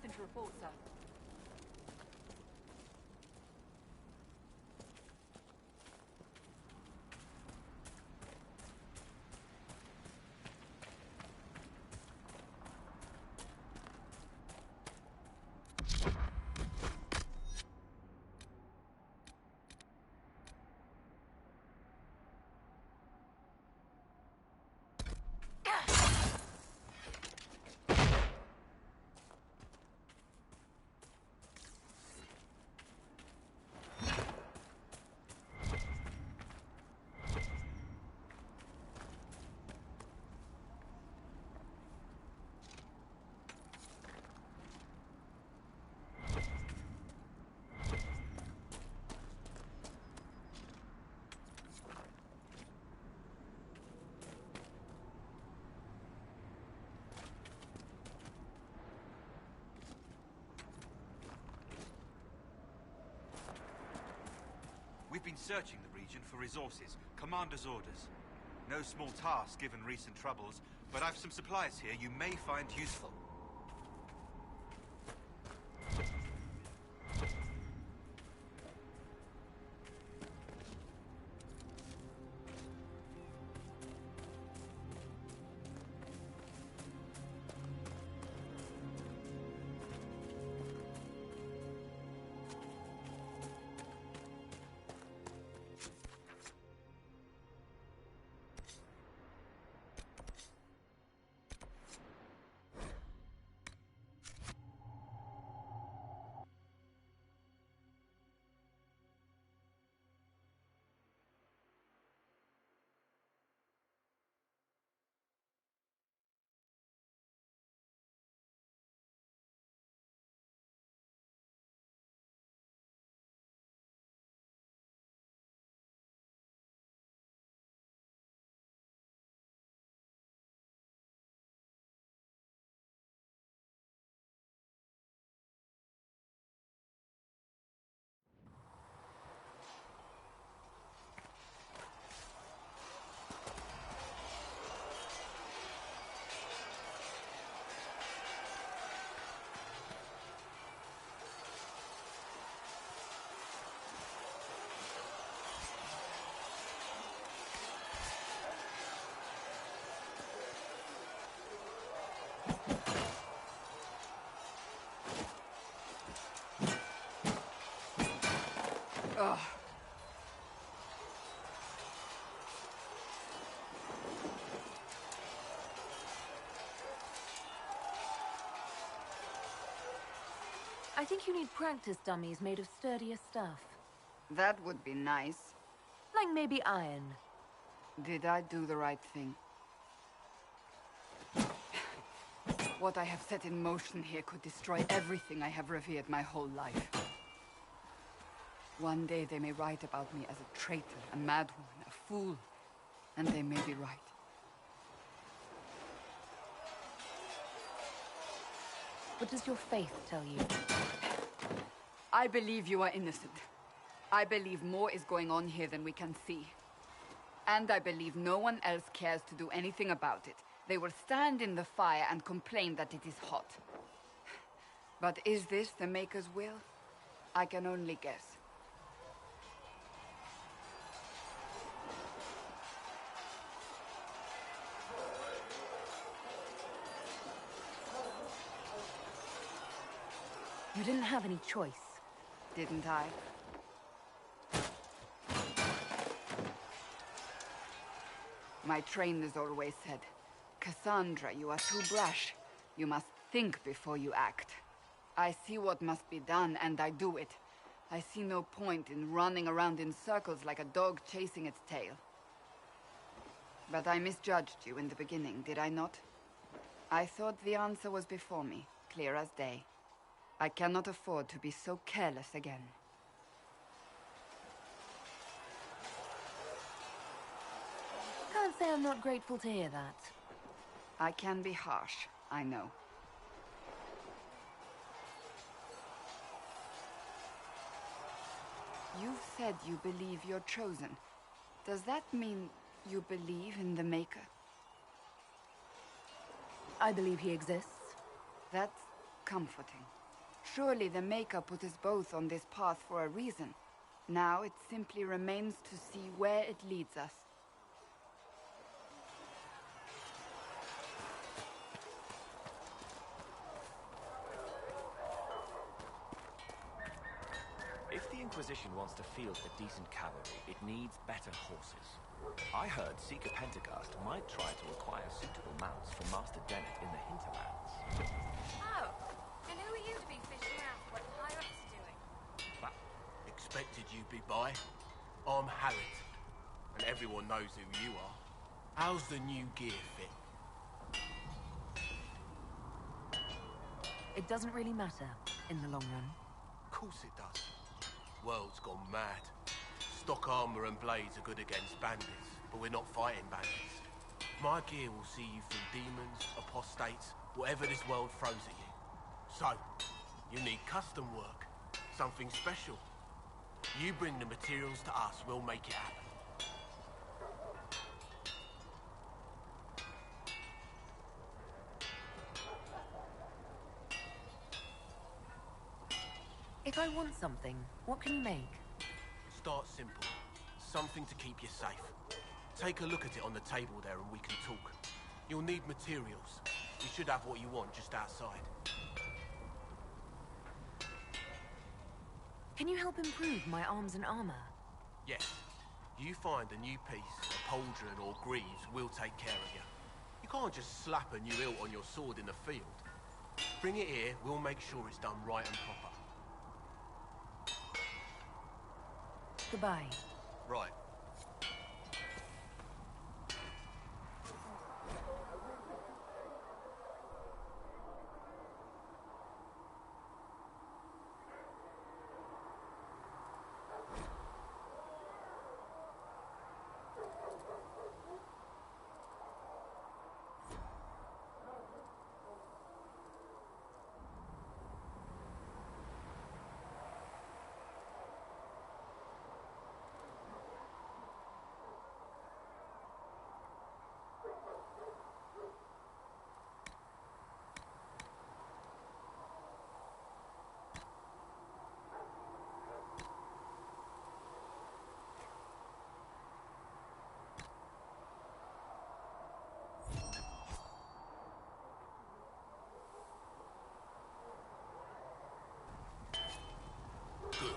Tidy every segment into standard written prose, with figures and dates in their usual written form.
Nothing to report, sir. We've been searching the region for resources. Commander's orders. No small task given recent troubles, but I've some supplies here you may find useful. Ugh. I think you need practice dummies made of sturdier stuff. That would be nice. Like maybe iron. Did I do the right thing? What I have set in motion here could destroy everything I have revered my whole life. One day they may write about me as a traitor, a madwoman, a fool, and they may be right. What does your faith tell you? I believe you are innocent. I believe more is going on here than we can see. And I believe no one else cares to do anything about it. They will stand in the fire and complain that it is hot. But is this the Maker's will? I can only guess. You didn't have any choice. Didn't I? My trainers always said, Cassandra, you are too brash. You must think before you act. I see what must be done, and I do it. I see no point in running around in circles like a dog chasing its tail. But I misjudged you in the beginning, did I not? I thought the answer was before me, clear as day. I cannot afford to be so careless again. Can't say I'm not grateful to hear that. I can be harsh, I know. You've said you believe you're chosen. Does that mean you believe in the Maker? I believe he exists. That's comforting. Surely the Maker put us both on this path for a reason. Now it simply remains to see where it leads us. If the Inquisition wants to field a decent cavalry, it needs better horses. I heard Seeker Pentagast might try to acquire suitable mounts for Master Dennett in the hinterlands. Oh, and who are you to be fishing around for what the higher-ups are doing? Expected you'd be by. I'm Harriet, and everyone knows who you are. How's the new gear fit? It doesn't really matter in the long run. Of course it does. World's gone mad. Stock armor and blades are good against bandits, but we're not fighting bandits. My gear will see you through demons, apostates, whatever this world throws at you. So, you need custom work, something special. You bring the materials to us, we'll make it happen. If I want something, what can you make? Start simple. Something to keep you safe. Take a look at it on the table there and we can talk. You'll need materials. You should have what you want just outside. Can you help improve my arms and armor? Yes. You find a new piece, a pauldron or greaves, we'll take care of you. You can't just slap a new hilt on your sword in the field. Bring it here, we'll make sure it's done right and proper. Goodbye. Right. Good.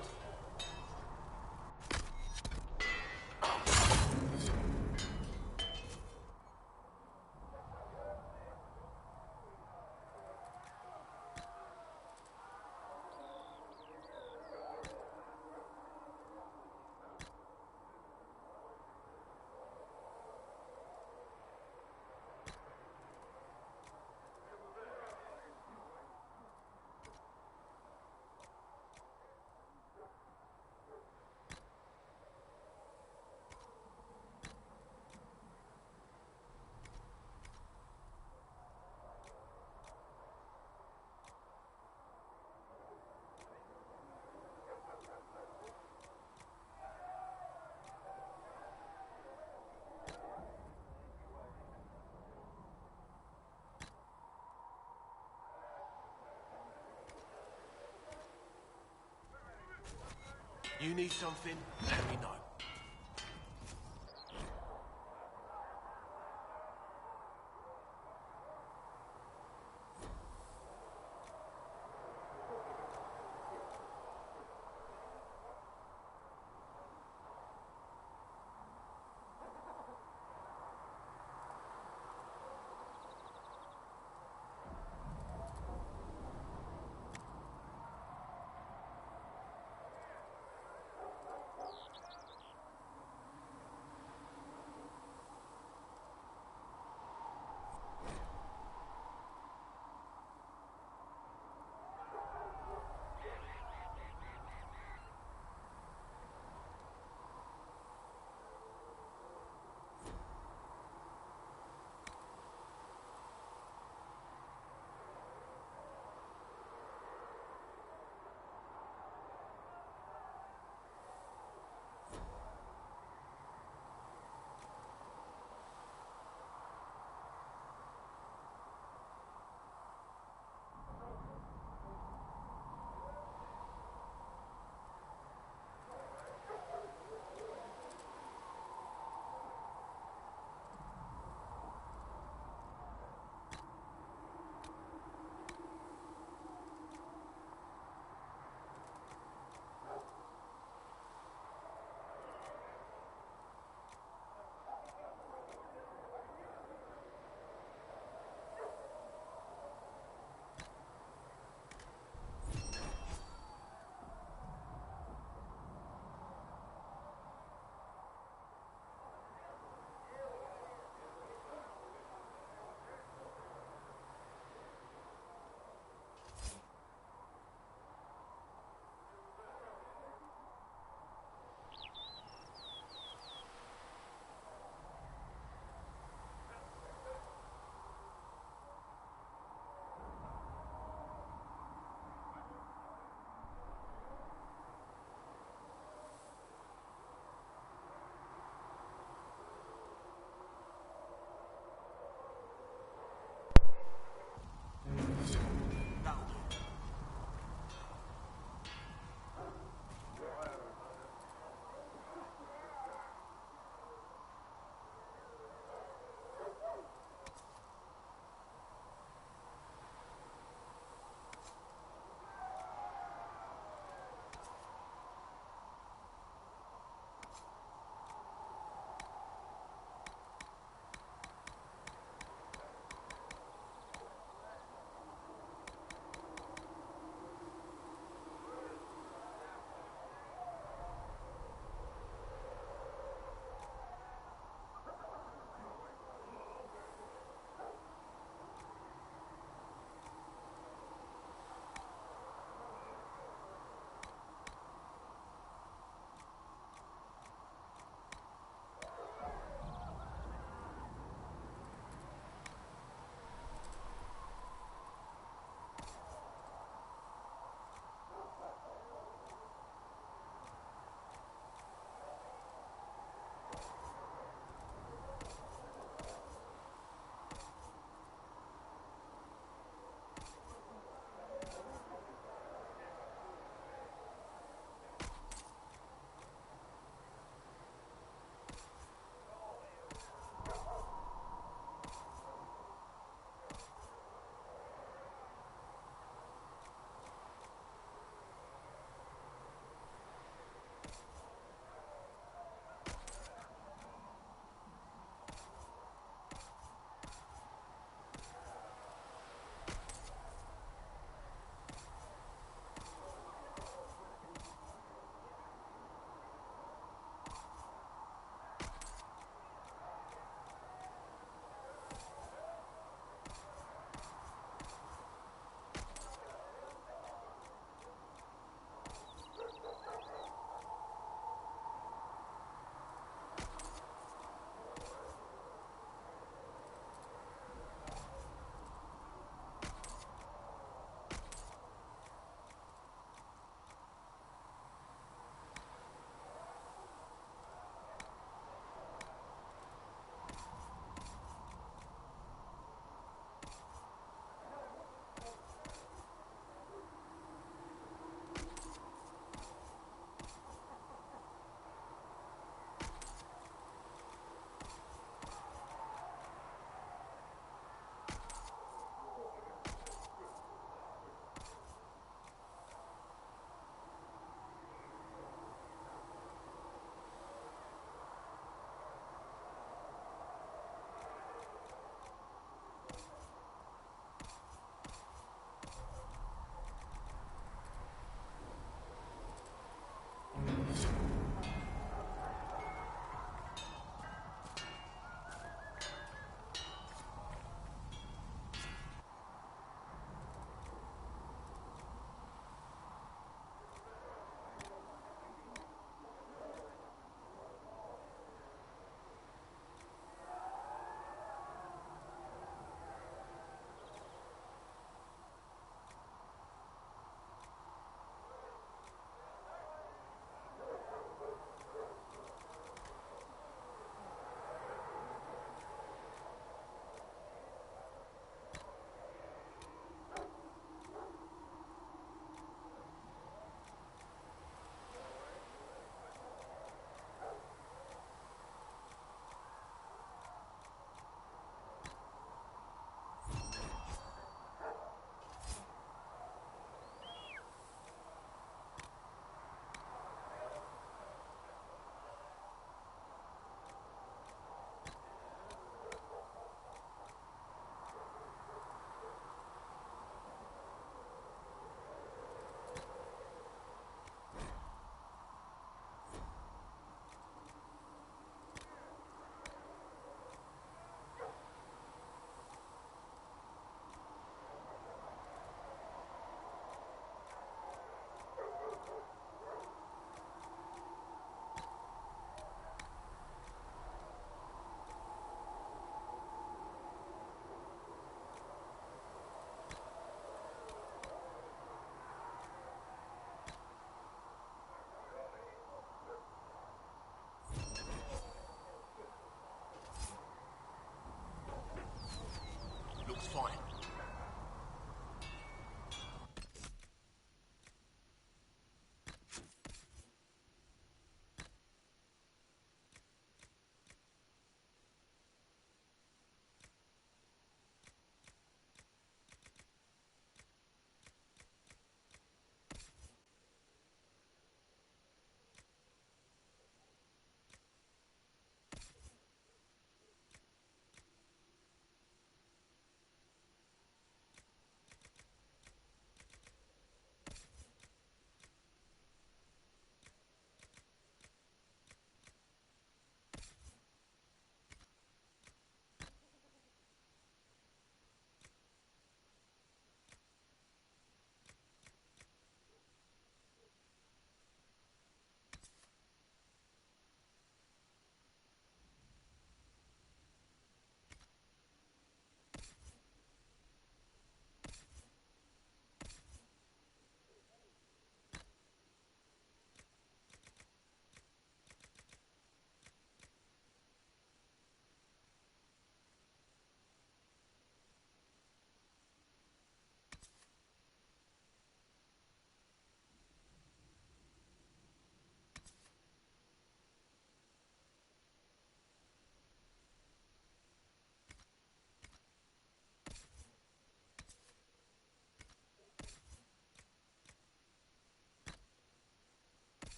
You need something, let me know.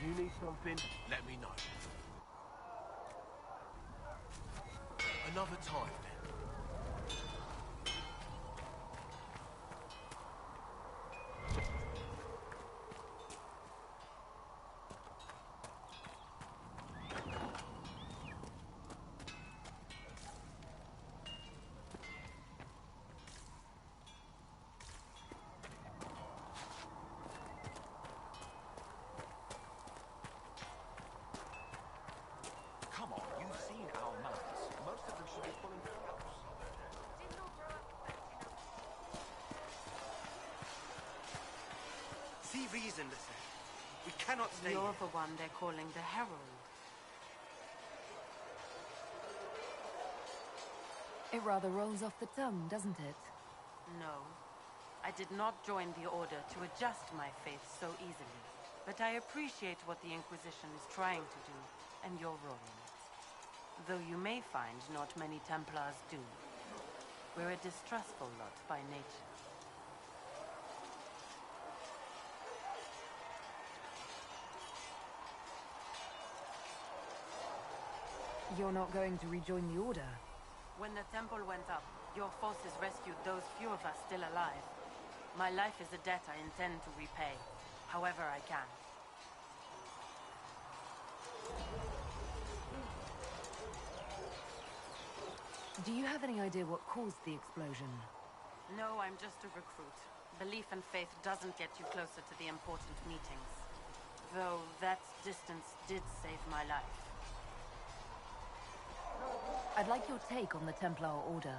you need something, let me know. Another time, then. Come on, you've seen our mounts. Most of them should be pulling their house. Didn't all grow up acting up. See reason, listen. We cannot stay You're here. the one they're calling the Herald. It rather rolls off the tongue, doesn't it? No. I did not join the Order to adjust my faith so easily. But I appreciate what the Inquisition is trying to do, and your role in it. Though you may find not many Templars do. We're a distrustful lot by nature. You're not going to rejoin the Order? When the temple went up, your forces rescued those few of us still alive. My life is a debt I intend to repay, however I can. Do you have any idea what caused the explosion? No, I'm just a recruit. Belief and faith doesn't get you closer to the important meetings. Though that distance did save my life. I'd like your take on the Templar Order.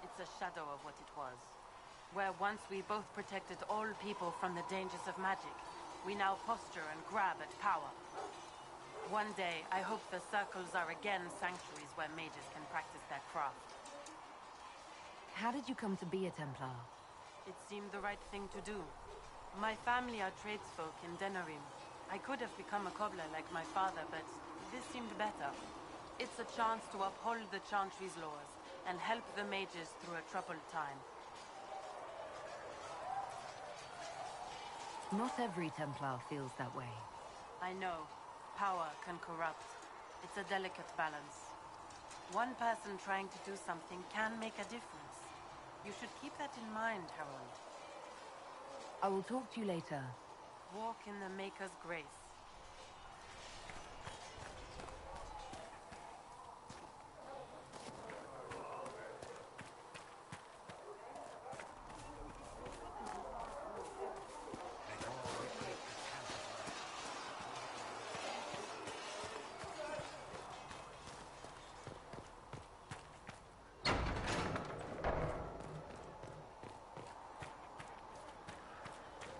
It's a shadow of what it was. Where once we both protected all people from the dangers of magic, we now posture and grab at power. One day, I hope the circles are again sanctuaries where mages can practice their craft. How did you come to be a Templar? It seemed the right thing to do. My family are tradesfolk in Denerim. I could have become a cobbler like my father, but this seemed better. It's a chance to uphold the Chantry's laws and help the mages through a troubled time. Not every Templar feels that way. I know. Power can corrupt. It's a delicate balance. One person trying to do something can make a difference. You should keep that in mind, Harold. I will talk to you later. Walk in the Maker's grace.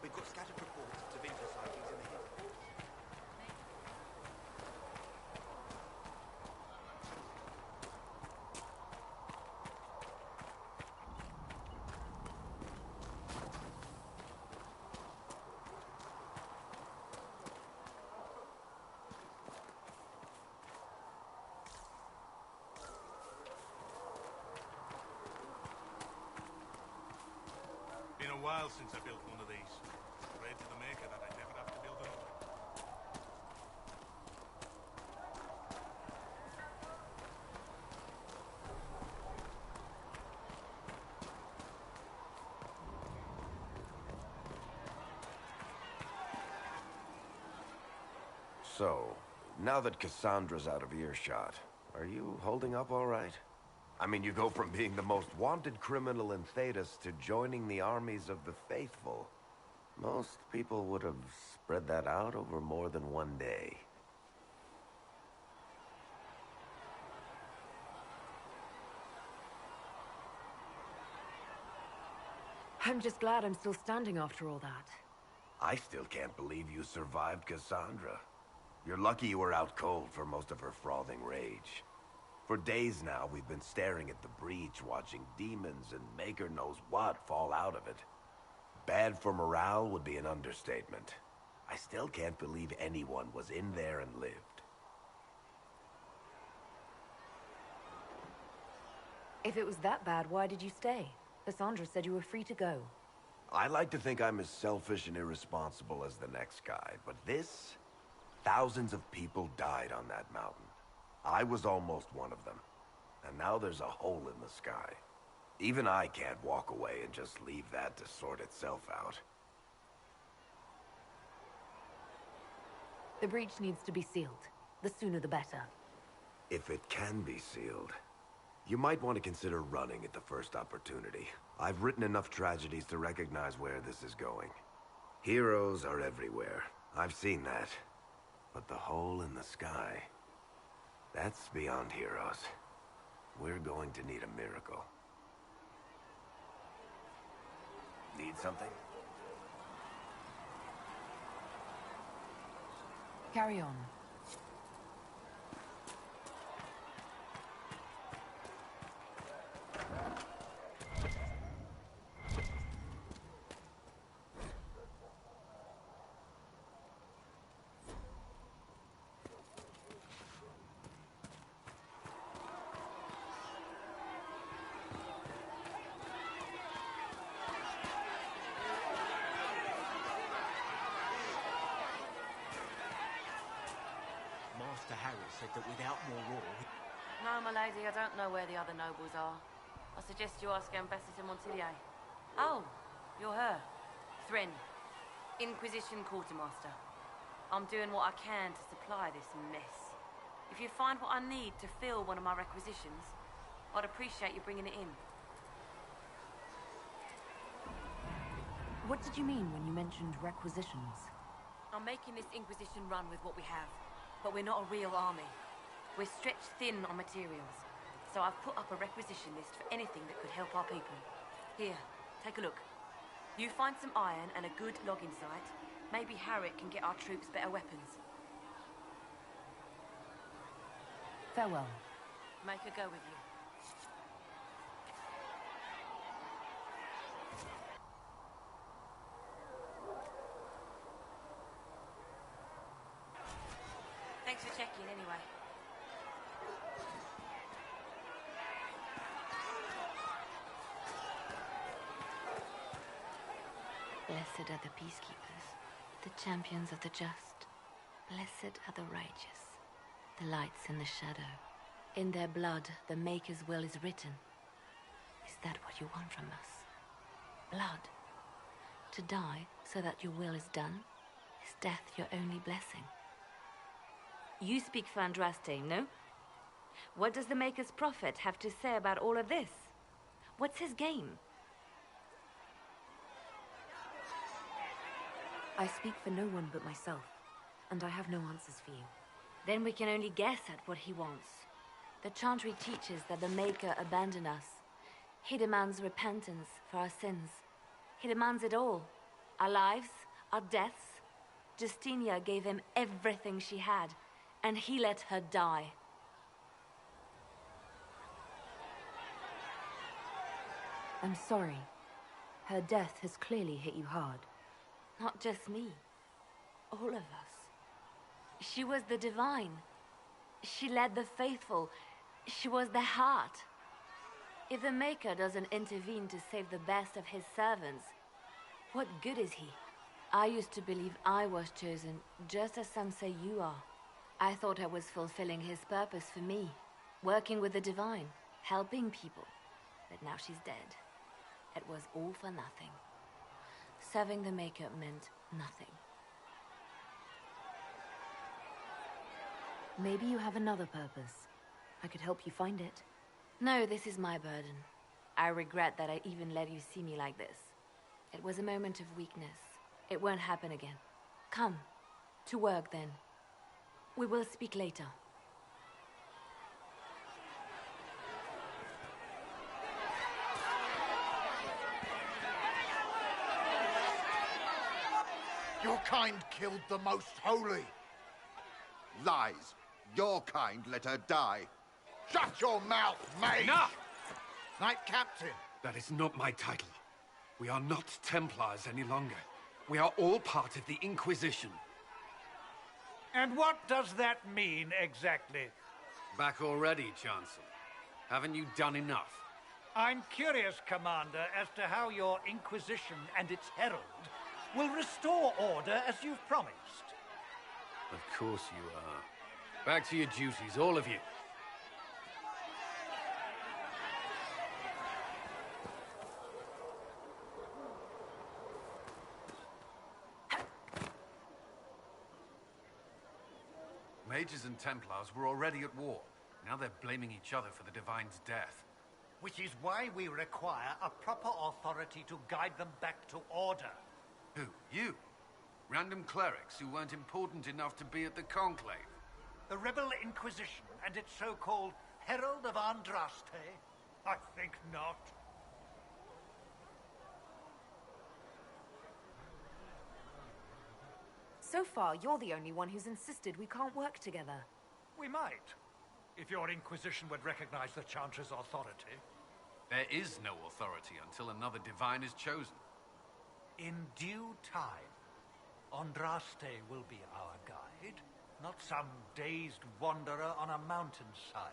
We've got scattered reports of Tevinter sightings in the hills. Been a while since I built one of these. Prayed to the Maker that I'd never have to build another. So, now that Cassandra's out of earshot, are you holding up all right? I mean, you go from being the most wanted criminal in Thedas to joining the armies of the faithful. Most people would have spread that out over more than one day. I'm just glad I'm still standing after all that. I still can't believe you survived Cassandra. You're lucky you were out cold for most of her frothing rage. For days now, we've been staring at the breach, watching demons and Maker knows what fall out of it. Bad for morale would be an understatement. I still can't believe anyone was in there and lived. If it was that bad, why did you stay? Cassandra said you were free to go. I like to think I'm as selfish and irresponsible as the next guy, but this Thousands of people died on that mountain. I was almost one of them. And now there's a hole in the sky. Even I can't walk away and just leave that to sort itself out. The breach needs to be sealed. The sooner the better. If it can be sealed, you might want to consider running at the first opportunity. I've written enough tragedies to recognize where this is going. Heroes are everywhere. I've seen that. But the hole in the sky, that's beyond heroes. We're going to need a miracle. Need something? Carry on. Master Harry said that without more war... No, my lady, I don't know where the other nobles are. I suggest you ask Ambassador Montillier. Oh, you're her. Thren, Inquisition Quartermaster. I'm doing what I can to supply this mess. If you find what I need to fill one of my requisitions, I'd appreciate you bringing it in. What did you mean when you mentioned requisitions? I'm making this Inquisition run with what we have, but we're not a real army. We're stretched thin on materials, so I've put up a requisition list for anything that could help our people. Here, take a look. You find some iron and a good logging site, maybe Harriet can get our troops better weapons. Farewell. Make her go with you. Thanks for checking anyway. Blessed are the peacekeepers, the champions of the just. Blessed are the righteous, the lights in the shadow. In their blood, the Maker's will is written. Is that what you want from us? Blood? To die so that your will is done? Is death your only blessing? You speak for Andraste, no? What does the Maker's prophet have to say about all of this? What's his game? I speak for no one but myself, and I have no answers for you. Then we can only guess at what he wants. The Chantry teaches that the Maker abandoned us. He demands repentance for our sins. He demands it all. Our lives, our deaths. Justinia gave him everything she had, and he let her die. I'm sorry. Her death has clearly hit you hard. Not just me. All of us. She was the divine. She led the faithful. She was their heart. If the Maker doesn't intervene to save the best of his servants, what good is he? I used to believe I was chosen, just as some say you are. I thought I was fulfilling his purpose for me, working with the divine, helping people. But now she's dead. It was all for nothing. Serving the Maker meant nothing. Maybe you have another purpose. I could help you find it. No, this is my burden. I regret that I even let you see me like this. It was a moment of weakness. It won't happen again. Come, to work then. We will speak later. Your kind killed the most holy. Lies. Your kind let her die. Shut your mouth, mate! Enough! Knight Captain. That is not my title. We are not Templars any longer. We are all part of the Inquisition. And what does that mean, exactly? Back already, Chancellor. Haven't you done enough? I'm curious, Commander, as to how your Inquisition and its herald will restore order as you've promised. Of course you are. Back to your duties, all of you. Mages and Templars were already at war. Now they're blaming each other for the Divine's death. Which is why we require a proper authority to guide them back to order. Who? You? Random clerics who weren't important enough to be at the Conclave? The Rebel Inquisition and its so-called Herald of Andraste? I think not. So far, you're the only one who's insisted we can't work together. We might, if your Inquisition would recognize the Chantry's authority. There is no authority until another Divine is chosen. In due time, Andraste will be our guide, not some dazed wanderer on a mountainside.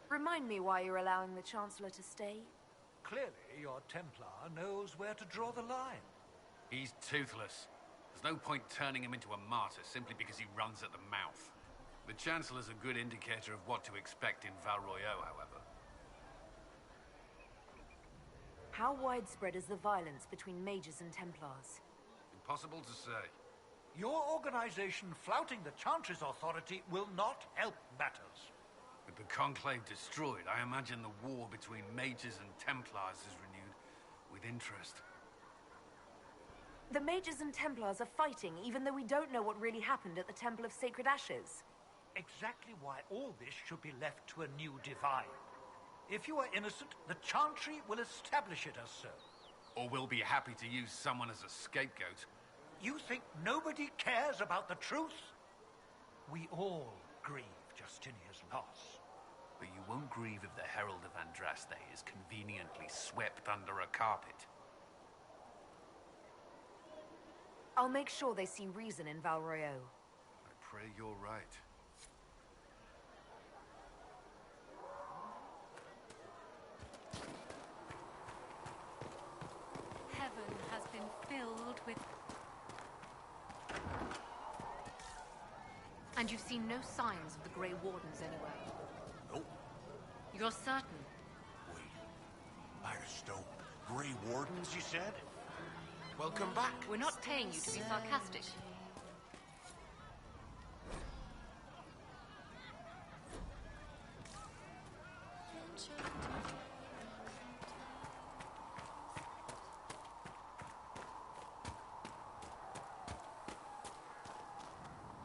Remind me why you're allowing the Chancellor to stay? Clearly, your Templar knows where to draw the line. He's toothless. There's no point turning him into a martyr simply because he runs at the mouth. The Chancellor's a good indicator of what to expect in Val Royeaux, however. How widespread is the violence between mages and Templars? Impossible to say. Your organization flouting the Chantry's authority will not help matters. With the Conclave destroyed, I imagine the war between mages and Templars is renewed with interest. The mages and Templars are fighting, even though we don't know what really happened at the Temple of Sacred Ashes. Exactly why all this should be left to a new Divine. If you are innocent, the Chantry will establish it as so. Or we'll be happy to use someone as a scapegoat. You think nobody cares about the truth? We all grieve Justinia's loss. But you won't grieve if the Herald of Andraste is conveniently swept under a carpet. I'll make sure they see reason in Val Royeaux. I pray you're right. Heaven has been filled with... And you've seen no signs of the Grey Wardens anywhere? Nope. You're certain? Wait. Firestone. Grey Wardens, you said? Welcome back. We're not paying you to be sarcastic.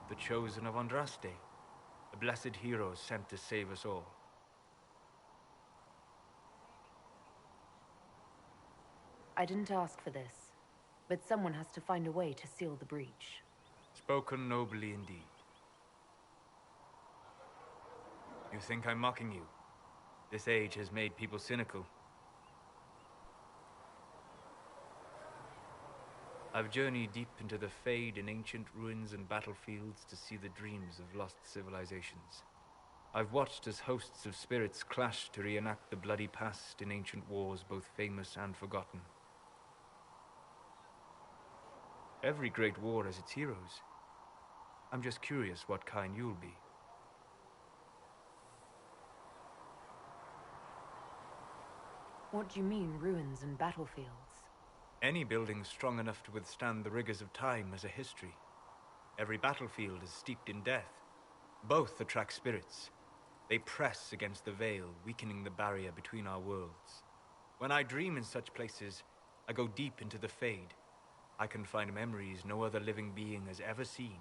The chosen of Andraste, a blessed hero sent to save us all. I didn't ask for this, but someone has to find a way to seal the breach. Spoken nobly indeed. You think I'm mocking you? This age has made people cynical. I've journeyed deep into the Fade in ancient ruins and battlefields to see the dreams of lost civilizations. I've watched as hosts of spirits clash to reenact the bloody past in ancient wars, both famous and forgotten. Every great war has its heroes. I'm just curious what kind you'll be. What do you mean, ruins and battlefields? Any building strong enough to withstand the rigors of time has a history. Every battlefield is steeped in death. Both attract spirits. They press against the veil, weakening the barrier between our worlds. When I dream in such places, I go deep into the Fade. I can find memories no other living being has ever seen.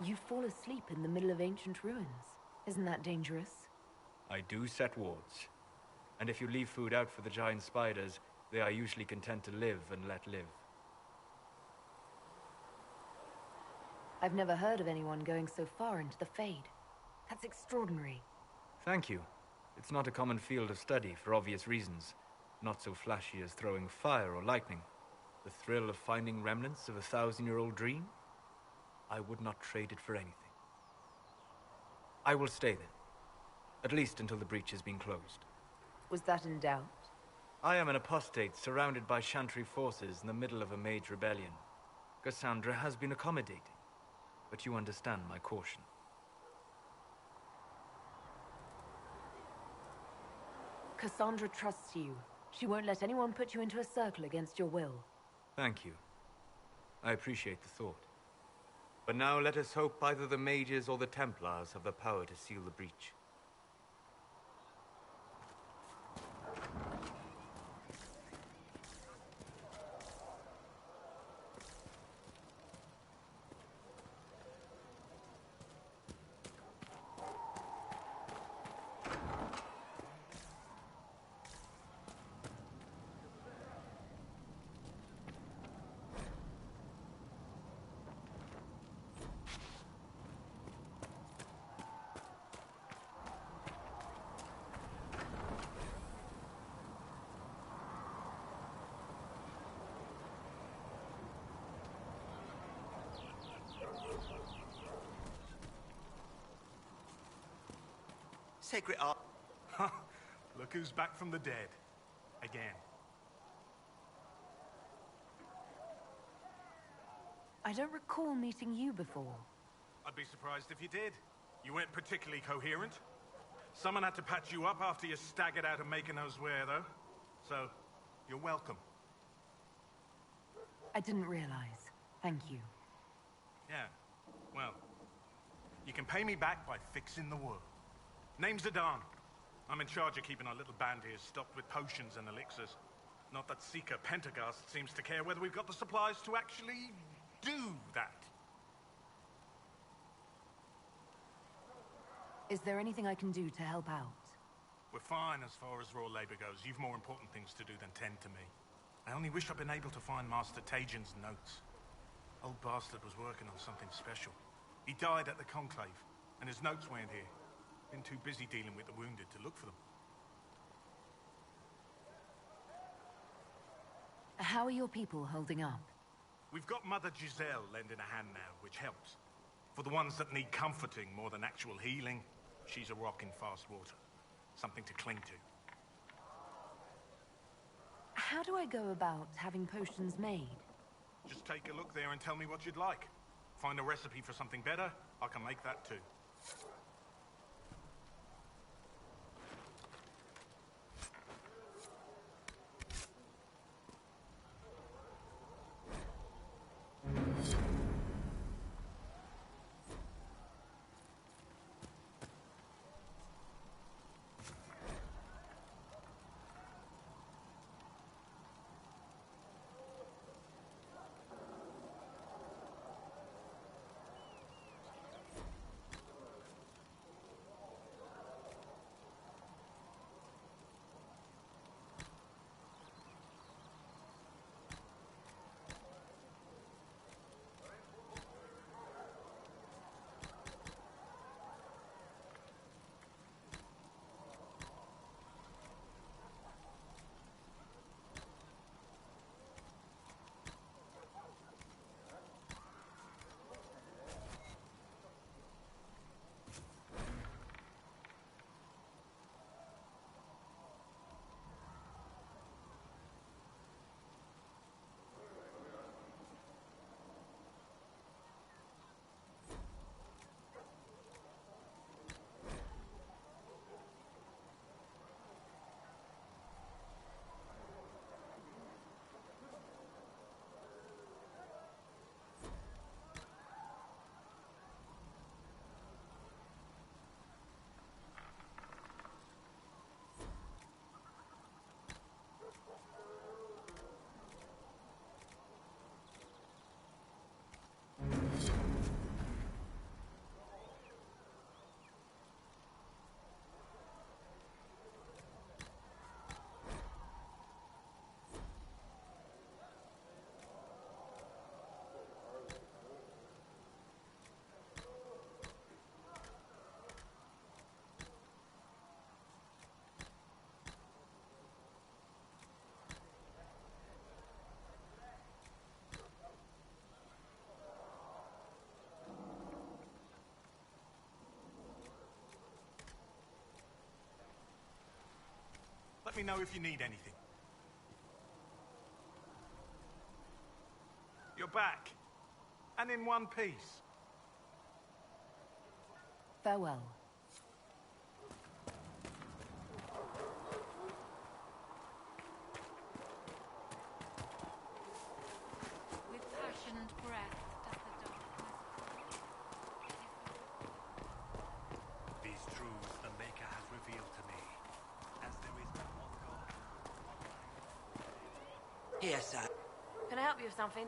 You fall asleep in the middle of ancient ruins. Isn't that dangerous? I do set wards. And if you leave food out for the giant spiders, they are usually content to live and let live. I've never heard of anyone going so far into the Fade. That's extraordinary. Thank you. It's not a common field of study for obvious reasons. Not so flashy as throwing fire or lightning. The thrill of finding remnants of a 1,000-year-old dream? I would not trade it for anything. I will stay then. At least until the breach has been closed. Was that in doubt? I am an apostate surrounded by Chantry forces in the middle of a mage rebellion. Cassandra has been accommodating, but you understand my caution. Cassandra trusts you. She won't let anyone put you into a circle against your will. Thank you. I appreciate the thought. But now let us hope either the mages or the Templars have the power to seal the breach. Sacred art. Look who's back from the dead. Again. I don't recall meeting you before. I'd be surprised if you did. You weren't particularly coherent. Someone had to patch you up after you staggered out of making knows where, though. So, you're welcome. I didn't realize. Thank you. Yeah, well, you can pay me back by fixing the world. Name's Adan. I'm in charge of keeping our little band here stocked with potions and elixirs. Not that Seeker Pentagast seems to care whether we've got the supplies to actually do that. Is there anything I can do to help out? We're fine as far as raw labor goes. You've more important things to do than tend to me. I only wish I'd been able to find Master Tajin's notes. Old bastard was working on something special. He died at the Conclave, and his notes weren't here. Been too busy dealing with the wounded to look for them. How are your people holding up? We've got Mother Giselle lending a hand now, which helps. For the ones that need comforting more than actual healing, she's a rock in fast water. Something to cling to. How do I go about having potions made? Just take a look there and tell me what you'd like. Find a recipe for something better, I can make that too. let me know if you need anything. You're back. And in one piece. Farewell. With passionate breath does the darkness... These truths the Maker has revealed to me, as there is but one God. Yes, sir. Can I help you with something?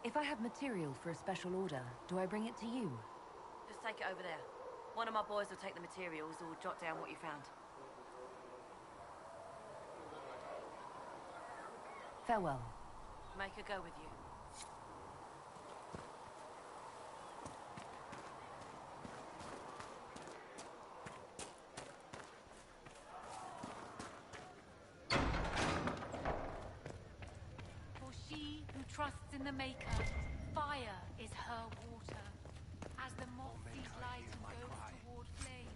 If I have material for a special order, do I bring it to you? Just take it over there. One of my boys will take the materials or jot down what you found. Farewell. Make her go with you. For she who trusts in the Maker, fire is her water. As the moth sees light and goes toward flame,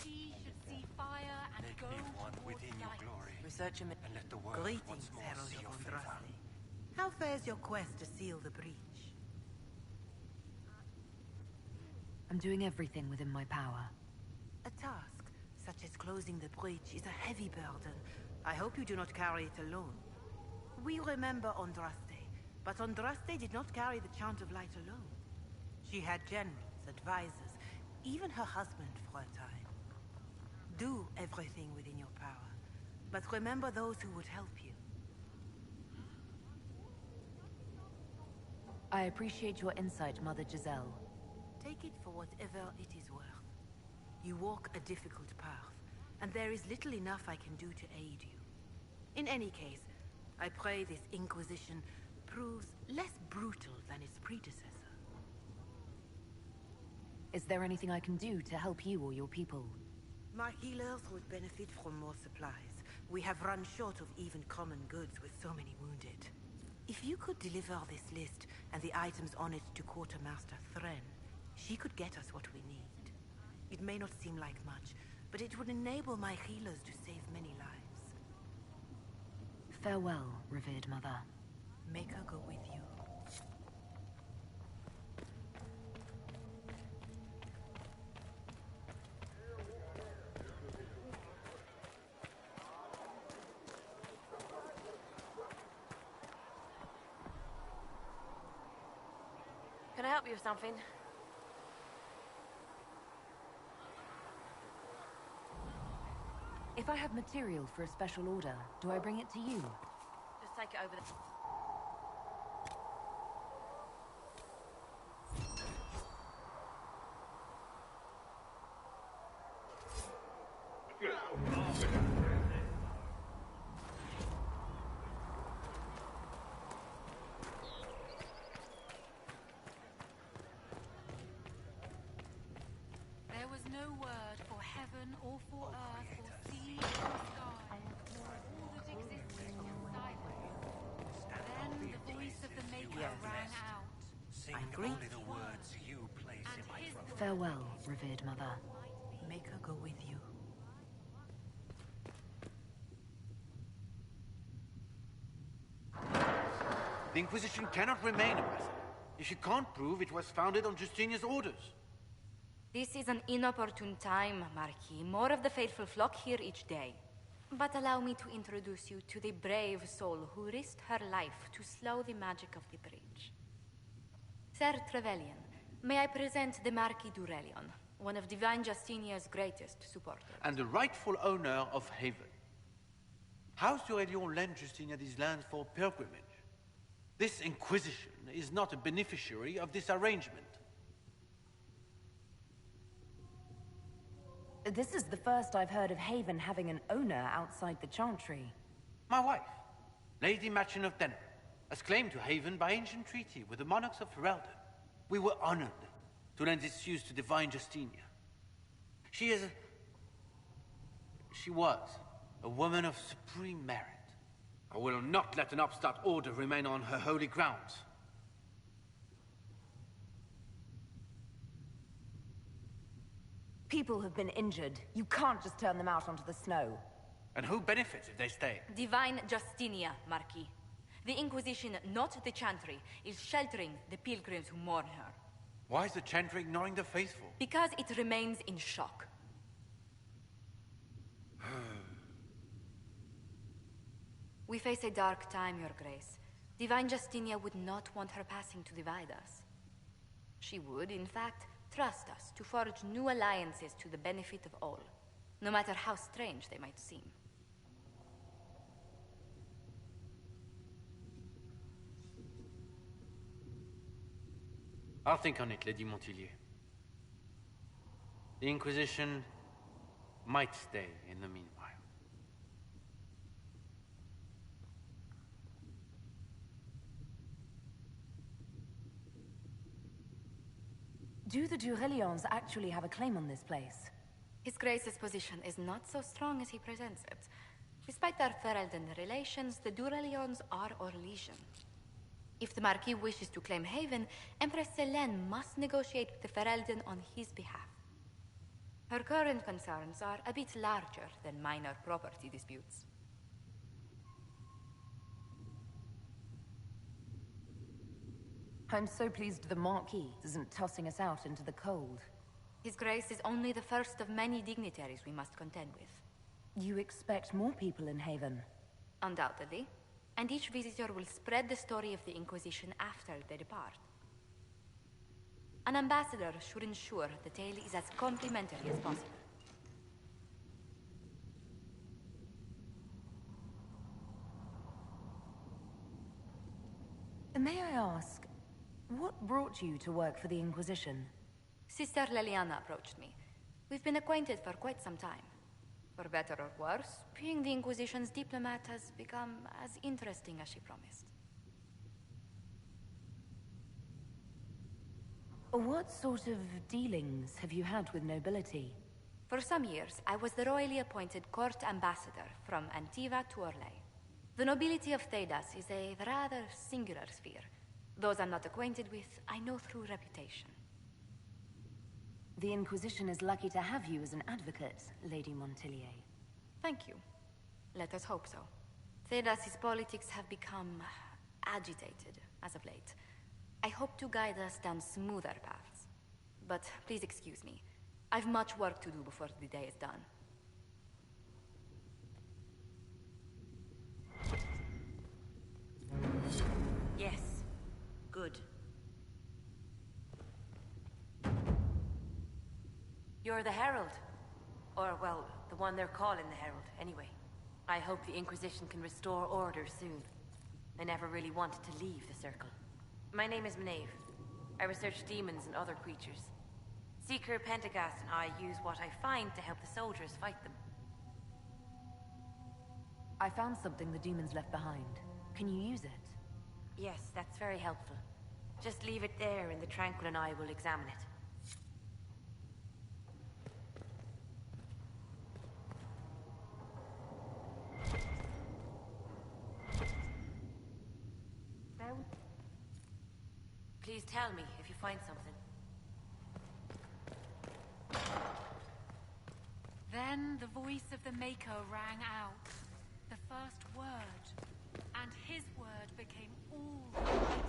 she should see fire and go toward light. Researcher, And let the world greetings, once more Herald see of your Andraste. How fares your quest to seal the breach? I'm doing everything within my power. A task, such as closing the breach, is a heavy burden. I hope you do not carry it alone. We remember Andraste, but Andraste did not carry the Chant of Light alone. She had generals, advisors, even her husband for a time. Do everything within your power, but remember those who would help you. I appreciate your insight, Mother Giselle. Take it for whatever it is worth. You walk a difficult path, and there is little enough I can do to aid you. In any case, I pray this Inquisition proves less brutal than its predecessor. Is there anything I can do to help you or your people? My healers would benefit from more supplies. We have run short of even common goods with so many wounded. If you could deliver this list and the items on it to Quartermaster Thren, she could get us what we need. It may not seem like much, but it would enable my healers to save many lives. Farewell, revered mother. Make her go with you. Can I help you with something? If I have material for a special order, do I bring it to you? Just take it over there. There was no word for heaven or for earth or sea or sky. All that existed was silence. Then the voice of the Maker rang out. Sing only the words you place in my throat. Farewell, revered mother. Make her go with you. The Inquisition cannot remain a vassal if you can't prove it was founded on Justinian's orders. This is an inopportune time, Marquis. More of the faithful flock here each day. But allow me to introduce you to the brave soul who risked her life to slow the magic of the breach. Sir Trevelyan, may I present the Marquis d'Aurelion, one of Divine Justinia's greatest supporters. And the rightful owner of Haven. House d'Aurelion lent Justinia these lands for pilgrimage. This Inquisition is not a beneficiary of this arrangement. This is the first I've heard of Haven having an owner outside the Chantry. My wife, Lady Machin of Denham, has claimed to Haven by ancient treaty with the monarchs of Ferelden. We were honored to lend its use to Divine Justinia. She was a woman of supreme merit. I will not let an upstart order remain on her holy grounds. People have been injured. You can't just turn them out onto the snow. And who benefits if they stay? Divine Justinia, Marquis. The Inquisition, not the Chantry, is sheltering the pilgrims who mourn her. Why is the Chantry ignoring the faithful? Because it remains in shock. We face a dark time, Your Grace. Divine Justinia would not want her passing to divide us. She would, in fact, trust us to forge new alliances to the benefit of all, no matter how strange they might seem. I'll think on it, Lady Montilyet. The Inquisition might stay in the meanwhile. Do the Durelions actually have a claim on this place? His Grace's position is not so strong as he presents it. Despite their Ferelden relations, the Durelions are Orlesian. If the Marquis wishes to claim Haven, Empress Selene must negotiate with the Ferelden on his behalf. Her current concerns are a bit larger than minor property disputes. I'm so pleased the Marquis isn't tossing us out into the cold. His Grace is only the first of many dignitaries we must contend with. You expect more people in Haven? Undoubtedly. And each visitor will spread the story of the Inquisition after they depart. An ambassador should ensure the tale is as complimentary as possible. May I ask, what brought you to work for the Inquisition? Sister Leliana approached me. We've been acquainted for quite some time. For better or worse, being the Inquisition's diplomat has become as interesting as she promised. What sort of dealings have you had with nobility? For some years, I was the royally appointed court ambassador from Antiva to Orlais. The nobility of Thedas is a rather singular sphere. Those I'm not acquainted with, I know through reputation. The Inquisition is lucky to have you as an advocate, Lady Montilyet. Thank you. Let us hope so. Thedas' politics have become agitated as of late. I hope to guide us down smoother paths. But please excuse me. I've much work to do before the day is done. Yes. Good. You're the Herald. Or, well, the one they're calling the Herald, anyway. I hope the Inquisition can restore order soon. I never really wanted to leave the Circle. My name is Maeve. I research demons and other creatures. Seeker Pentagast and I use what I find to help the soldiers fight them. I found something the demons left behind. Can you use it? Yes, that's very helpful. Just leave it there and the Tranquil and I will examine it. Please tell me if you find something. Then the voice of the Maker rang out. The first word. And his word became all right.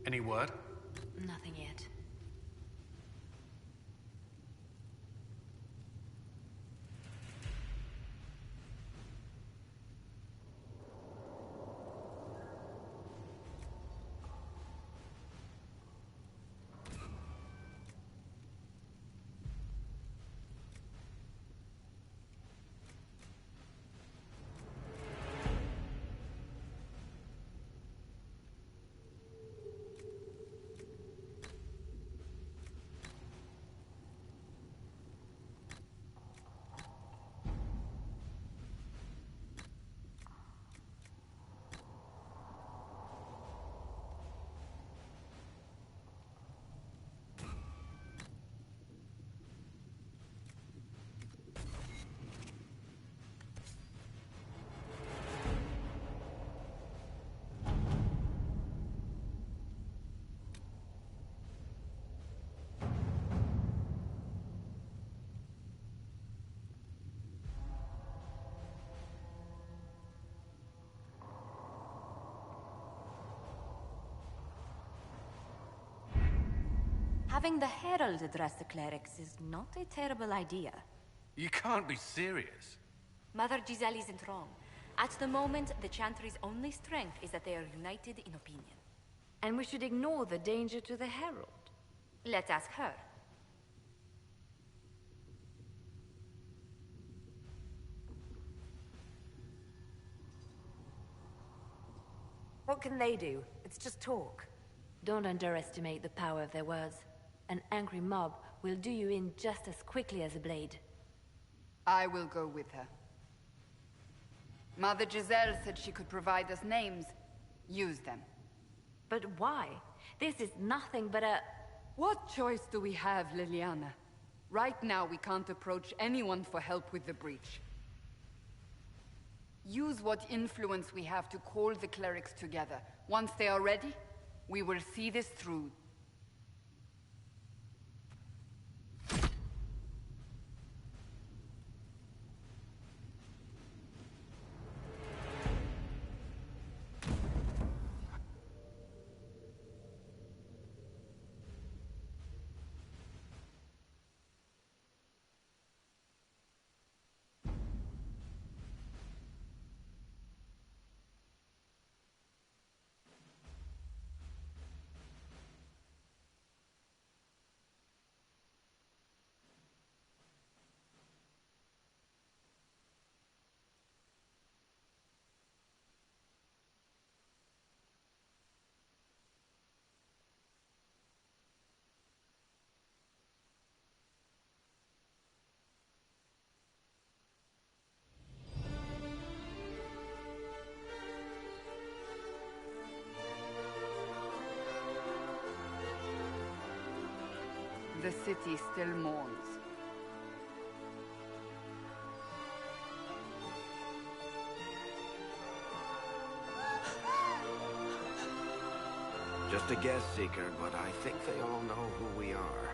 Any word? Nothing yet. Having the Herald address the clerics is not a terrible idea. You can't be serious. Mother Giselle isn't wrong. At the moment, the Chantry's only strength is that they are united in opinion. And we should ignore the danger to the Herald. Let's ask her. What can they do? It's just talk. Don't underestimate the power of their words. An angry mob will do you in just as quickly as a blade. I will go with her. Mother Giselle said she could provide us names. Use them. But why? This is nothing but a... What choice do we have, Liliana? Right now, we can't approach anyone for help with the breach. Use what influence we have to call the clerics together. Once they are ready, we will see this through. The city still mourns. Just a guess, Seeker, but I think they all know who we are.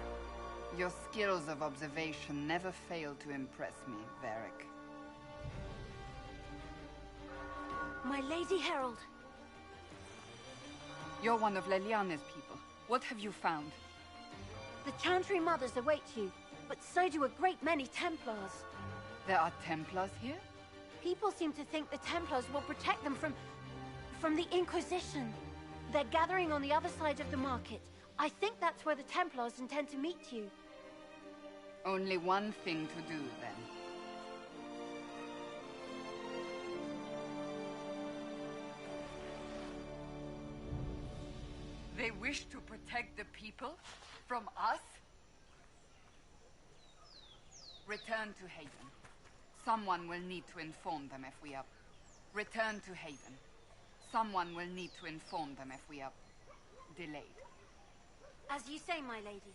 Your skills of observation never fail to impress me, Varric. My Lady Herald. You're one of Leliana's people. What have you found? The Chantry Mothers await you, but so do a great many Templars. There are Templars here? People seem to think the Templars will protect them from the Inquisition. They're gathering on the other side of the market. I think that's where the Templars intend to meet you. Only one thing to do, then. They wish to protect the people? From us? Return to Haven. Someone will need to inform them if we are... Return to Haven. Someone will need to inform them if we are... delayed. As you say, my lady.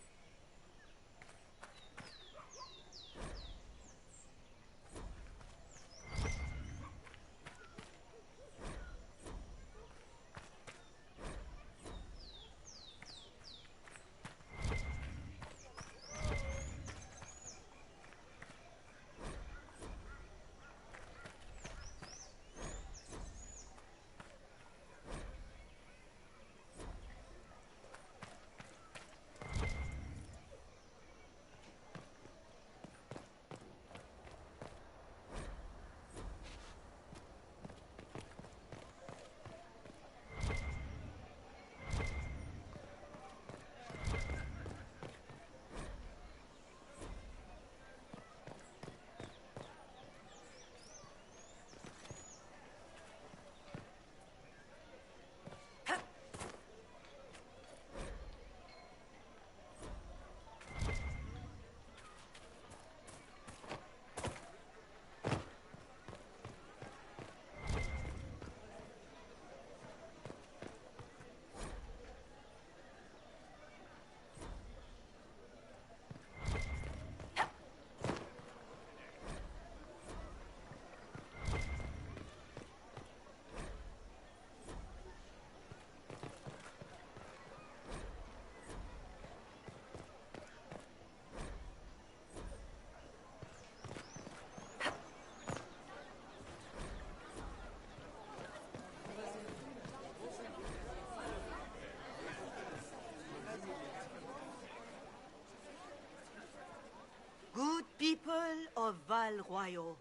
People of Val Royal,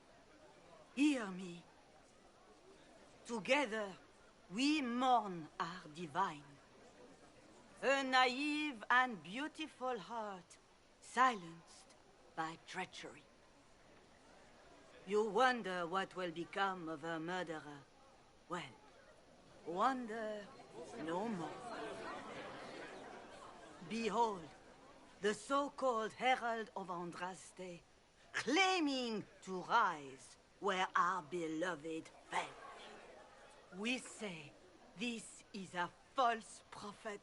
hear me. Together, we mourn our divine. A naive and beautiful heart, silenced by treachery. You wonder what will become of her murderer. Well, wonder no more. Behold, the so-called Herald of Andraste, claiming to rise where our beloved fell. We say this is a false prophet.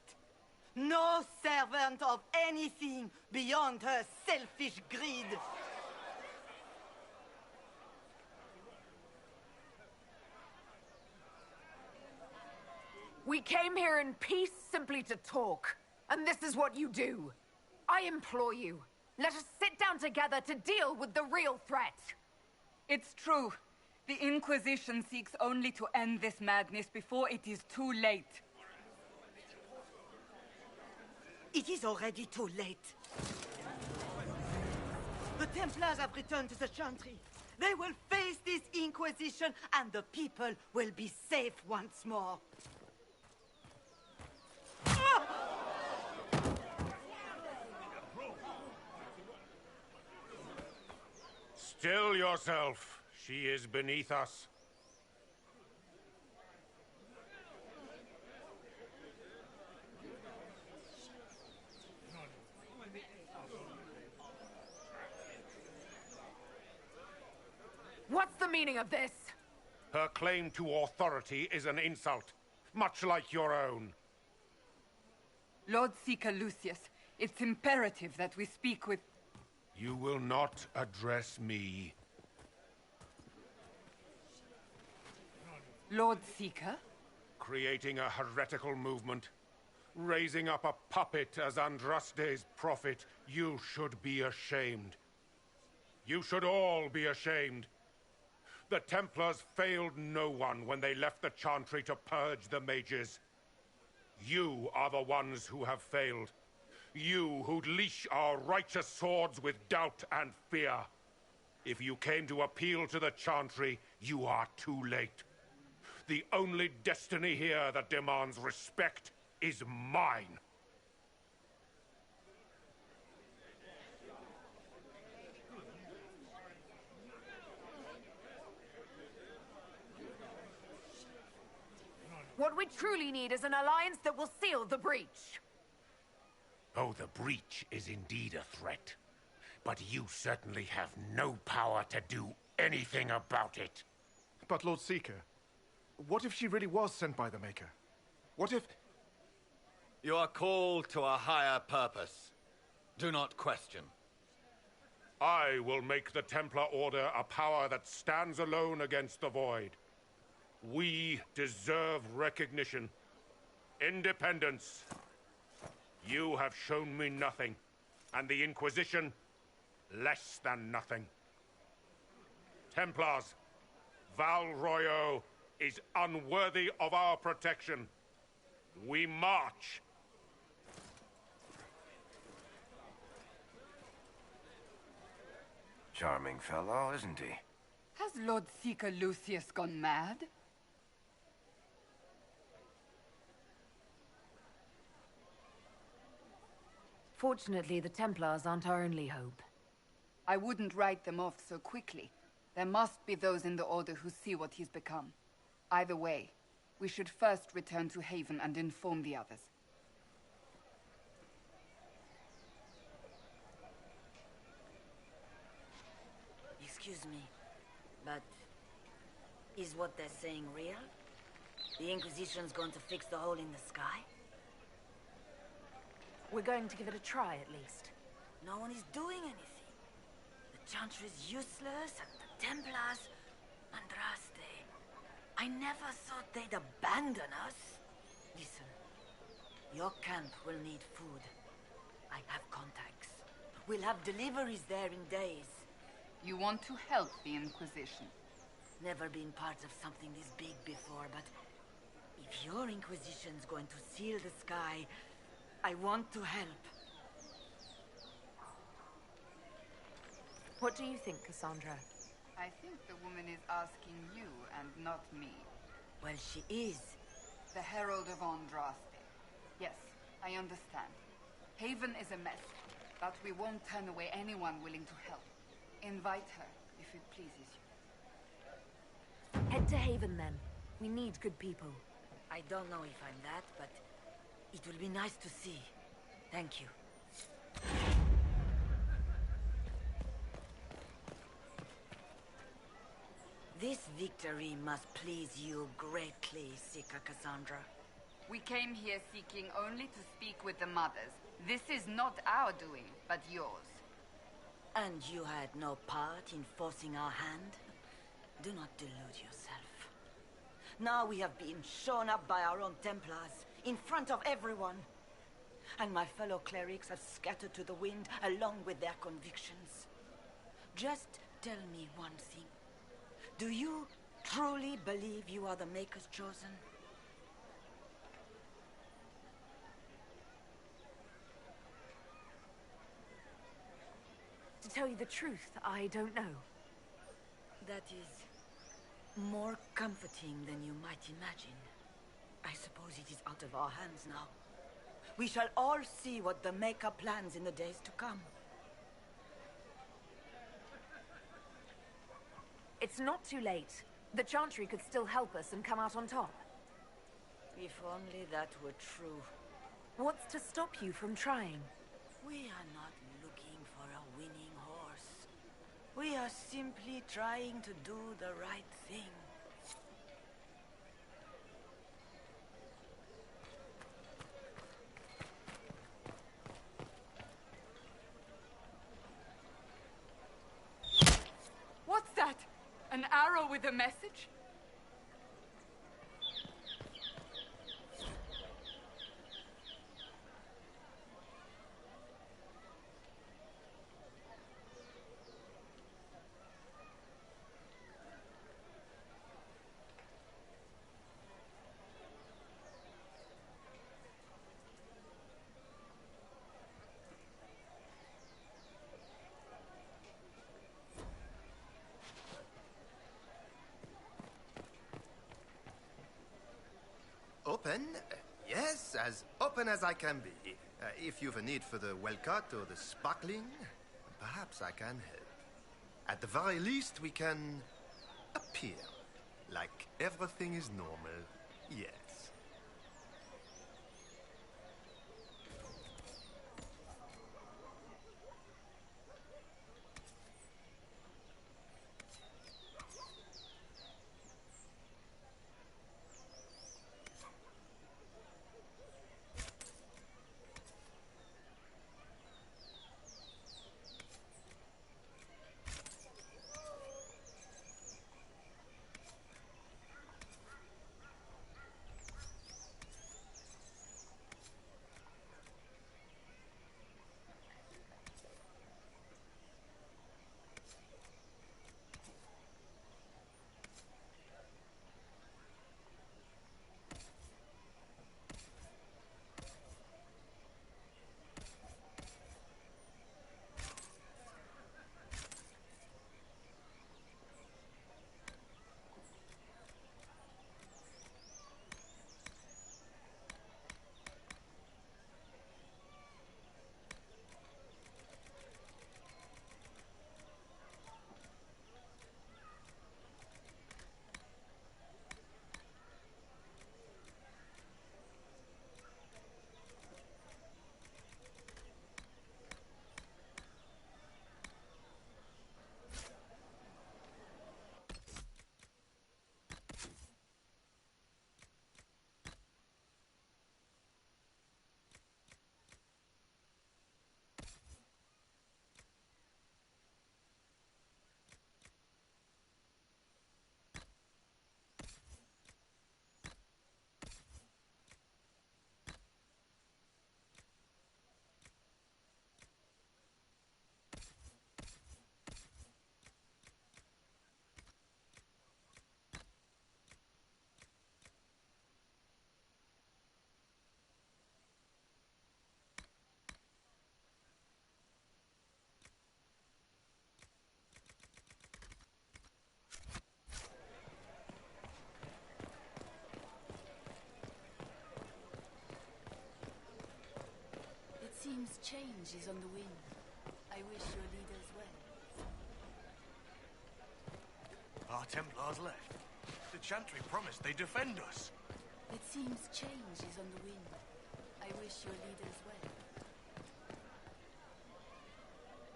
No servant of anything beyond her selfish greed. We came here in peace simply to talk, and this is what you do. I implore you, let us sit down together to deal with the real threat. It's true. The Inquisition seeks only to end this madness before it is too late. It is already too late. The Templars have returned to the Chantry. They will face this Inquisition, and the people will be safe once more. Still yourself. She is beneath us. What's the meaning of this? Her claim to authority is an insult, much like your own. Lord Seeker Lucius, it's imperative that we speak with... You will not address me. Lord Seeker? Creating a heretical movement. Raising up a puppet as Andraste's prophet. You should be ashamed. You should all be ashamed. The Templars failed no one when they left the Chantry to purge the mages. You are the ones who have failed. You who'd leash our righteous swords with doubt and fear. If you came to appeal to the Chantry, you are too late. The only destiny here that demands respect is mine. What we truly need is an alliance that will seal the breach. Oh, the breach is indeed a threat. But you certainly have no power to do anything about it. But Lord Seeker, what if she really was sent by the Maker? What if... You are called to a higher purpose. Do not question. I will make the Templar Order a power that stands alone against the Void. We deserve recognition. Independence. You have shown me nothing, and the Inquisition, less than nothing. Templars, Val Royal is unworthy of our protection. We march. Charming fellow, isn't he? Has Lord Seeker Lucius gone mad? Fortunately, the Templars aren't our only hope. I wouldn't write them off so quickly. There must be those in the Order who see what he's become. Either way, we should first return to Haven and inform the others. Excuse me, but is what they're saying real? The Inquisition's going to fix the hole in the sky? We're going to give it a try, at least. No one is doing anything. The Chantry is useless, and the Templars... Andraste. I never thought they'd abandon us. Listen, your camp will need food. I have contacts. We'll have deliveries there in days. You want to help the Inquisition? Never been part of something this big before, but if your Inquisition's going to seal the sky, I want to help. What do you think, Cassandra? I think the woman is asking you and not me. Well, she is. The Herald of Andraste. Yes, I understand. Haven is a mess, but we won't turn away anyone willing to help. Invite her, if it pleases you. Head to Haven, then. We need good people. I don't know if I'm that, but it will be nice to see. Thank you. This victory must please you greatly, Sika Cassandra. We came here seeking only to speak with the mothers. This is not our doing, but yours. And you had no part in forcing our hand? Do not delude yourself. Now we have been shown up by our own Templars, in front of everyone. And my fellow clerics have scattered to the wind along with their convictions. Just tell me one thing. Do you truly believe you are the Maker's chosen? To tell you the truth, I don't know. That is more comforting than you might imagine. I suppose it is out of our hands now. We shall all see what the Maker plans in the days to come. It's not too late. The Chantry could still help us and come out on top. If only that were true. What's to stop you from trying? We are not looking for a winning horse. We are simply trying to do the right thing. What's that? An arrow with a message? Open? Yes, as open as I can be. If you've a need for the well-cut or the sparkling, perhaps I can help. At the very least, we can appear like everything is normal. Yes. change is on the wind. I wish your leaders well. Our Templars left. The Chantry promised they'd defend us. It seems change is on the wind. I wish your leaders well.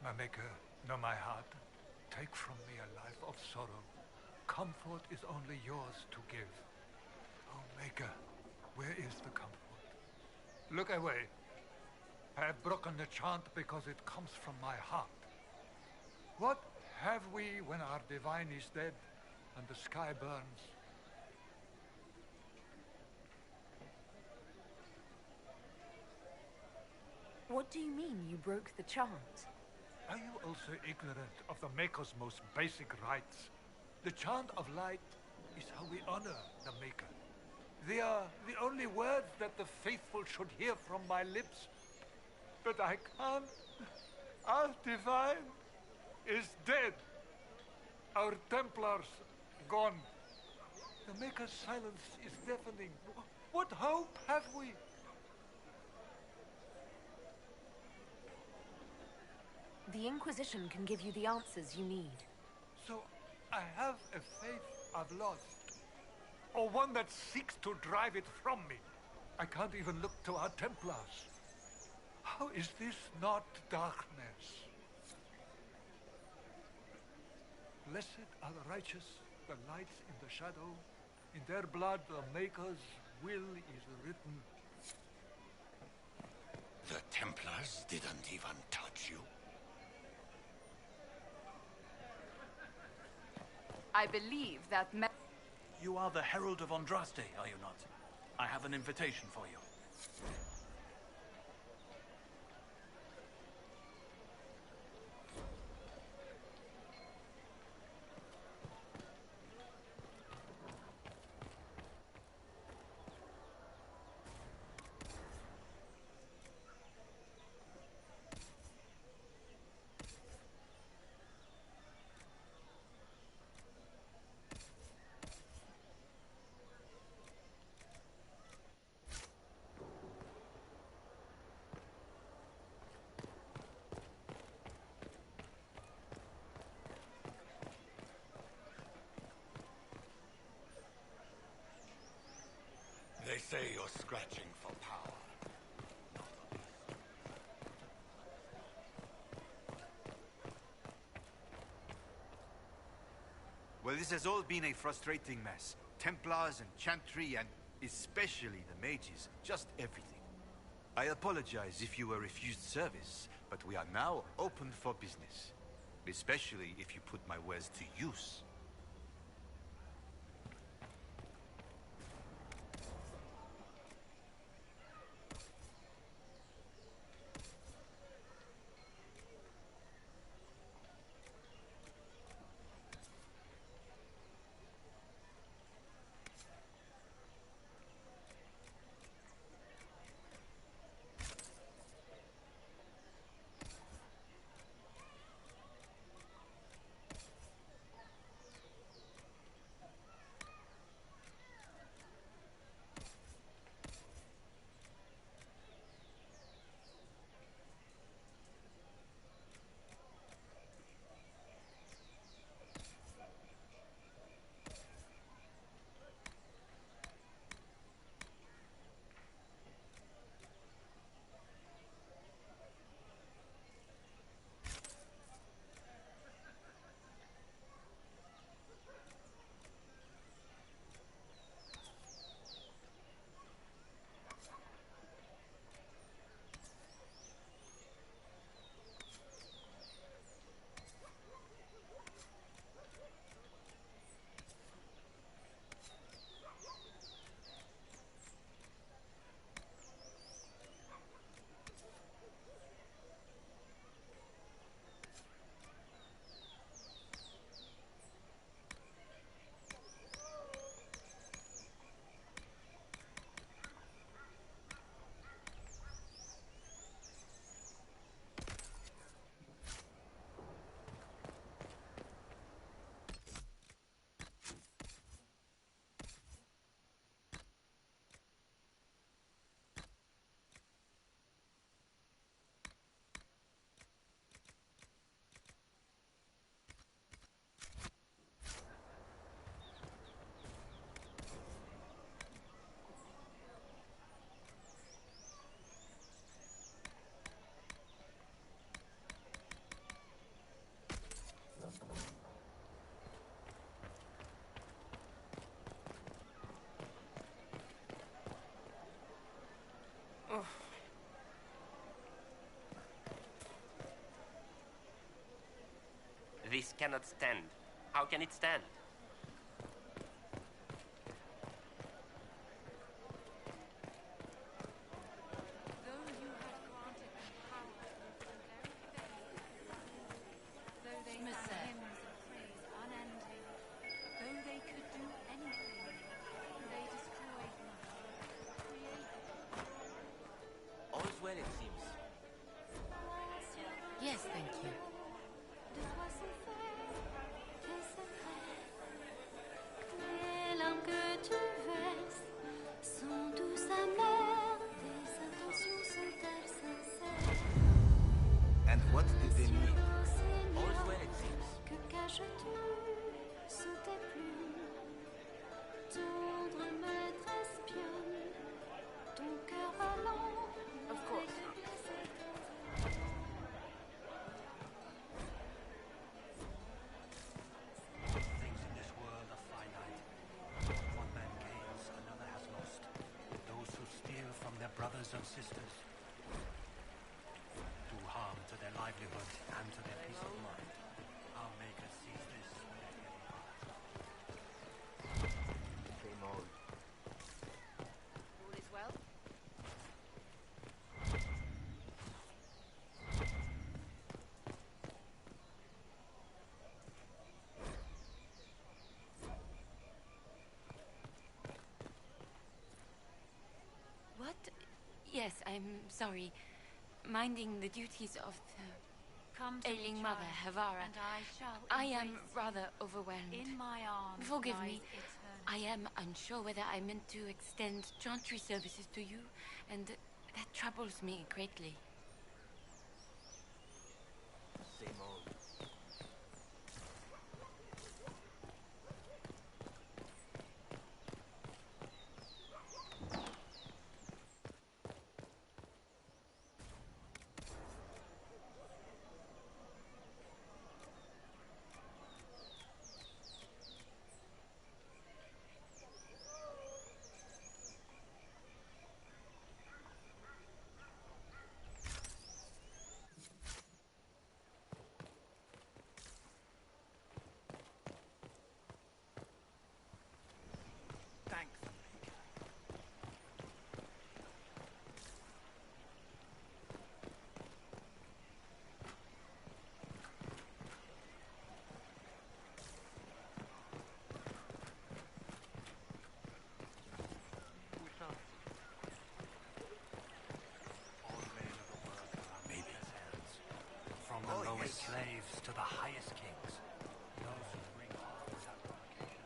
My Maker, know my heart. Take from me a life of sorrow. Comfort is only yours to give. Oh, Maker, where is the comfort? Look away. I have broken the chant because it comes from my heart. What have we when our divine is dead and the sky burns? What do you mean you broke the chant? Are you also ignorant of the Maker's most basic rites? The chant of light is how we honor the Maker. They are the only words that the faithful should hear from my lips. But I can't. Our divine is dead. Our Templars gone. The Maker's silence is deafening. What hope have we? The Inquisition can give you the answers you need. So I have a faith I've lost. Or one that seeks to drive it from me. I can't even look to our Templars. How is this not darkness? Blessed are the righteous, the lights in the shadow. In their blood the Maker's will is written. The Templars didn't even touch you. I believe that You are the Herald of Andraste, are you not? I have an invitation for you. They say you're scratching for power. Well, this has all been a frustrating mess. Templars and Chantry and especially the mages, just everything. I apologize if you were refused service, but we are now open for business. Especially if you put my wares to use. This cannot stand. How can it stand? All's well, it seems. Yes, thank you. Les larmes que tu verses sont douces amères, tes intentions sont-elles sincères? And what do they mean? All's well, it seems. Que caches-tu sous tes plumes? Tendre maître espionne, ton cœur valant. Of course. Things in this world are finite. One man gains, another has lost. Those who steal from their brothers and sisters do harm to their livelihood and to their peace of mind. Our Maker sees this with a heavy heart. Same old. All is well? What? Yes, I'm sorry. Minding the duties of the Come to ailing me, mother, child, Havara. and I shall I am embrace rather overwhelmed. In my arms Forgive lies me. I am unsure whether I meant to extend chantry services to you, and that troubles me greatly. Same old. Thanks. All men of the world are our Maker's hands. From the lowest slaves to the highest kings. Those who bring harm without provocation.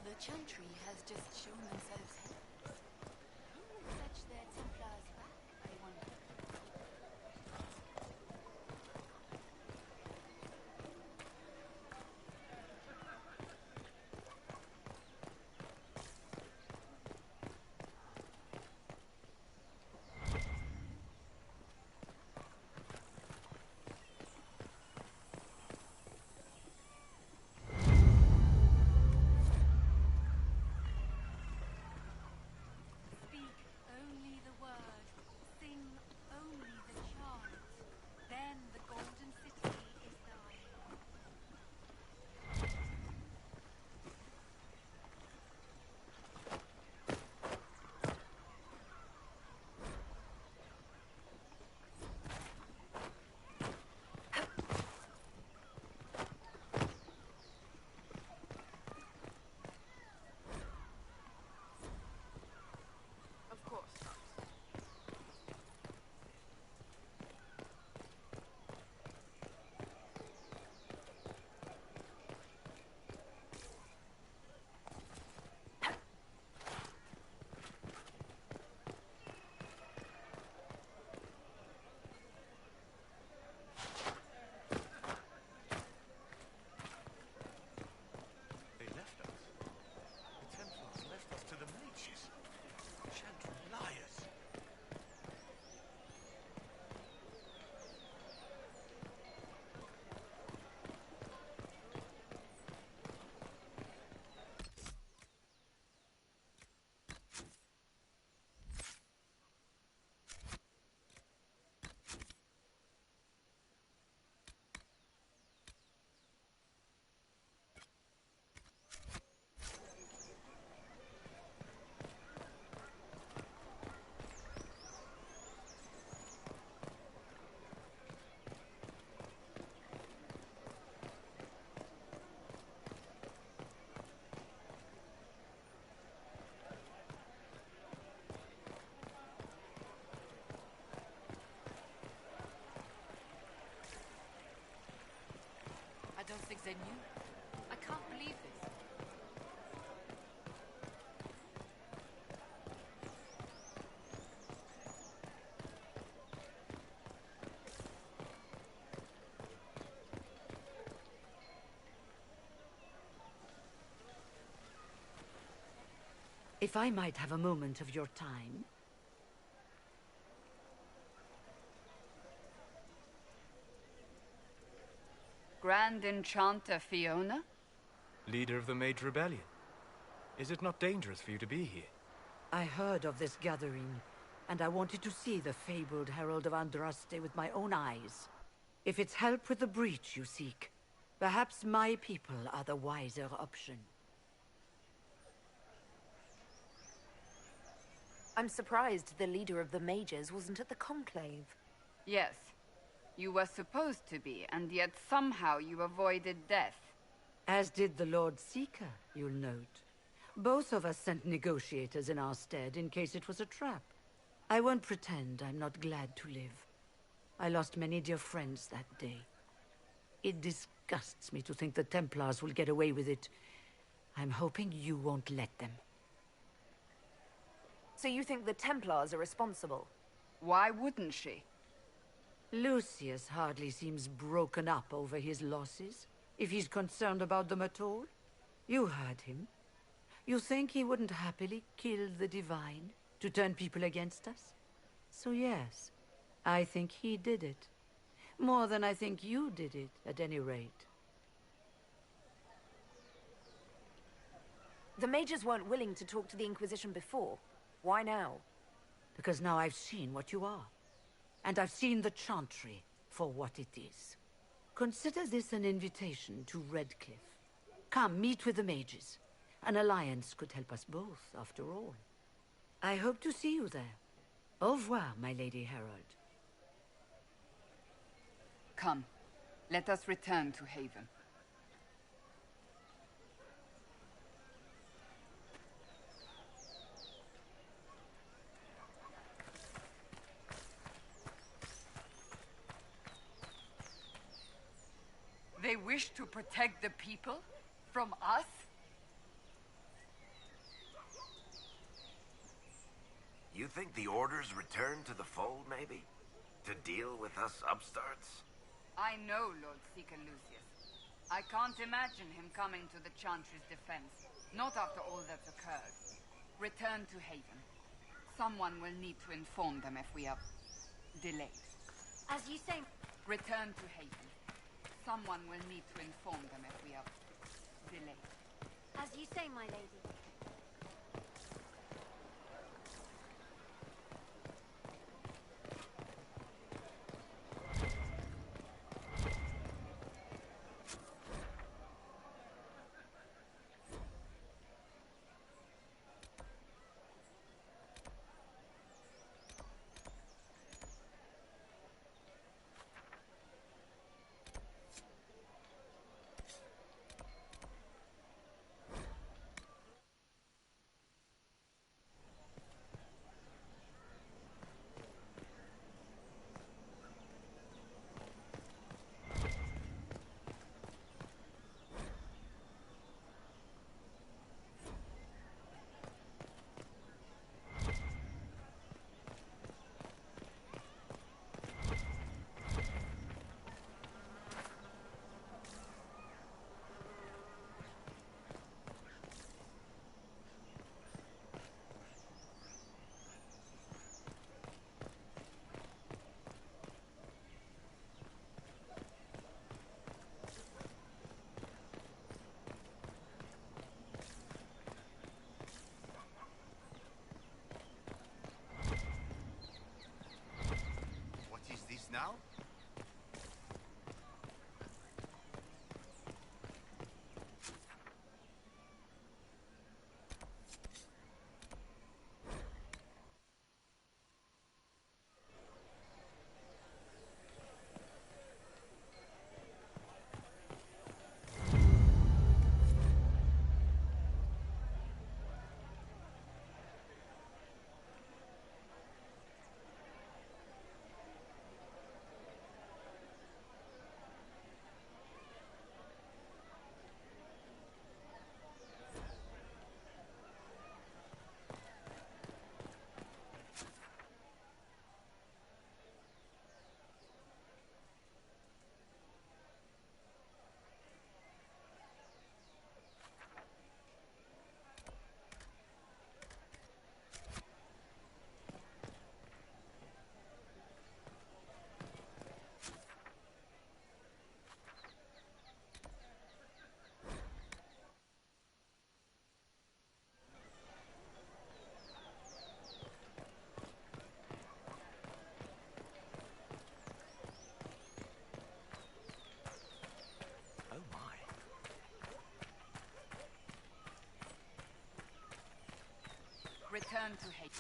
The Chantry has just shown themselves helpless. Who will fetch their Templars back, I wonder? colleagues in you. I can't believe this. If I might have a moment of your time. Grand Enchanter Fiona? Leader of the Mage Rebellion. Is it not dangerous for you to be here? I heard of this gathering, and I wanted to see the fabled Herald of Andraste with my own eyes. If it's help with the breach you seek, perhaps my people are the wiser option. I'm surprised the leader of the mages wasn't at the conclave. Yes. You were supposed to be, and yet somehow you avoided death. As did the Lord Seeker, you'll note. Both of us sent negotiators in our stead in case it was a trap. I won't pretend I'm not glad to live. I lost many dear friends that day. It disgusts me to think the Templars will get away with it. I'm hoping you won't let them. So you think the Templars are responsible? Why wouldn't she? Lucius hardly seems broken up over his losses, if he's concerned about them at all. You heard him. You think he wouldn't happily kill the Divine to turn people against us? So yes, I think he did it. More than I think you did it, at any rate. The mages weren't willing to talk to the Inquisition before. Why now? Because now I've seen what you are. And I've seen the Chantry for what it is. Consider this an invitation to Redcliffe. Come, meet with the mages. An alliance could help us both, after all. I hope to see you there. Au revoir, my Lady Herald. Come, let us return to Haven. They wish to protect the people? From us? You think the Order's returned to the fold, maybe? To deal with us upstarts? I know Lord Seeker Lucius. I can't imagine him coming to the Chantry's defense. Not after all that's occurred. Return to Haven. Someone will need to inform them if we are delayed. As you say... Return to Haven. Someone will need to inform them if we are delayed. As you say, my lady. turn to hate.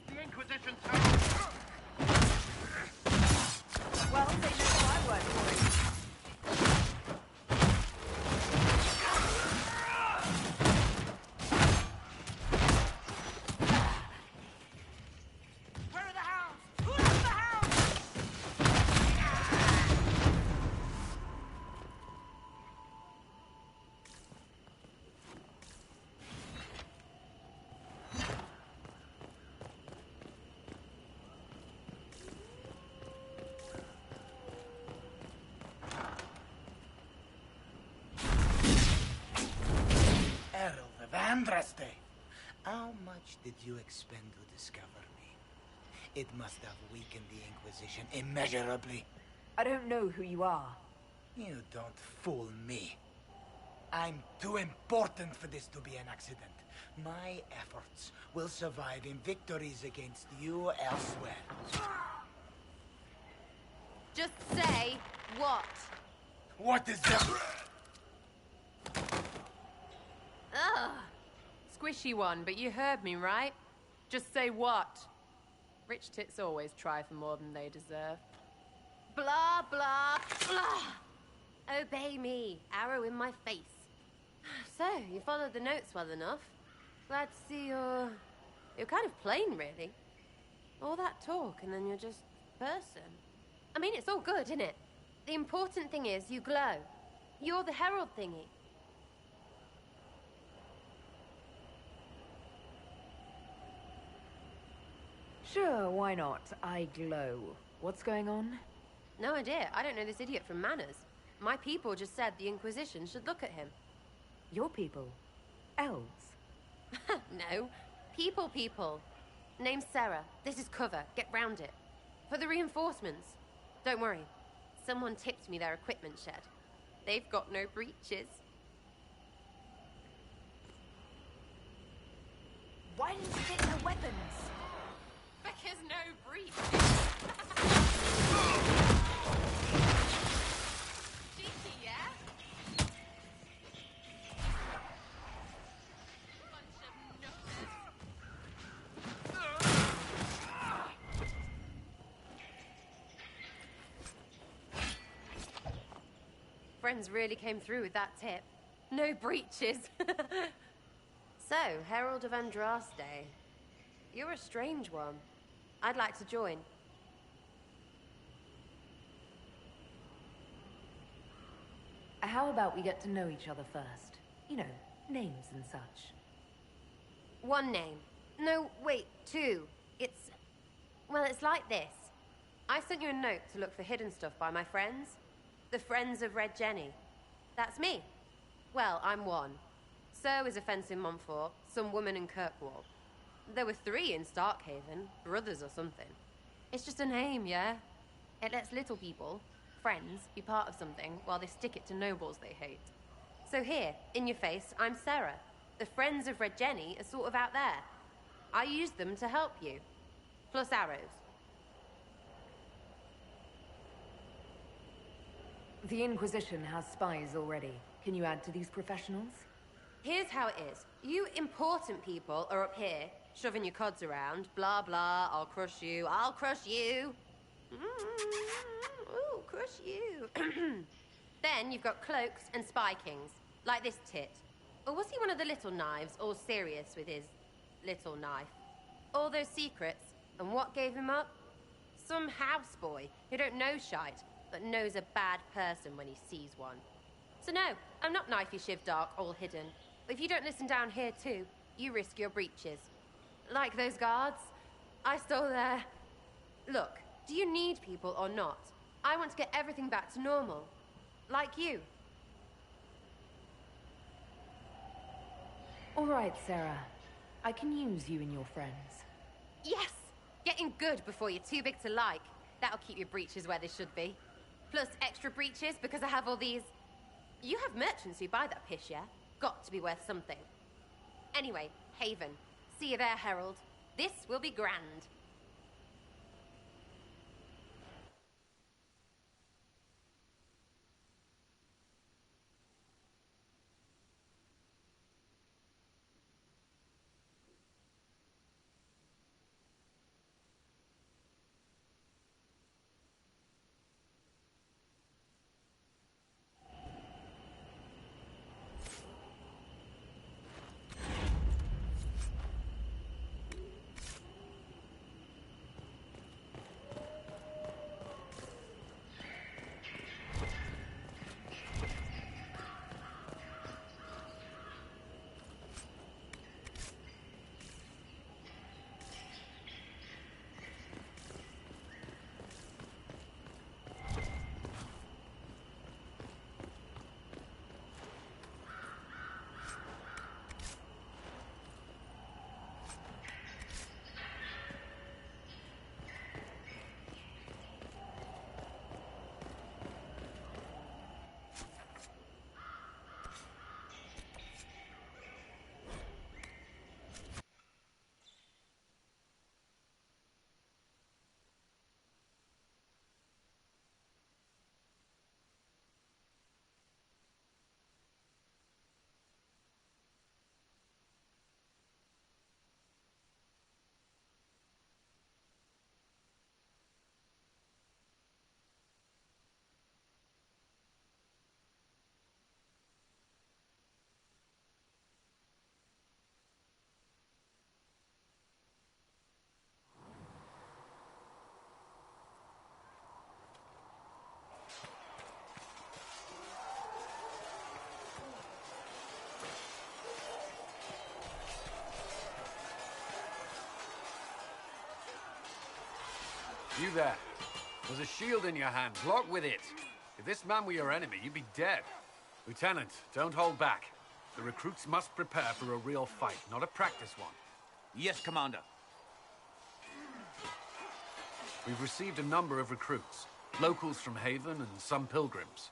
The Inquisition tower! Well, they know my word for it. Where are the hounds? Who left the hounds? Herald of Andraste. How much did you expend to discover me? It must have weakened the Inquisition immeasurably. I don't know who you are. You don't fool me. I'm too important for this to be an accident. My efforts will survive in victories against you elsewhere. Just say what? What is that? Ugh. Squishy one, but you heard me, right? Just say what? Rich tits always try for more than they deserve. Blah, blah, blah. Obey me. Arrow in my face. So, you followed the notes well enough. Glad to see you're kind of plain, really. All that talk, and then you're just person. I mean, it's all good, isn't it? The important thing is you glow. You're the herald thingy. Sure, why not? I glow. What's going on? No idea. I don't know this idiot from Manners. My people just said the Inquisition should look at him. Your people? Elves? No. People. Name's Sarah. This is cover. Get round it. For the reinforcements. Don't worry. Someone tipped me their equipment shed. They've got no breaches. Why didn't you get no weapons? Because no breach. Cheeky, yeah? Bunch of nutters. Friends really came through with that tip. No breaches. So, Herald of Andraste. You're a strange one. I'd like to join. How about we get to know each other first? You know, names and such. One name. No, wait, two. Well, it's like this. I sent you a note to look for hidden stuff by my friends. The Friends of Red Jenny. That's me. Well, I'm one. So is a fence in Montfort, some woman in Kirkwall. There were 3 in Starkhaven, brothers or something. It's just a name, yeah? It lets little people, friends, be part of something while they stick it to nobles they hate. So here, in your face, I'm Sarah. The Friends of Red Jenny are sort of out there. I use them to help you. Plus arrows. The Inquisition has spies already. Can you add to these professionals? Here's how it is. You important people are up here, shoving your cods around. Blah, blah, I'll crush you. Ooh, crush you. Then you've got cloaks and spy kings, like this tit. Or was he one of the little knives, all serious with his little knife? All those secrets, and what gave him up? Some houseboy who don't know shite, but knows a bad person when he sees one. So no, I'm not knifey shiv dark, all hidden. But if you don't listen down here too, you risk your breeches. Like those guards, I stole Look, do you need people or not? I want to get everything back to normal. Like you. All right, Sarah. I can use you and your friends. Yes! Getting good before you're too big to like. That'll keep your breeches where they should be. Plus extra breeches because I have all these... You have merchants who buy that piss, yeah? Got to be worth something. Anyway, Haven. See you there, Herald. This will be grand. You there. There's a shield in your hand. Block with it. If this man were your enemy, you'd be dead. Lieutenant, don't hold back. The recruits must prepare for a real fight, not a practice one. Yes, Commander. We've received a number of recruits. Locals from Haven and some pilgrims.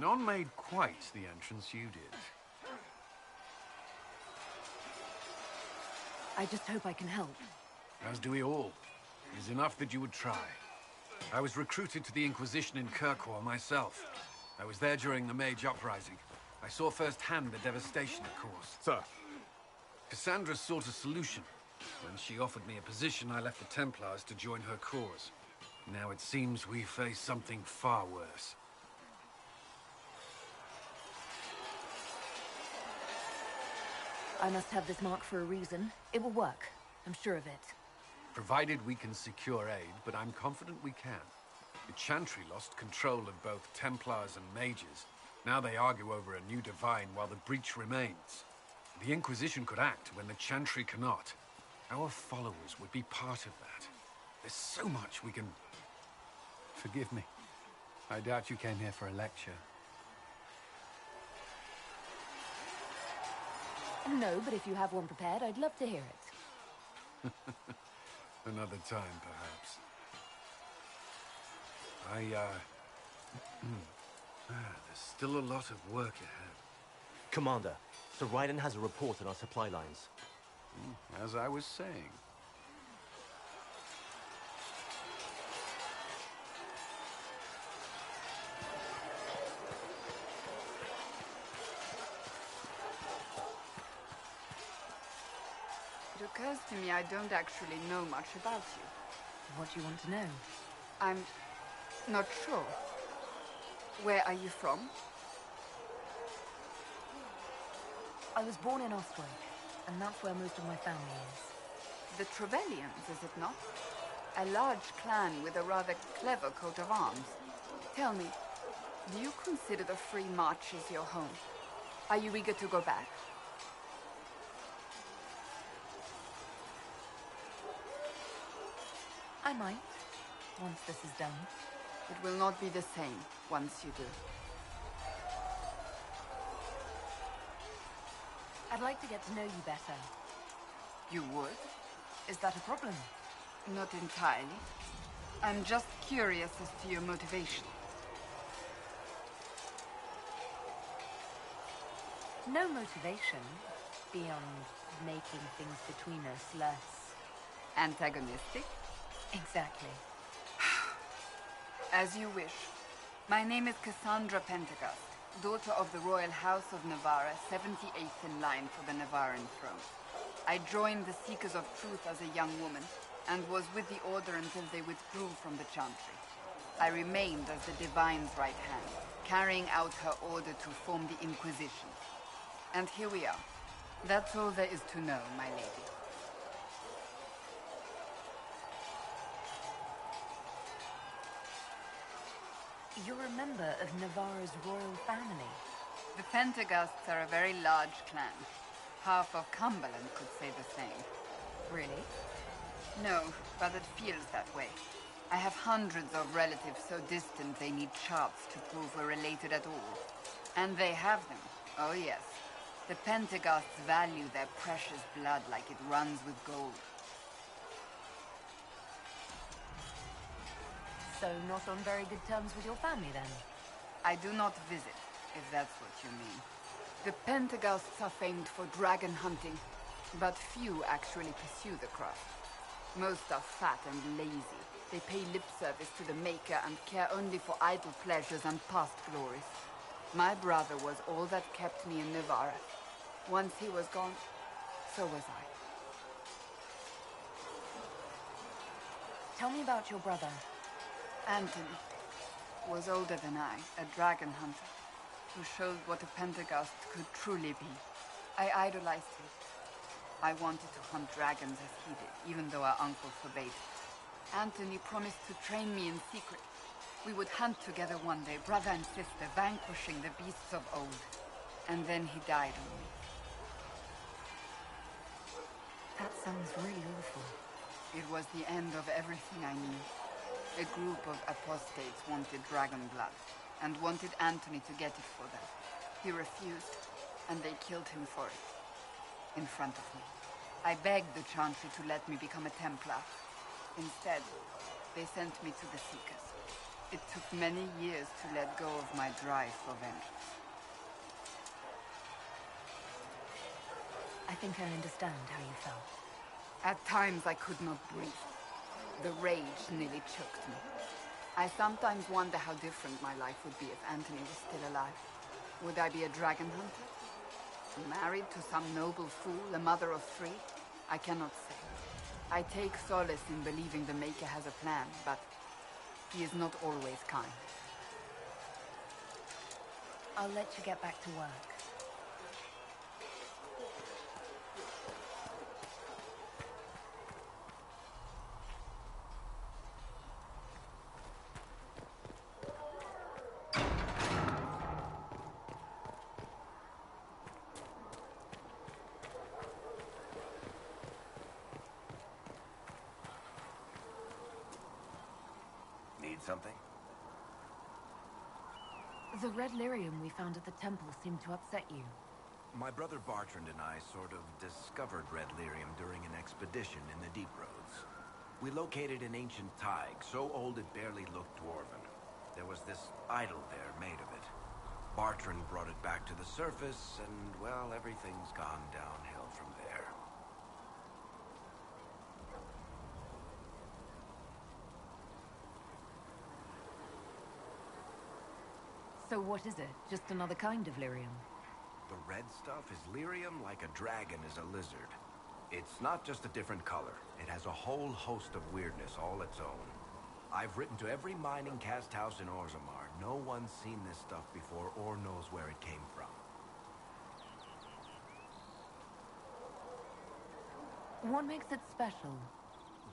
None made quite the entrance you did. I just hope I can help. As do we all. It is enough that you would try. I was recruited to the Inquisition in Kirkwall myself. I was there during the Mage Uprising. I saw firsthand the devastation it caused. Sir. Cassandra sought a solution. When she offered me a position, I left the Templars to join her cause. Now it seems we face something far worse. I must have this mark for a reason. It will work. I'm sure of it. Provided we can secure aid, but I'm confident we can. The Chantry lost control of both Templars and Mages. Now they argue over a new divine while the breach remains. The Inquisition could act when the Chantry cannot. Our followers would be part of that. There's so much we can... Forgive me. I doubt you came here for a lecture. No, but if you have one prepared, I'd love to hear it. Another time, perhaps. There's still a lot of work ahead. Commander, Sir Raiden has a report on our supply lines. As I was saying. It occurs to me I don't actually know much about you. What do you want to know? I'm not sure. Where are you from? I was born in Ostwick, and that's where most of my family is. The Trevellians, is it not? A large clan with a rather clever coat of arms. Tell me, do you consider the Free Marches your home? Are you eager to go back? I might. once this is done? It will not be the same once you do. I'd like to get to know you better. You would? Is that a problem? Not entirely. I'm just curious as to your motivation. No motivation beyond making things between us less... antagonistic? Exactly. As you wish. My name is Cassandra Pentecost, daughter of the Royal House of Navarra, 78th in line for the Navarran throne. I joined the Seekers of Truth as a young woman, and was with the Order until they withdrew from the Chantry. I remained as the Divine's right hand, carrying out her order to form the Inquisition. And here we are. That's all there is to know, my lady. You're a member of Navarra's royal family. The Pentecosts are a very large clan. Half of Cumberland could say the same. Really? No, but it feels that way. I have hundreds of relatives so distant they need charts to prove we're related at all. And they have them. Oh yes. The Pentecosts value their precious blood like it runs with gold. So not on very good terms with your family, then? I do not visit, if that's what you mean. The Pentecosts are famed for dragon hunting, but few actually pursue the craft. Most are fat and lazy. They pay lip service to the Maker and care only for idle pleasures and past glories. My brother was all that kept me in Navarra. Once he was gone, so was I. Tell me about your brother. Anthony was older than I, a dragon hunter, who showed what a Pentecost could truly be. I idolized him. I wanted to hunt dragons as he did, even though our uncle forbade it. Anthony promised to train me in secret. We would hunt together one day, brother and sister, vanquishing the beasts of old. And then he died on me. That sounds really awful. It was the end of everything I knew. A group of apostates wanted dragon blood, and wanted Anthony to get it for them. He refused, and they killed him for it. In front of me. I begged the Chantry to let me become a Templar. Instead, they sent me to the Seekers. It took many years to let go of my drive for vengeance. I think I understand how you felt. At times I could not breathe. The rage nearly choked me. I sometimes wonder how different my life would be if Anthony was still alive. Would I be a dragon hunter? Married to some noble fool, a mother of 3? I cannot say. I take solace in believing the Maker has a plan, but he is not always kind. I'll let you get back to work. Something? The red lyrium we found at the temple seemed to upset you. My brother Bartrand and I sort of discovered red lyrium during an expedition in the Deep Roads. We located an ancient thaig, so old it barely looked dwarven. There was this idol there made of it. Bartrand brought it back to the surface, and, well, everything's gone downhill from there. So what is it? Just another kind of lyrium? The red stuff is lyrium like a dragon is a lizard. It's not just a different color. It has a whole host of weirdness all its own. I've written to every mining cast house in Orzammar. No one's seen this stuff before or knows where it came from. What makes it special?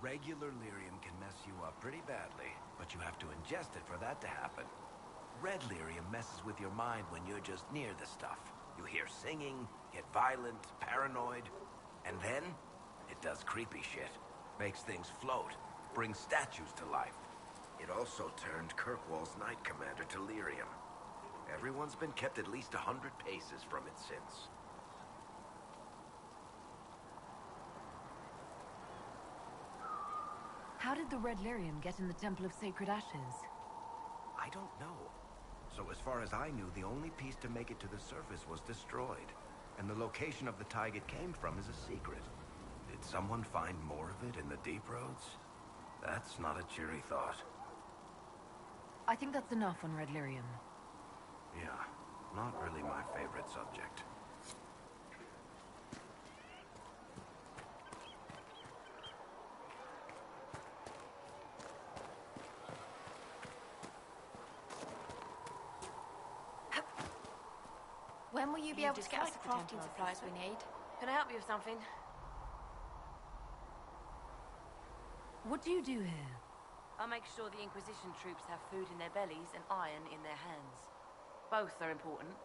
Regular lyrium can mess you up pretty badly, but you have to ingest it for that to happen. Red lyrium messes with your mind when you're just near the stuff. You hear singing, get violent, paranoid, and then it does creepy shit. Makes things float, brings statues to life. It also turned Kirkwall's Knight Commander to lyrium. Everyone's been kept at least 100 paces from it since. How did the Red Lyrium get in the Temple of Sacred Ashes? I don't know. So as far as I knew, the only piece to make it to the surface was destroyed. And the location of the tag it came from is a secret. Did someone find more of it in the deep roads? That's not a cheery thought. I think that's enough on Red Lyrium. Yeah, not really my favorite subject. When will you be able to get us the crafting supplies we need? Can I help you with something? What do you do here? I make sure the Inquisition troops have food in their bellies and iron in their hands. Both are important.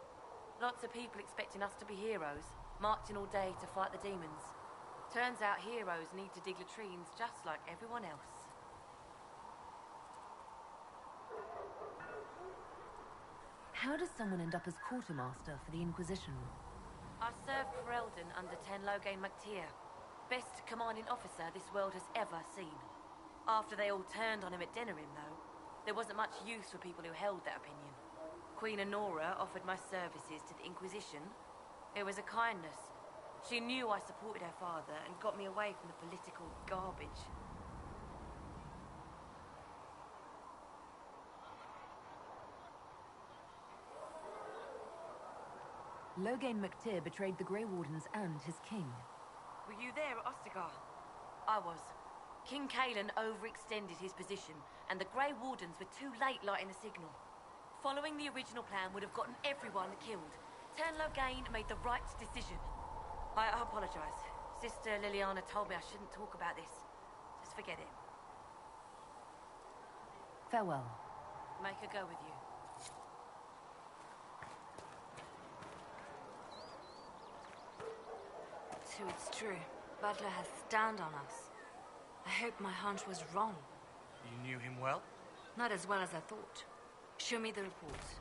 Lots of people expecting us to be heroes, marching all day to fight the demons. Turns out heroes need to dig latrines just like everyone else. How does someone end up as quartermaster for the Inquisition? I served for Eldon under Ten Loghain MacTier, best commanding officer this world has ever seen. After they all turned on him at Denerim, though, there wasn't much use for people who held that opinion. Queen Honora offered my services to the Inquisition. It was a kindness. She knew I supported her father and got me away from the political garbage. Loghain MacTier betrayed the Grey Wardens and his king. Were you there at Ostagar? I was. King Cailan overextended his position, and the Grey Wardens were too late lighting the signal. Following the original plan would have gotten everyone killed. Ten Loghain made the right decision. I apologize. Sister Liliana told me I shouldn't talk about this. Just forget it. Farewell. Make her go with you. So it's true. Butler has stand on us. I hope my hunch was wrong. You knew him well? Not as well as I thought. Show me the reports.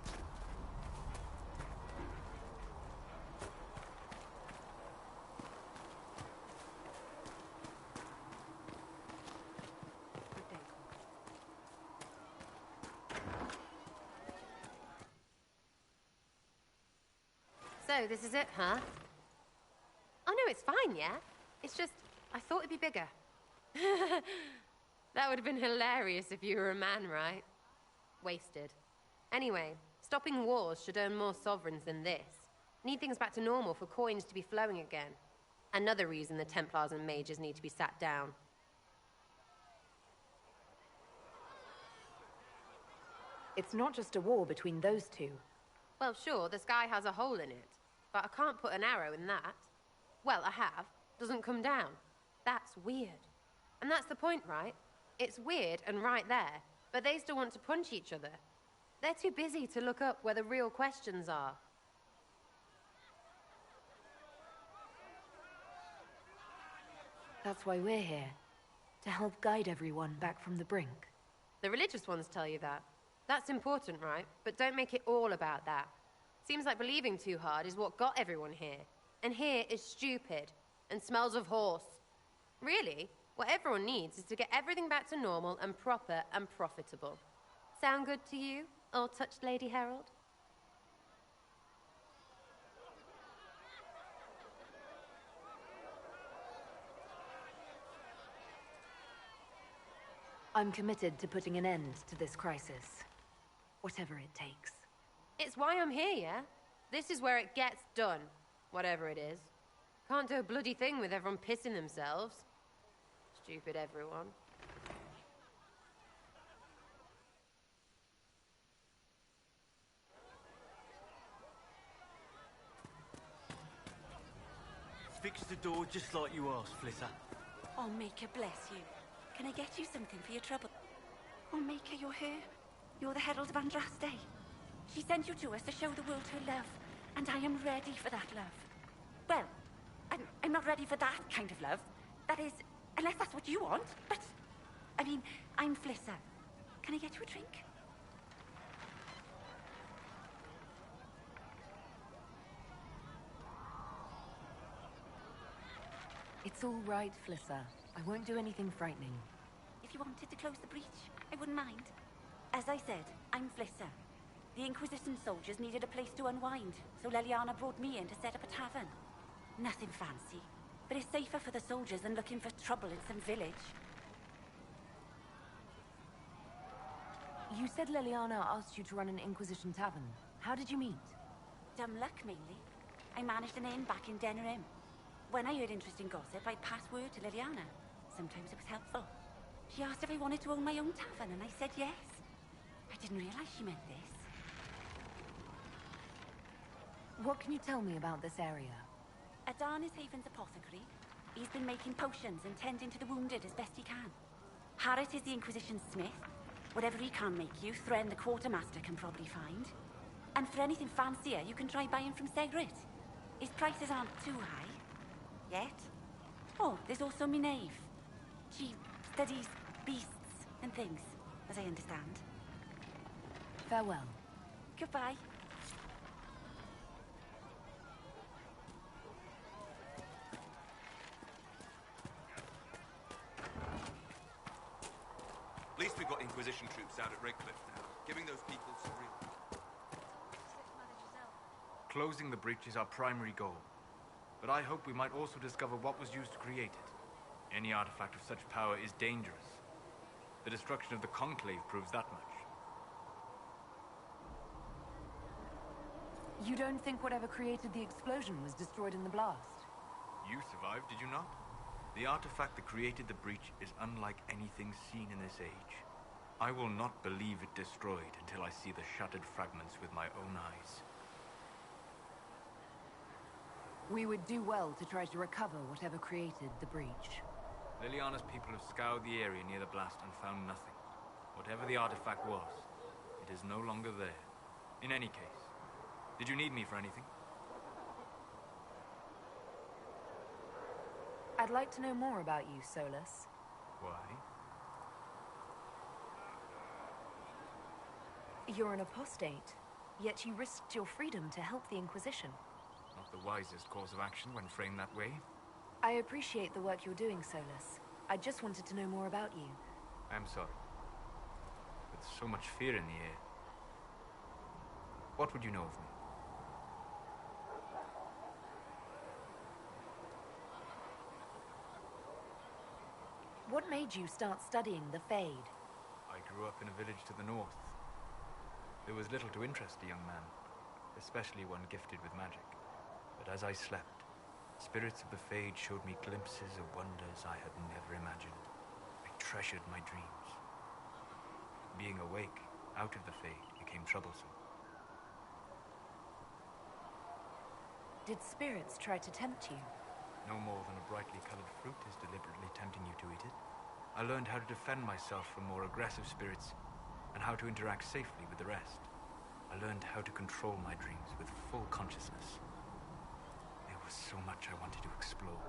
So, this is it, huh? Oh no, it's fine, yeah? It's just, I thought it'd be bigger. That would have been hilarious if you were a man, right? Wasted. Anyway, stopping wars should earn more sovereigns than this. Need things back to normal for coins to be flowing again. Another reason the Templars and mages need to be sat down. It's not just a war between those two. Well, sure, the sky has a hole in it. But I can't put an arrow in that. Well, I have. Doesn't come down. That's weird. And that's the point, right? It's weird and right there, but they still want to punch each other. They're too busy to look up where the real questions are. That's why we're here. To help guide everyone back from the brink. The religious ones tell you that. That's important, right? But don't make it all about that. Seems like believing too hard is what got everyone here. And here is stupid and smells of horse. Really, what everyone needs is to get everything back to normal and proper and profitable. Sound good to you, all-touched Lady Herald? I'm committed to putting an end to this crisis. Whatever it takes. It's why I'm here, yeah? This is where it gets done. Whatever it is. Can't do a bloody thing with everyone pissing themselves. Stupid everyone. Fix the door just like you asked, Flitter. Oh, Maker, bless you. Can I get you something for your trouble? Oh, Maker, you're here. You're the Herald of Andraste. She sent you to us to show the world her love, and I am ready for that love. Well, I'm not ready for that kind of love. That is, unless that's what you want. But, I mean, I'm Flisser. Can I get you a drink? It's all right, Flissa. I won't do anything frightening. If you wanted to close the breach, I wouldn't mind. As I said, I'm Flissa. The Inquisition soldiers needed a place to unwind, so Leliana brought me in to set up a tavern. Nothing fancy, but it's safer for the soldiers than looking for trouble in some village. You said Leliana asked you to run an Inquisition tavern. How did you meet? Dumb luck, mainly. I managed an inn back in Denerim. When I heard interesting gossip, I'd pass word to Liliana. Sometimes it was helpful. She asked if I wanted to own my own tavern, and I said yes. I didn't realize she meant this. What can you tell me about this area? Adan is Haven's apothecary. He's been making potions and tending to the wounded as best he can. Harrit is the Inquisition smith. Whatever he can make you, Thren the quartermaster can probably find. And for anything fancier, you can try buying from Segrit. His prices aren't too high. Yet. Oh, there's also Minave. She studies beasts and things, as I understand. Farewell. Goodbye. At least we've got Inquisition troops out at Redcliffe now, giving those people some real... Closing the breach is our primary goal. But I hope we might also discover what was used to create it. Any artifact of such power is dangerous. The destruction of the Conclave proves that much. You don't think whatever created the explosion was destroyed in the blast? You survived, did you not? The artifact that created the breach is unlike anything seen in this age. I will not believe it destroyed until I see the shattered fragments with my own eyes. We would do well to try to recover whatever created the breach. Liliana's people have scoured the area near the blast and found nothing. Whatever the artifact was, it is no longer there. In any case, did you need me for anything? I'd like to know more about you, Solus. Why? You're an apostate, yet you risked your freedom to help the Inquisition. Not the wisest course of action when framed that way. I appreciate the work you're doing, Solus. I just wanted to know more about you. I'm sorry. With so much fear in the air. What would you know of me? What made you start studying the Fade? I grew up in a village to the north. There was little to interest a young man, especially one gifted with magic. But as I slept, spirits of the Fade showed me glimpses of wonders I had never imagined. I treasured my dreams. Being awake, out of the Fade, became troublesome. Did spirits try to tempt you? No more than a brightly colored fruit is deliberately tempting you to eat it. I learned how to defend myself from more aggressive spirits, and how to interact safely with the rest. I learned how to control my dreams with full consciousness. There was so much I wanted to explore.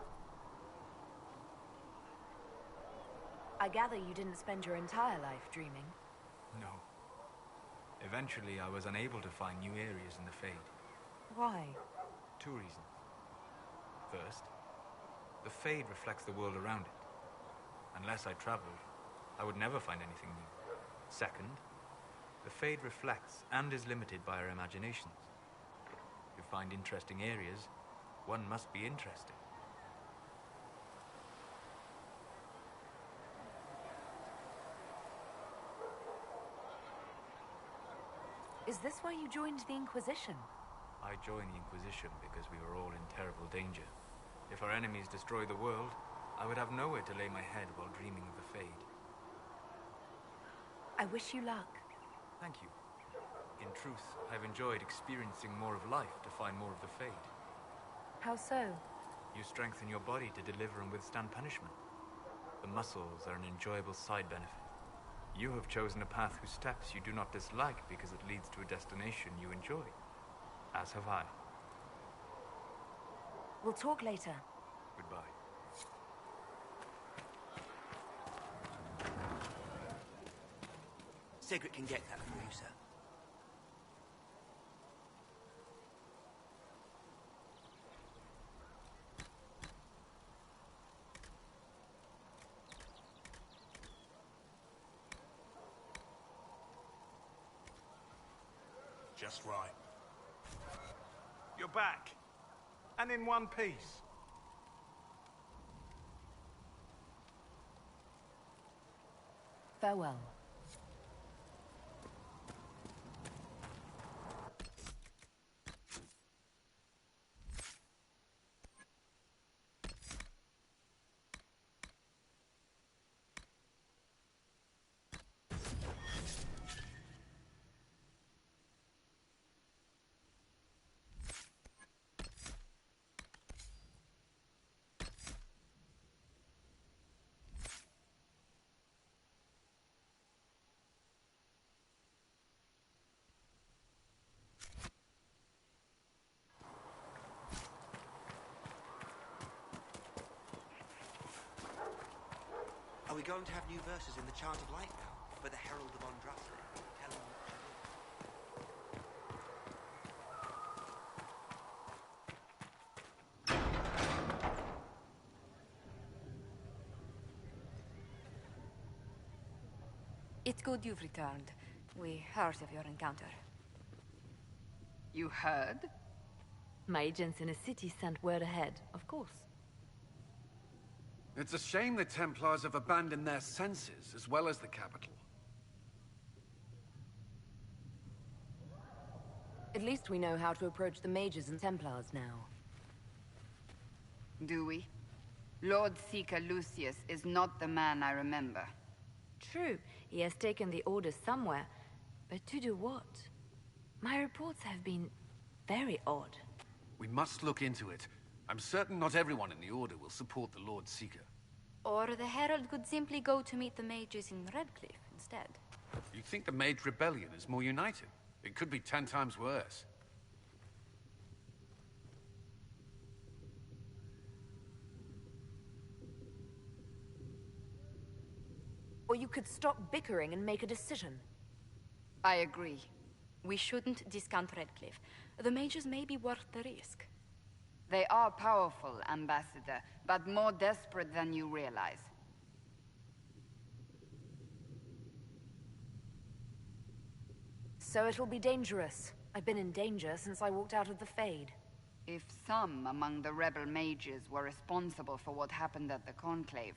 I gather you didn't spend your entire life dreaming. No. Eventually, I was unable to find new areas in the Fade. Why? 2 reasons. First, the Fade reflects the world around it. Unless I traveled, I would never find anything new. Second, the Fade reflects and is limited by our imaginations. To find interesting areas, one must be interested. Is this why you joined the Inquisition? I joined the Inquisition because we were all in terrible danger. If our enemies destroy the world, I would have nowhere to lay my head while dreaming of the Fade. I wish you luck. Thank you. In truth, I've enjoyed experiencing more of life to find more of the Fade. How so? You strengthen your body to deliver and withstand punishment. The muscles are an enjoyable side benefit. You have chosen a path whose steps you do not dislike because it leads to a destination you enjoy. As have I. We'll talk later. Goodbye. Cedric can get that for you, sir. Just right. You're back. And in one piece. Farewell. Are we going to have new verses in the Chant of Light now? For the Herald of Andraste? Tell them It's good you've returned. We heard of your encounter. You heard? My agents in the city sent word ahead, of course. It's a shame the Templars have abandoned their senses, as well as the capital. At least we know how to approach the mages and Templars now. Do we? Lord Seeker Lucius is not the man I remember. True, he has taken the orders somewhere, but to do what? My reports have been very odd. We must look into it. I'm certain not everyone in the Order will support the Lord Seeker. Or the Herald could simply go to meet the mages in Redcliffe instead. You think the Mage Rebellion is more united? It could be 10 times worse. Or you could stop bickering and make a decision. I agree. We shouldn't discount Redcliffe. The mages may be worth the risk. They are powerful, Ambassador, but more desperate than you realize. So it'll be dangerous. I've been in danger since I walked out of the Fade. If some among the rebel mages were responsible for what happened at the Conclave...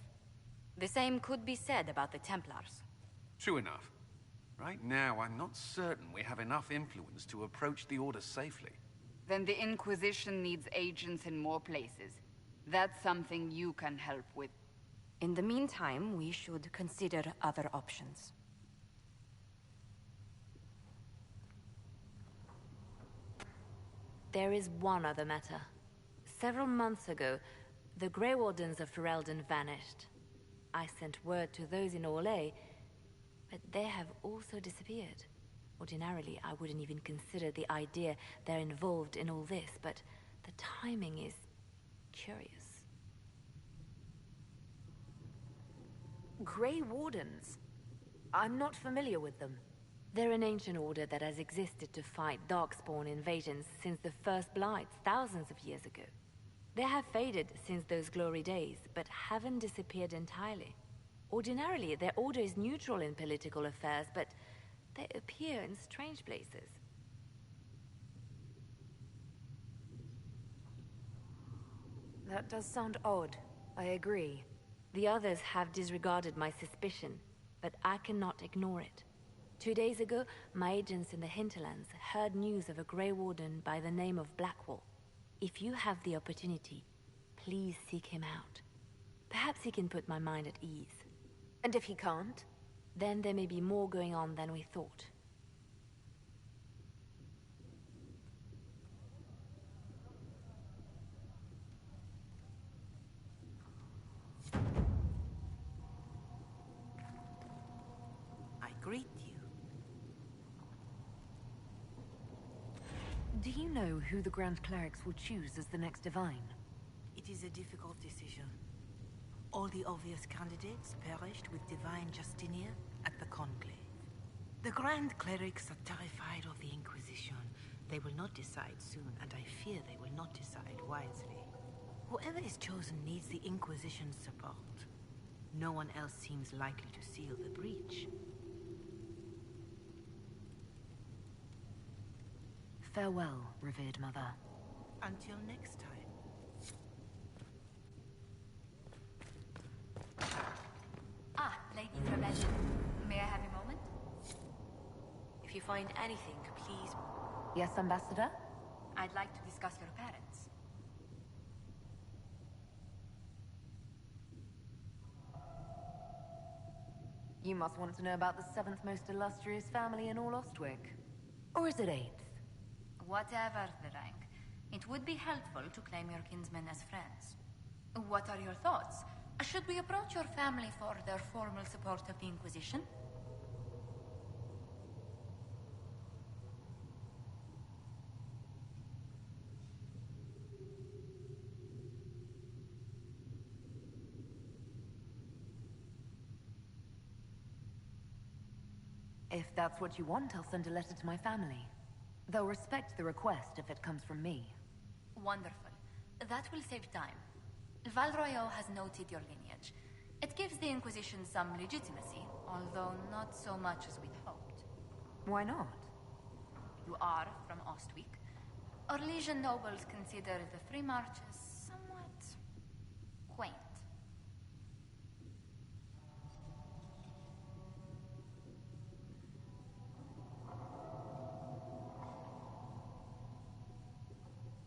The same could be said about the Templars. True enough. Right now, I'm not certain we have enough influence to approach the Order safely. Then the Inquisition needs agents in more places. That's something you can help with. In the meantime, we should consider other options. There is one other matter. Several months ago, the Grey Wardens of Ferelden vanished. I sent word to those in Orlais, but they have also disappeared. Ordinarily, I wouldn't even consider the idea they're involved in all this, but the timing is curious. Grey Wardens? I'm not familiar with them. They're an ancient order that has existed to fight Darkspawn invasions since the first Blights thousands of years ago. They have faded since those glory days, but haven't disappeared entirely. Ordinarily, their order is neutral in political affairs, but they appear in strange places. That does sound odd. I agree. The others have disregarded my suspicion, but I cannot ignore it. 2 days ago, my agents in the hinterlands heard news of a Grey Warden by the name of Blackwall. If you have the opportunity, please seek him out. Perhaps he can put my mind at ease. And if he can't? Then there may be more going on than we thought. I greet you. Do you know who the Grand Clerics will choose as the next Divine? It is a difficult decision. All the obvious candidates perished with Divine Justinian at the Conclave. The Grand Clerics are terrified of the Inquisition. They will not decide soon, and I fear they will not decide wisely. Whoever is chosen needs the Inquisition's support. No one else seems likely to seal the breach. Farewell, revered mother. Until next time. Ah, Lady Trevelyan. May I have a moment? If you find anything, please... Yes, Ambassador? I'd like to discuss your parents. You must want to know about the 7th most illustrious family in all Ostwick. Or is it 8th? Whatever the rank, it would be helpful to claim your kinsmen as friends. What are your thoughts? Should we approach your family for their formal support of the Inquisition? If that's what you want, I'll send a letter to my family. They'll respect the request if it comes from me. Wonderful. That will save time. Val Royeaux has noted your lineage. It gives the Inquisition some legitimacy, although not so much as we'd hoped. Why not? You are from Ostwick. Orlesian nobles consider the Free Marches somewhat quaint.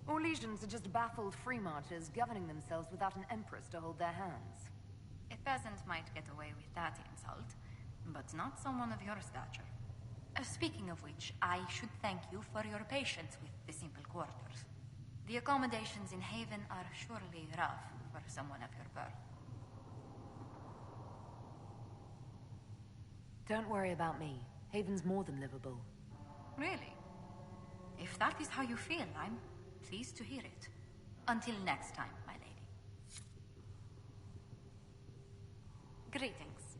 Orlesians are just baffled free marchers governing themselves without an empress to hold their hands. A peasant might get away with that insult, but not someone of your stature. Speaking of which, I should thank you for your patience with the simple quarters. The accommodations in Haven are surely rough for someone of your birth. Don't worry about me. Haven's more than livable. Really? If that is how you feel, I'm pleased to hear it. Until next time, my lady. Greetings.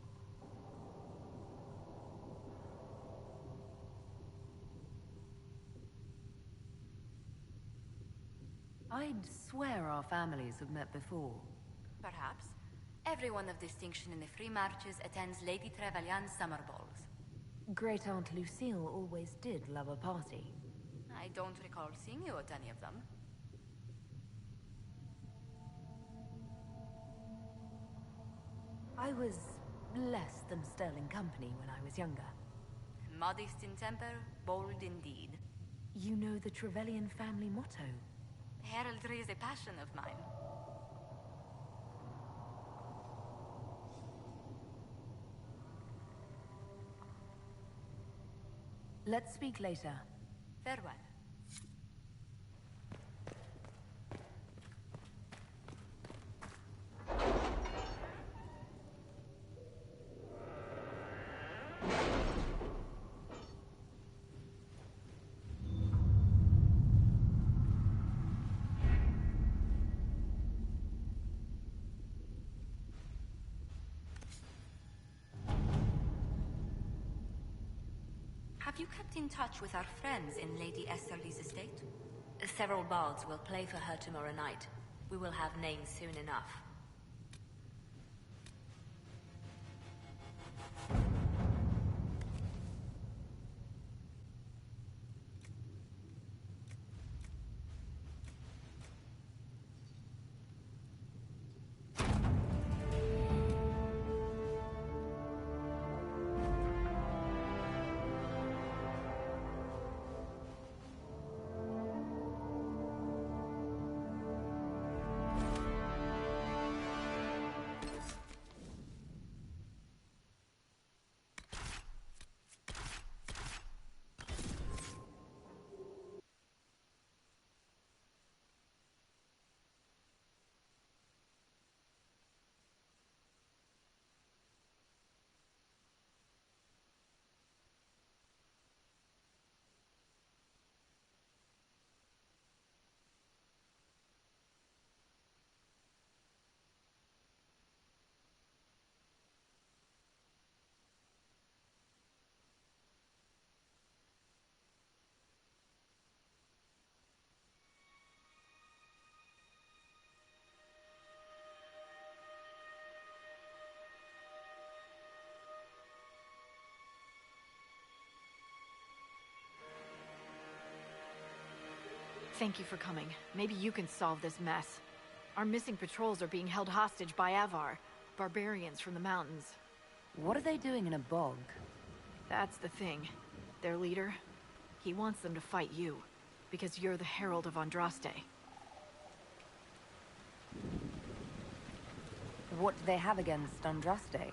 I'd swear our families have met before. Perhaps. Everyone of distinction in the Free Marches attends Lady Trevelyan's summer balls. Great Aunt Lucille always did love a party. I don't recall seeing you at any of them. I was less than sterling company when I was younger. Modest in temper, bold in deed. You know the Trevelyan family motto? Heraldry is a passion of mine. Let's speak later. Farewell. Have you kept in touch with our friends in Lady Esterly's estate? Several bards will play for her tomorrow night. We will have names soon enough. Thank you for coming. Maybe you can solve this mess. Our missing patrols are being held hostage by Avar, barbarians from the mountains. What are they doing in a bog? That's the thing. Their leader, he wants them to fight you, because you're the Herald of Andraste. What do they have against Andraste?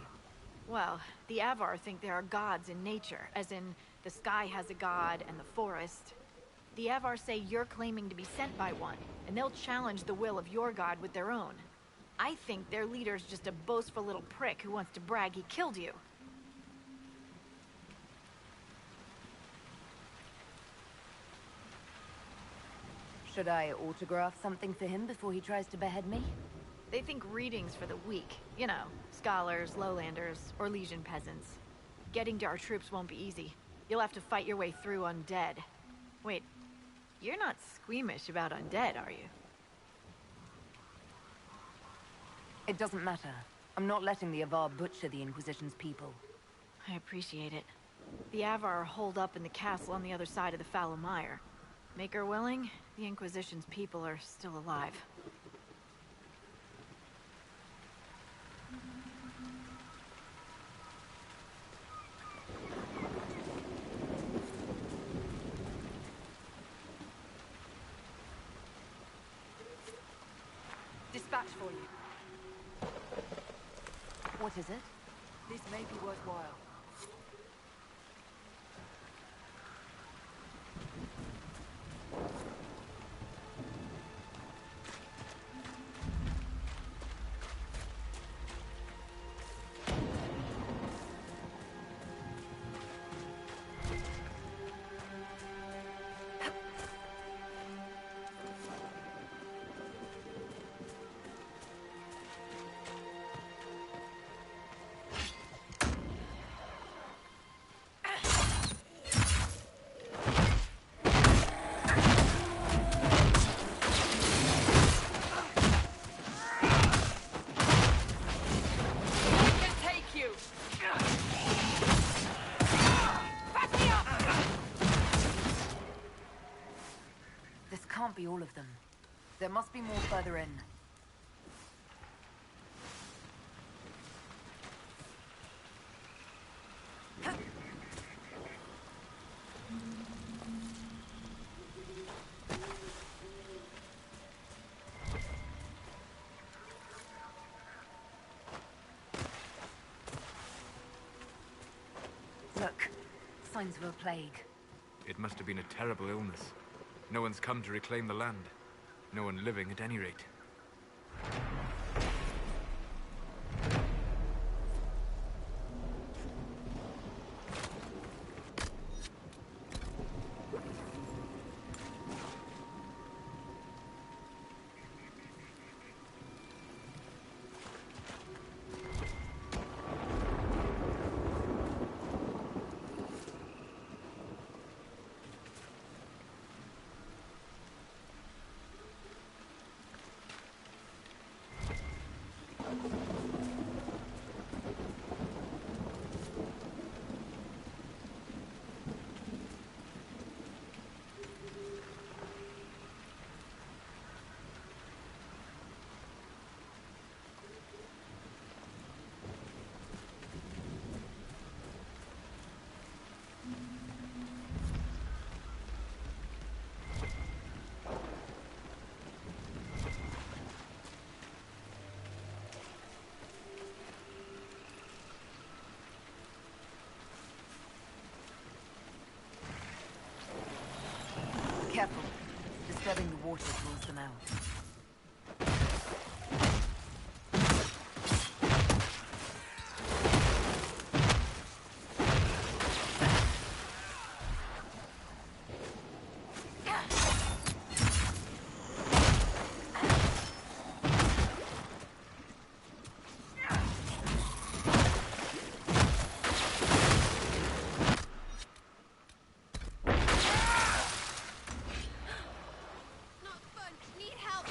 Well, the Avar think there are gods in nature, as in the sky has a god and the forest. The Avar say you're claiming to be sent by one, and they'll challenge the will of your god with their own. I think their leader's just a boastful little prick who wants to brag he killed you. Should I autograph something for him before he tries to behead me? They think reading's for the weak. You know, scholars, lowlanders, or Legion peasants. Getting to our troops won't be easy. You'll have to fight your way through undead. Wait, you're not squeamish about undead, are you? It doesn't matter. I'm not letting the Avar butcher the Inquisition's people. I appreciate it. The Avar are holed up in the castle on the other side of the fallow mire. Maker willing, the Inquisition's people are still alive. Dispatch for you. What is it? This may be worthwhile. Can't be all of them. There must be more further in. Look, signs of a plague. It must have been a terrible illness. No one's come to reclaim the land. No one living, at any rate. Careful. Disturbing the water draws them out. Need help!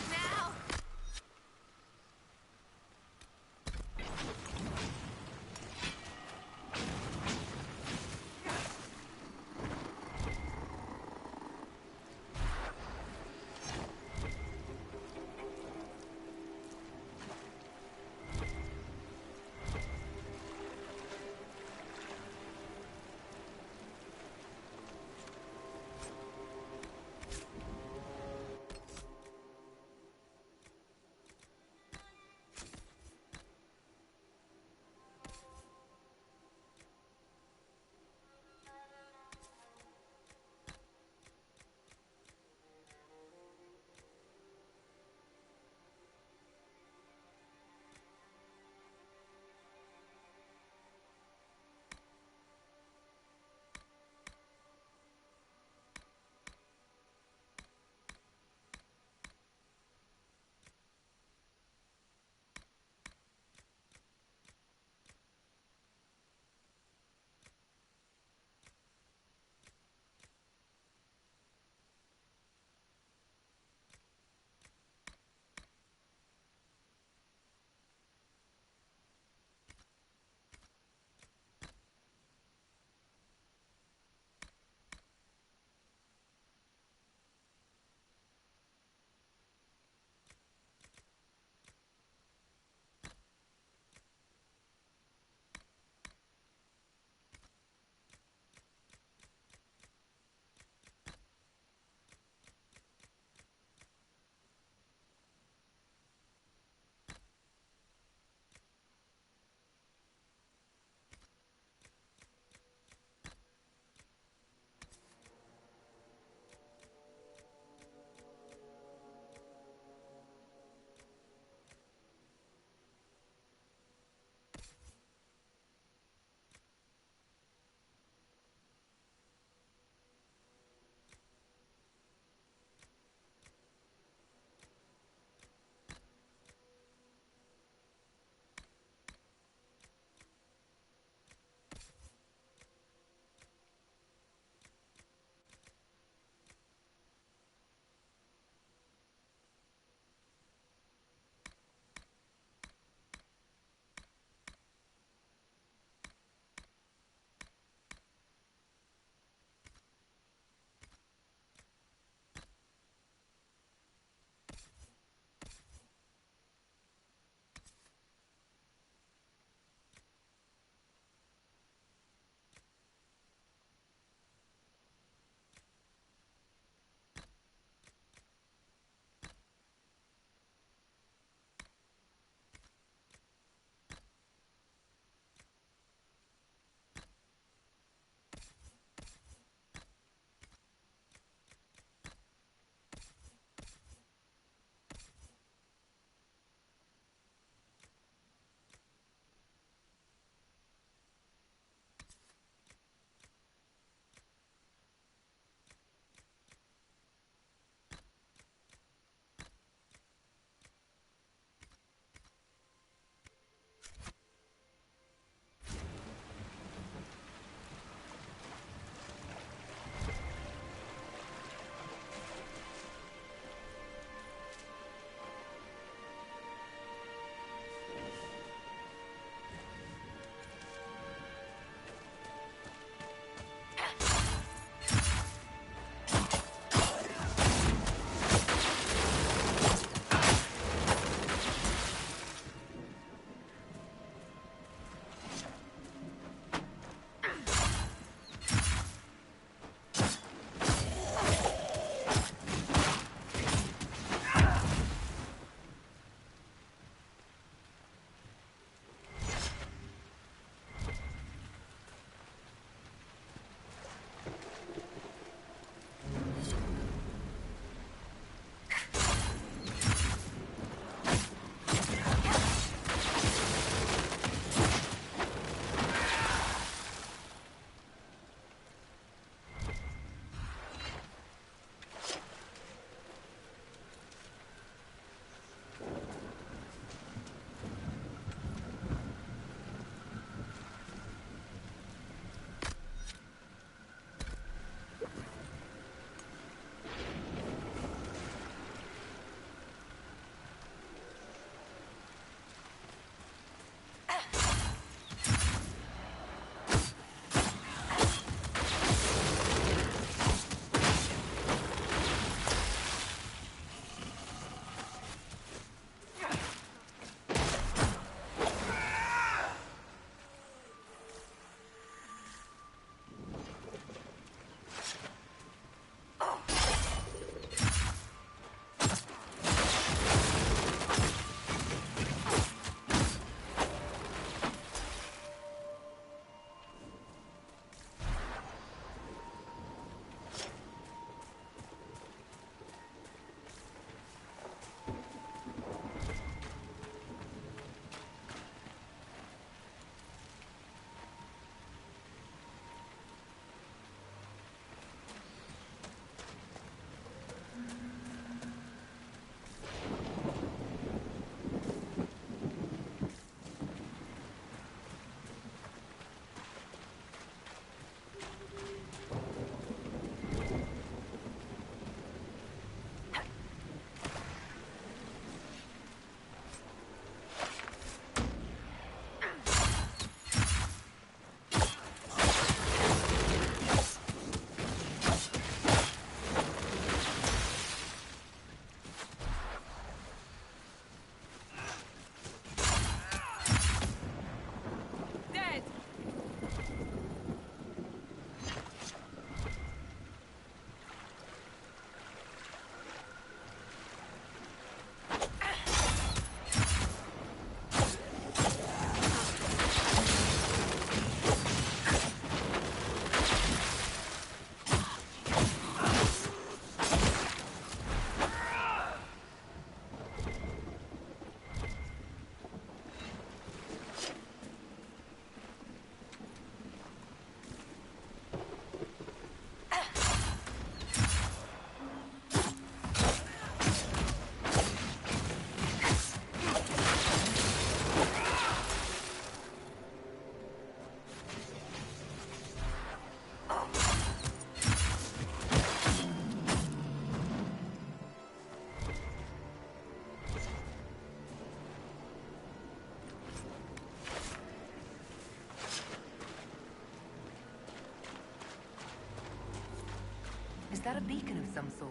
that a beacon of some sort?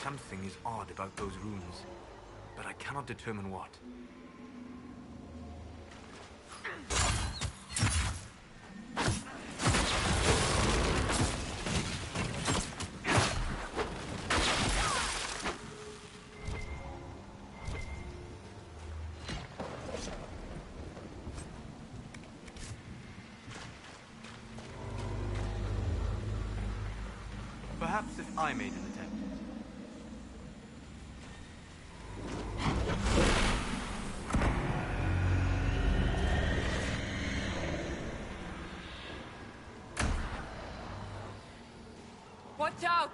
Something is odd about those runes, but I cannot determine what. Perhaps if I made an attempt. Watch out!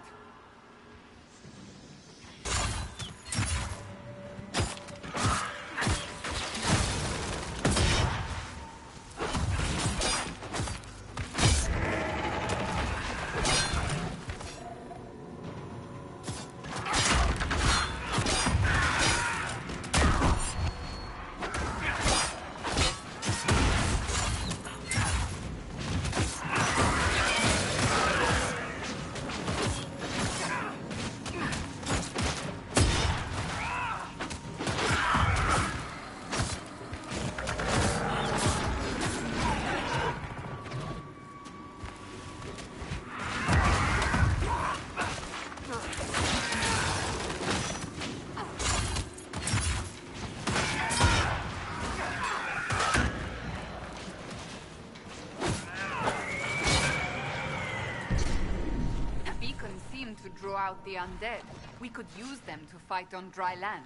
To draw out the undead. We could use them to fight on dry land.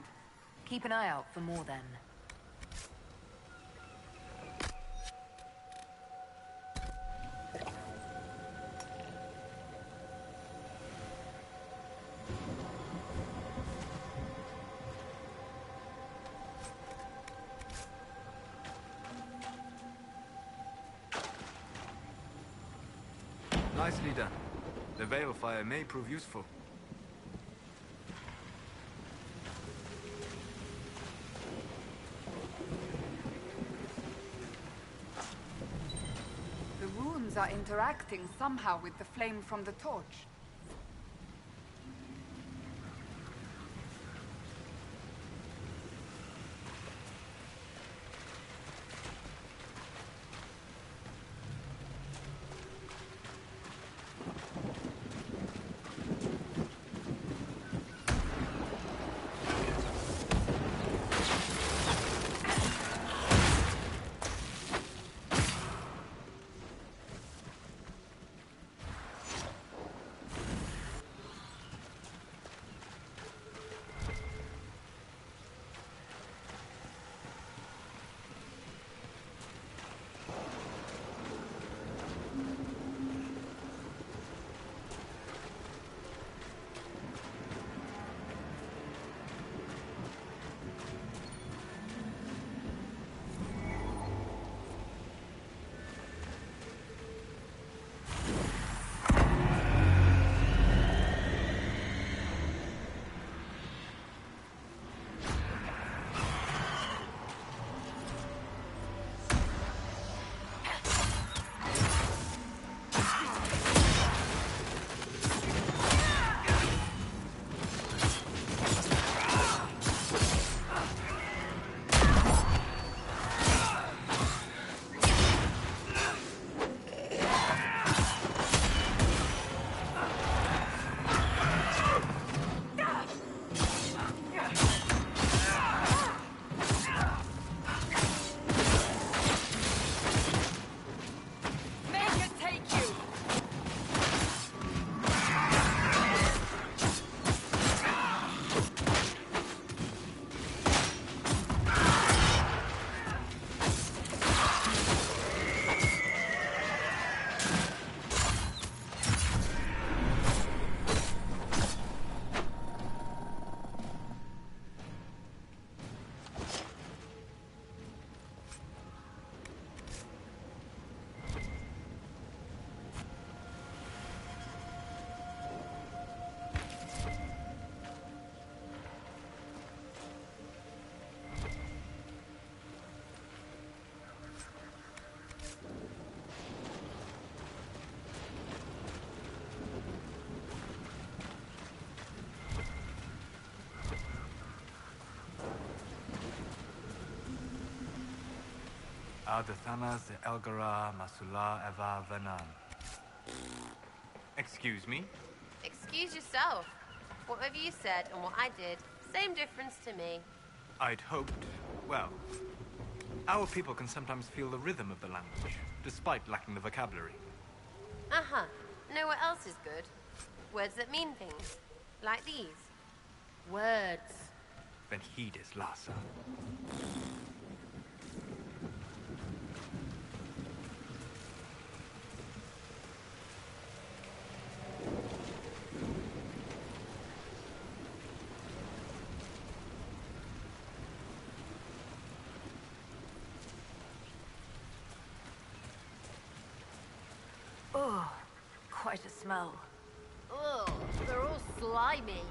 Keep an eye out for more then. Nicely done. The veil fire may prove useful. The runes are interacting somehow with the flame from the torch. Ardathanas de Elgara Masula Eva Venan. Excuse me? Excuse yourself. Whatever you said and what I did, same difference to me. I'd hoped, well, our people can sometimes feel the rhythm of the language, despite lacking the vocabulary. Uh-huh. Know what else is good? Words that mean things. Like these. Words. Then heed is Lhasa. Oh, quite a smell. Ugh, they're all slimy.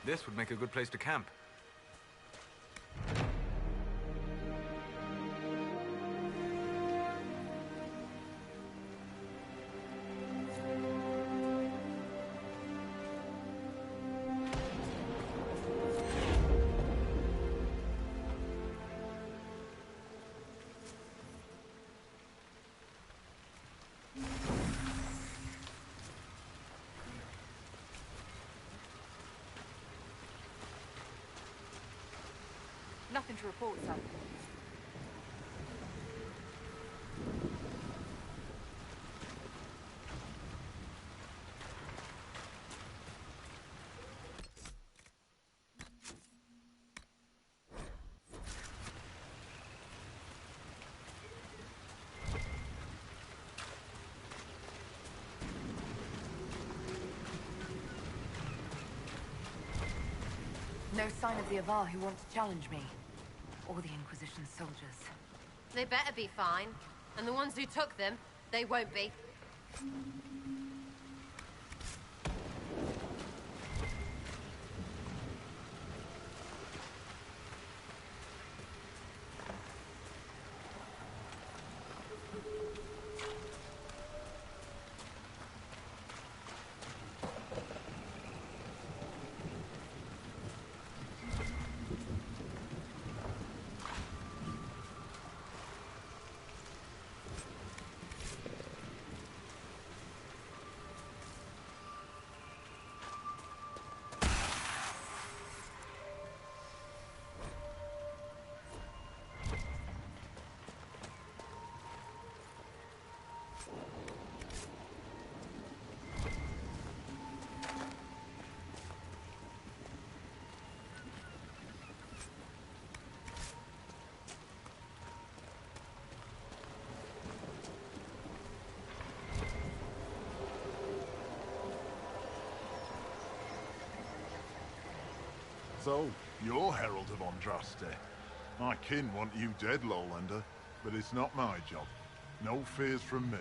This would make a good place to camp. Nothing to report, sir. No sign of the Avar who want to challenge me. Or the Inquisition soldiers. They better be fine. And the ones who took them, they won't be. So, you're Herald of Andraste. My kin want you dead, Lowlander, but it's not my job. No fears from me.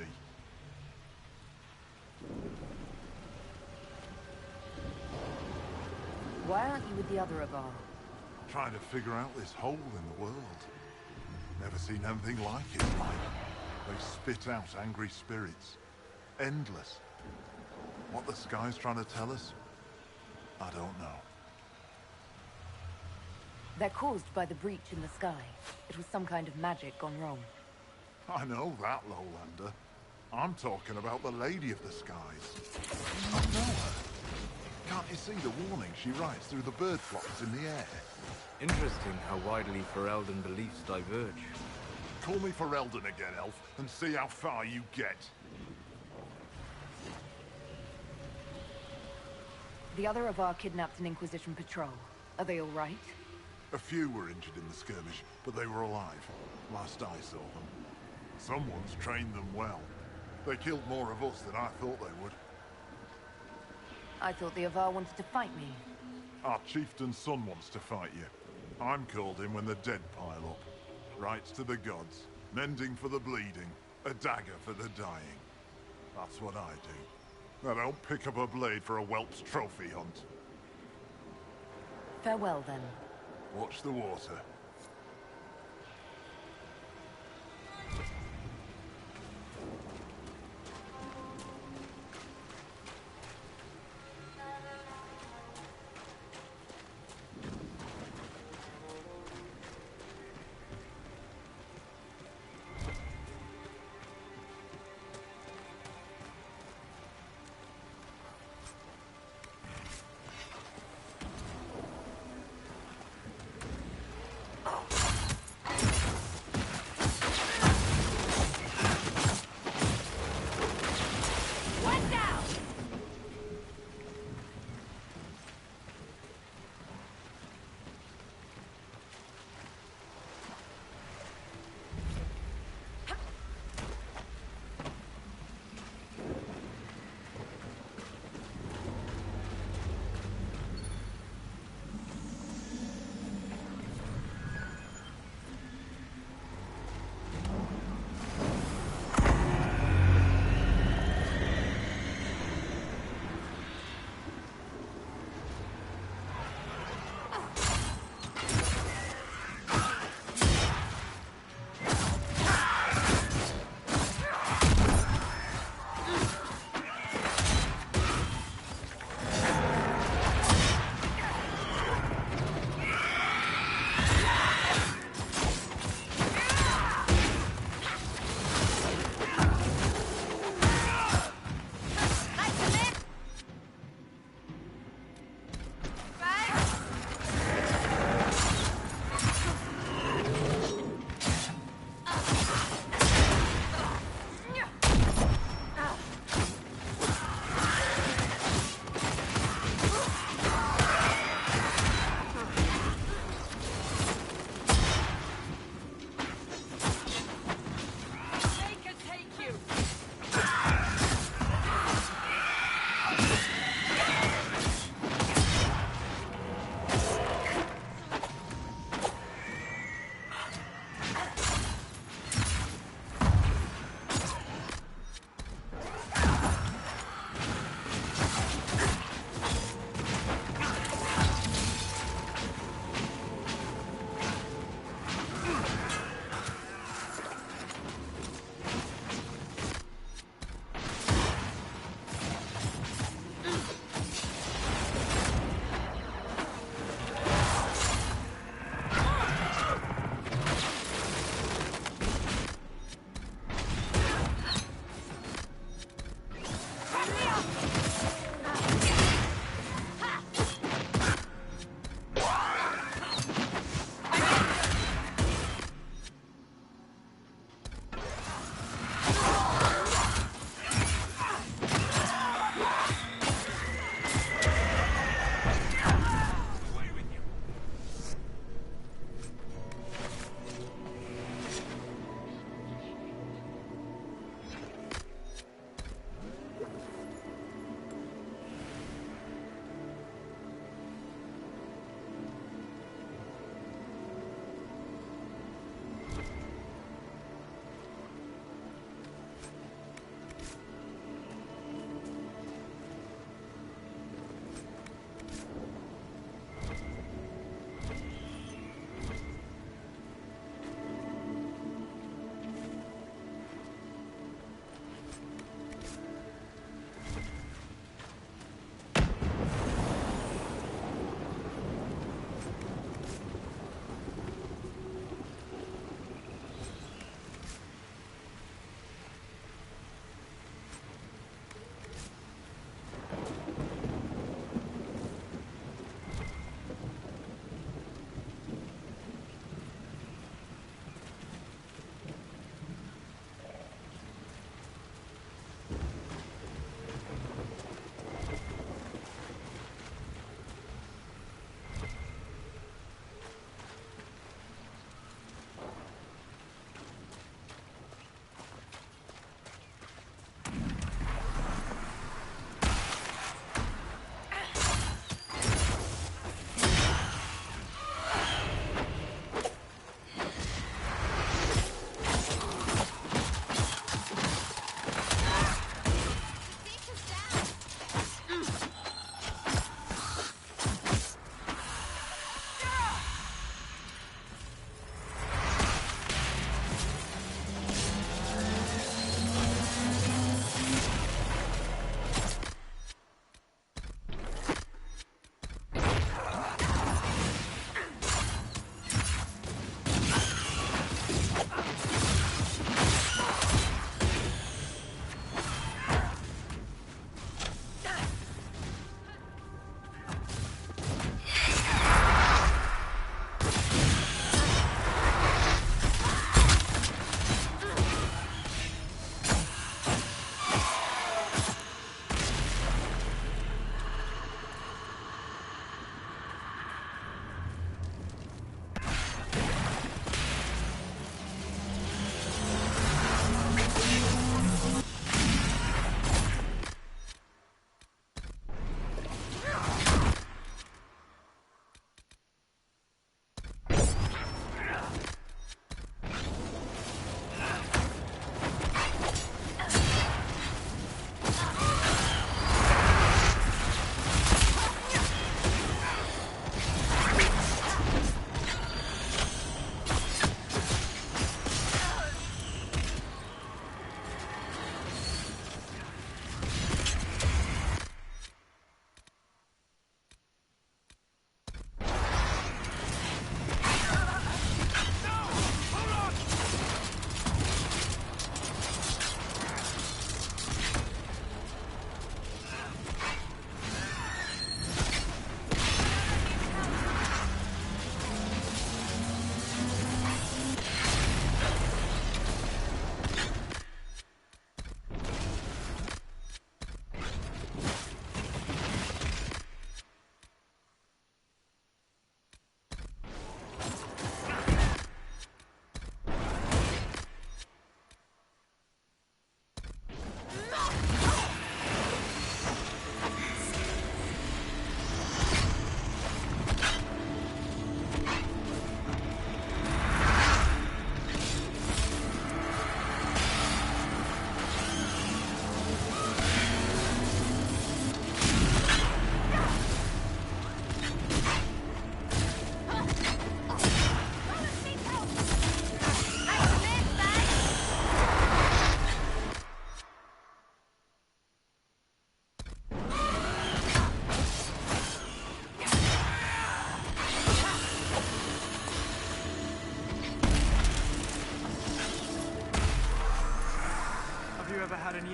Why aren't you with the other Avar? Trying to figure out this hole in the world. Never seen anything like it, like. They spit out angry spirits. Endless. What the sky's trying to tell us? I don't know. They're caused by the breach in the sky. It was some kind of magic gone wrong. I know that, Lowlander. I'm talking about the Lady of the Skies. I know her. Can't you see the warning she writes through the bird flocks in the air? Interesting how widely Ferelden beliefs diverge. Call me Ferelden again, Elf, and see how far you get. The other Avar kidnapped an Inquisition patrol. Are they all right? A few were injured in the skirmish, but they were alive. Last I saw them. Someone's trained them well. They killed more of us than I thought they would. I thought the Avar wanted to fight me. Our chieftain's son wants to fight you. I'm called in when the dead pile up. Rites to the gods, mending for the bleeding, a dagger for the dying. That's what I do. I don't pick up a blade for a whelp's trophy hunt. Farewell, then. Watch the water.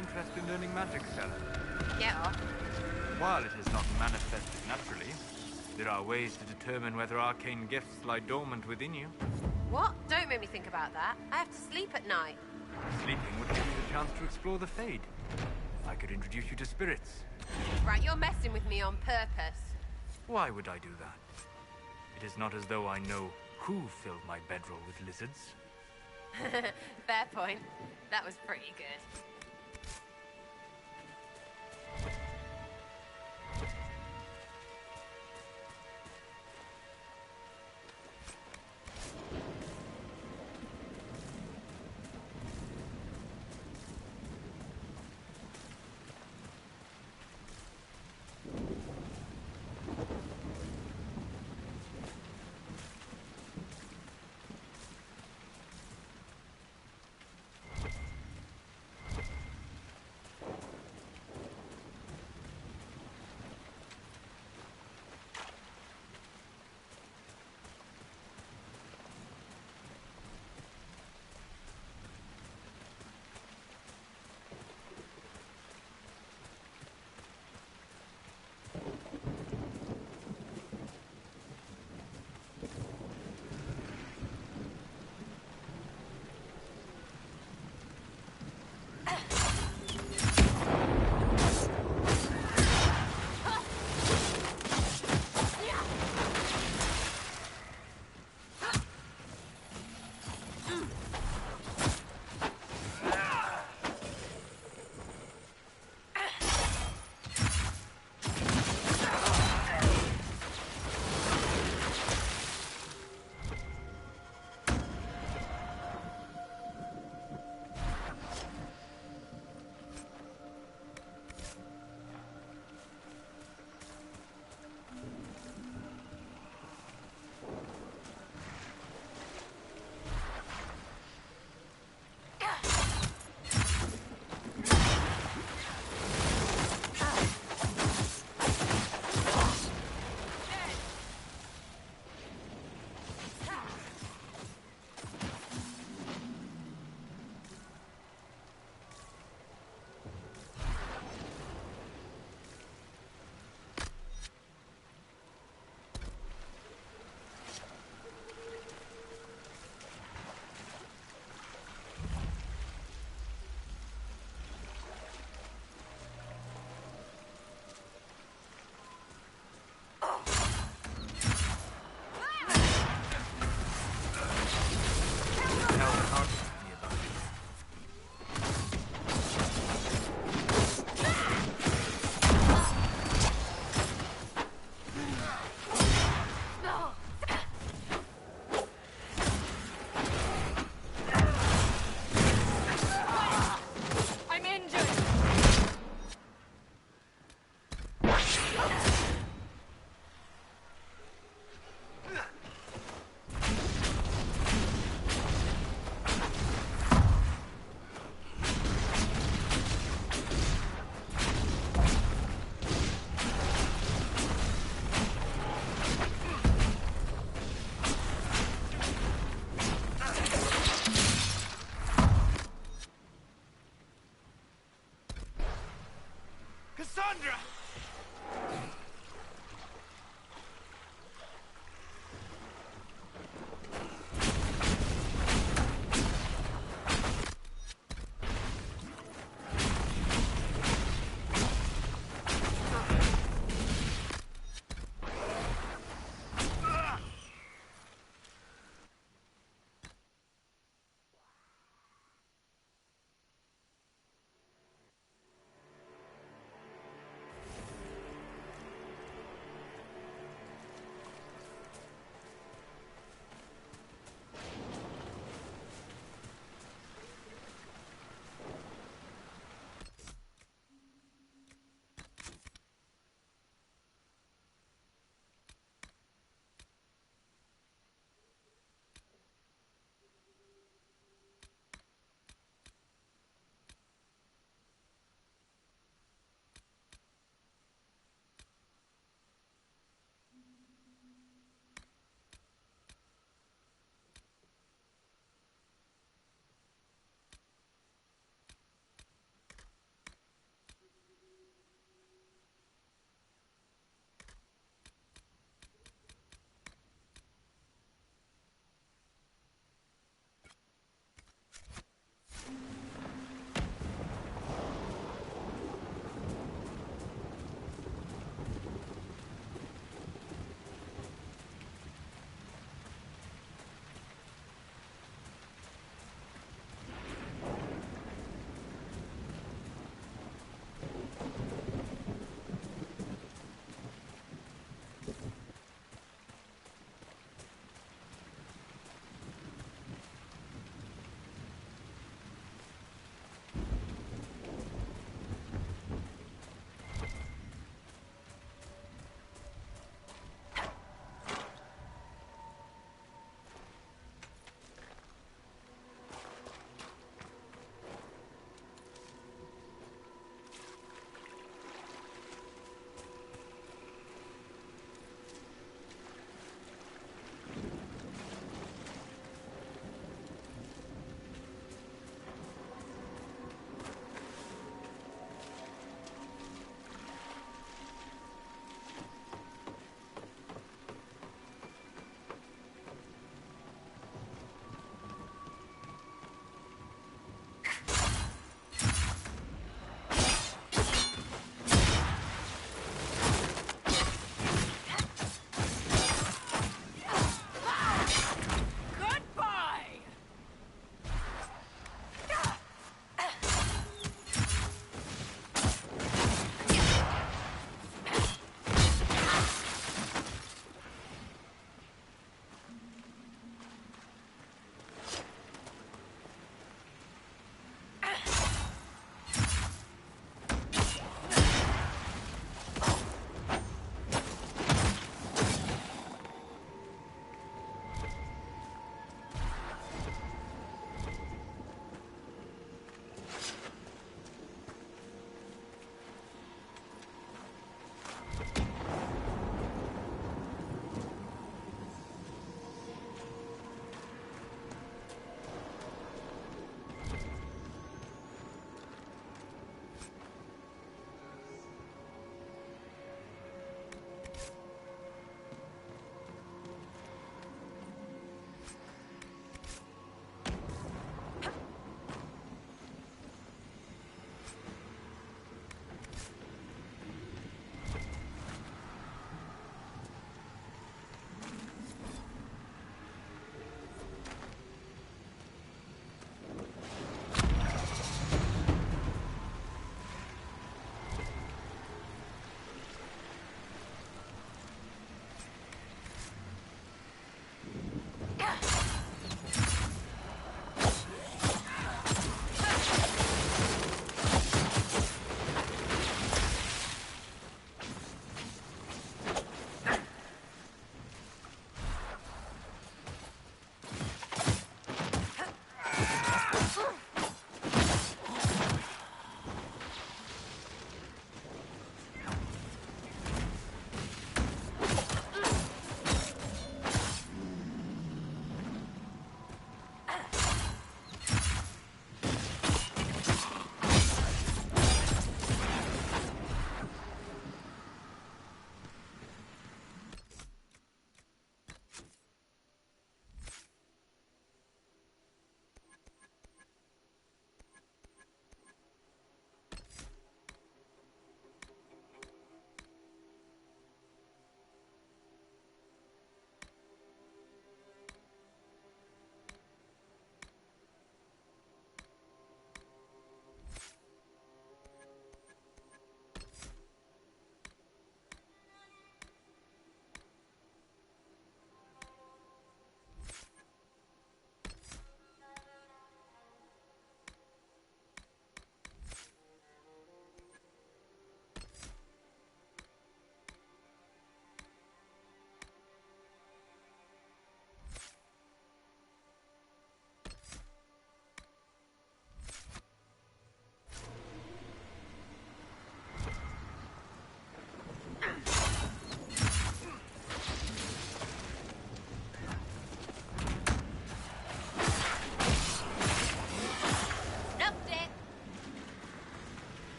interest in learning magic, Sarah? Yeah. While it has not manifested naturally, there are ways to determine whether arcane gifts lie dormant within you. What? Don't make me think about that. I have to sleep at night. Sleeping would give you the chance to explore the Fade. I could introduce you to spirits. Right, you're messing with me on purpose. Why would I do that? It is not as though I know who filled my bedroll with lizards. Fair point. That was pretty good. Cassandra!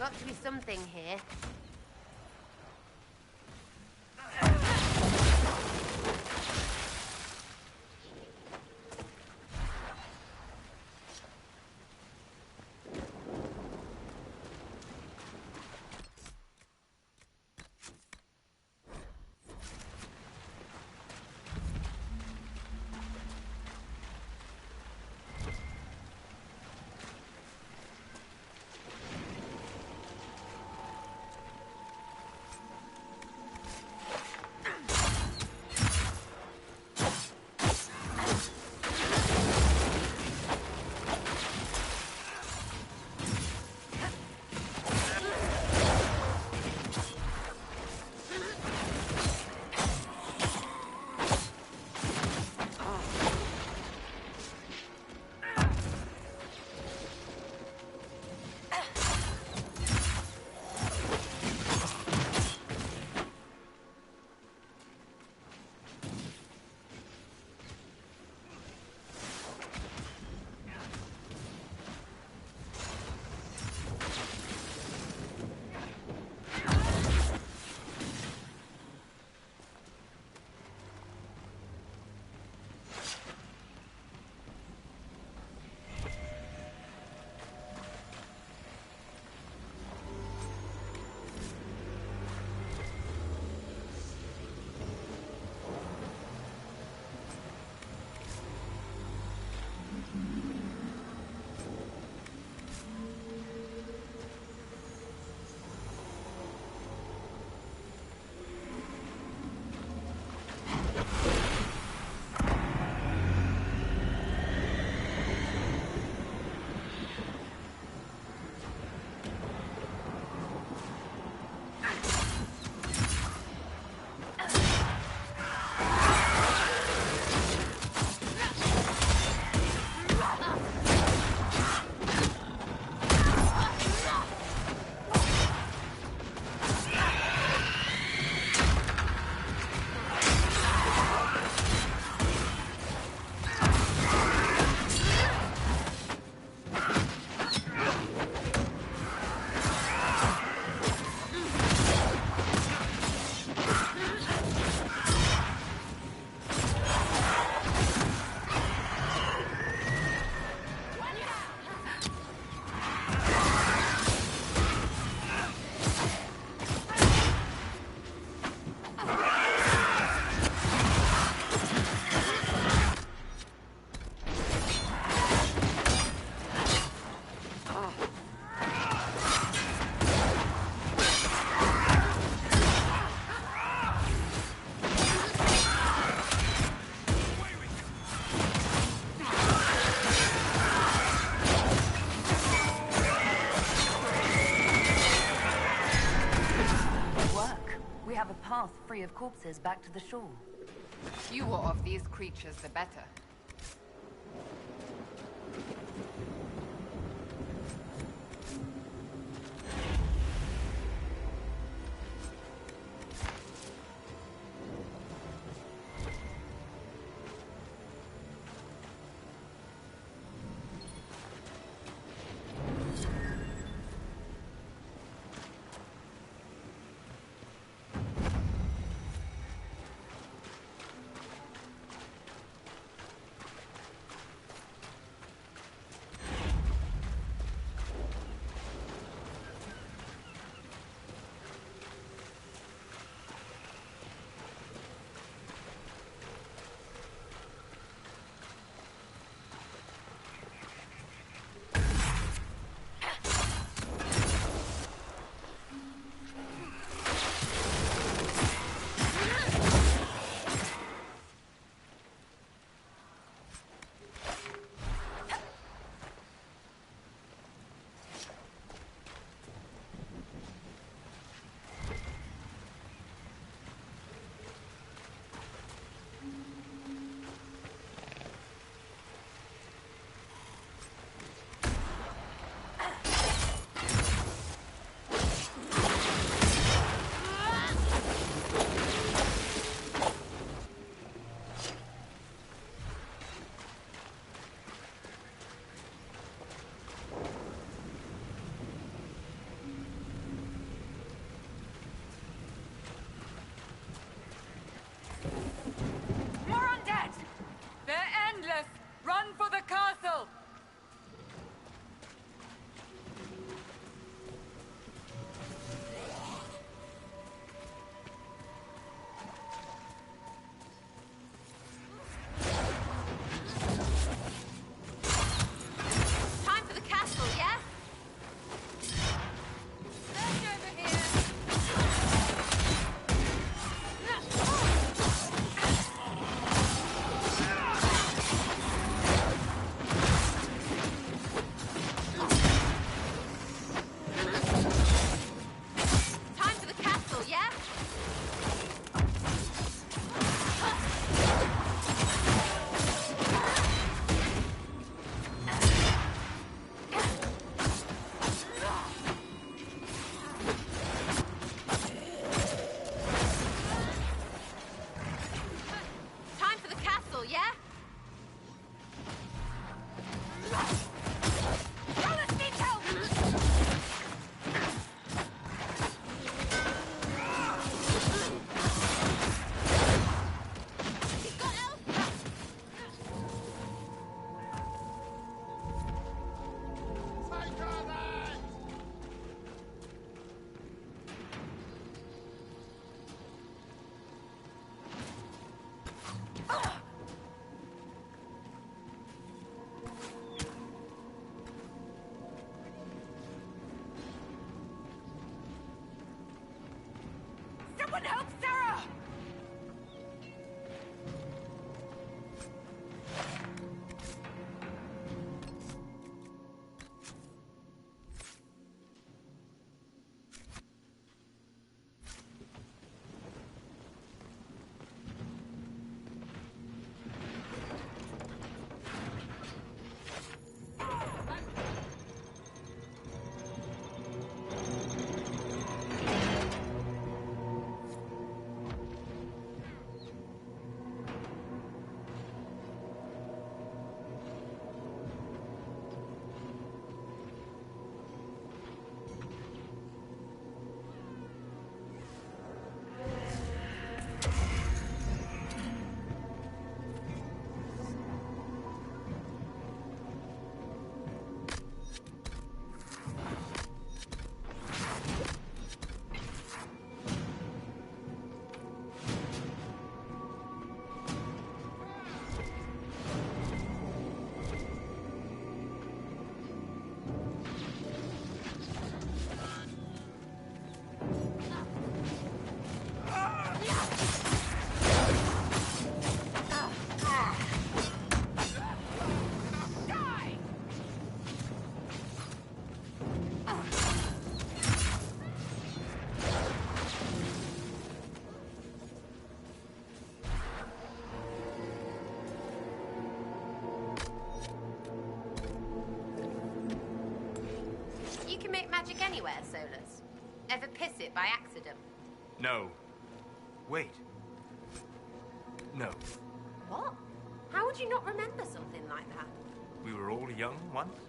got to be something here. Free of corpses back to the shore. Fewer of these creatures, the better. Run for the castle! Time for the castle, yeah? Search over here. Time for the castle, yeah? Time for the castle, yeah? Rollers need help! He's got help! Someone help Sarah! You can make magic anywhere, Solus. Ever piss it by accident? No. Wait. No. What? How would you not remember something like that? We were all young once.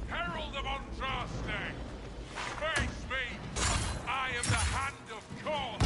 Herald of Andraste! Face me! I am the Hand of God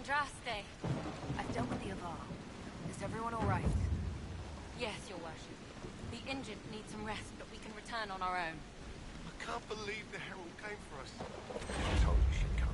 Andraste. I've dealt with the Avar. Is everyone all right? Yes, Your Worship. The injured need some rest, but we can return on our own. I can't believe the Herald came for us. I told you she'd come.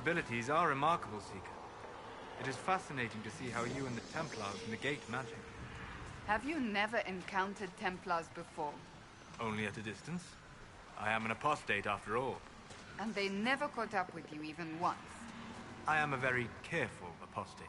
abilities are remarkable, Seeker. It is fascinating to see how you and the Templars negate magic. Have you never encountered Templars before? Only at a distance. I am an apostate after all. And they never caught up with you even once? I am a very careful apostate.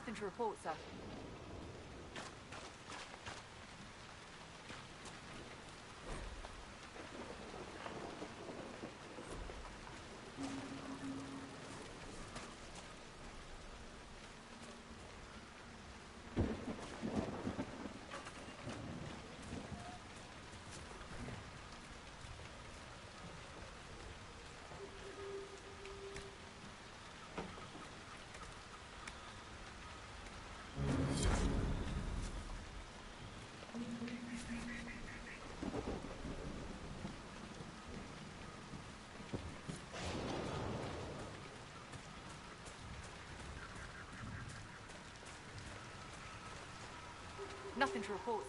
Nothing to report, sir. Nothing to report.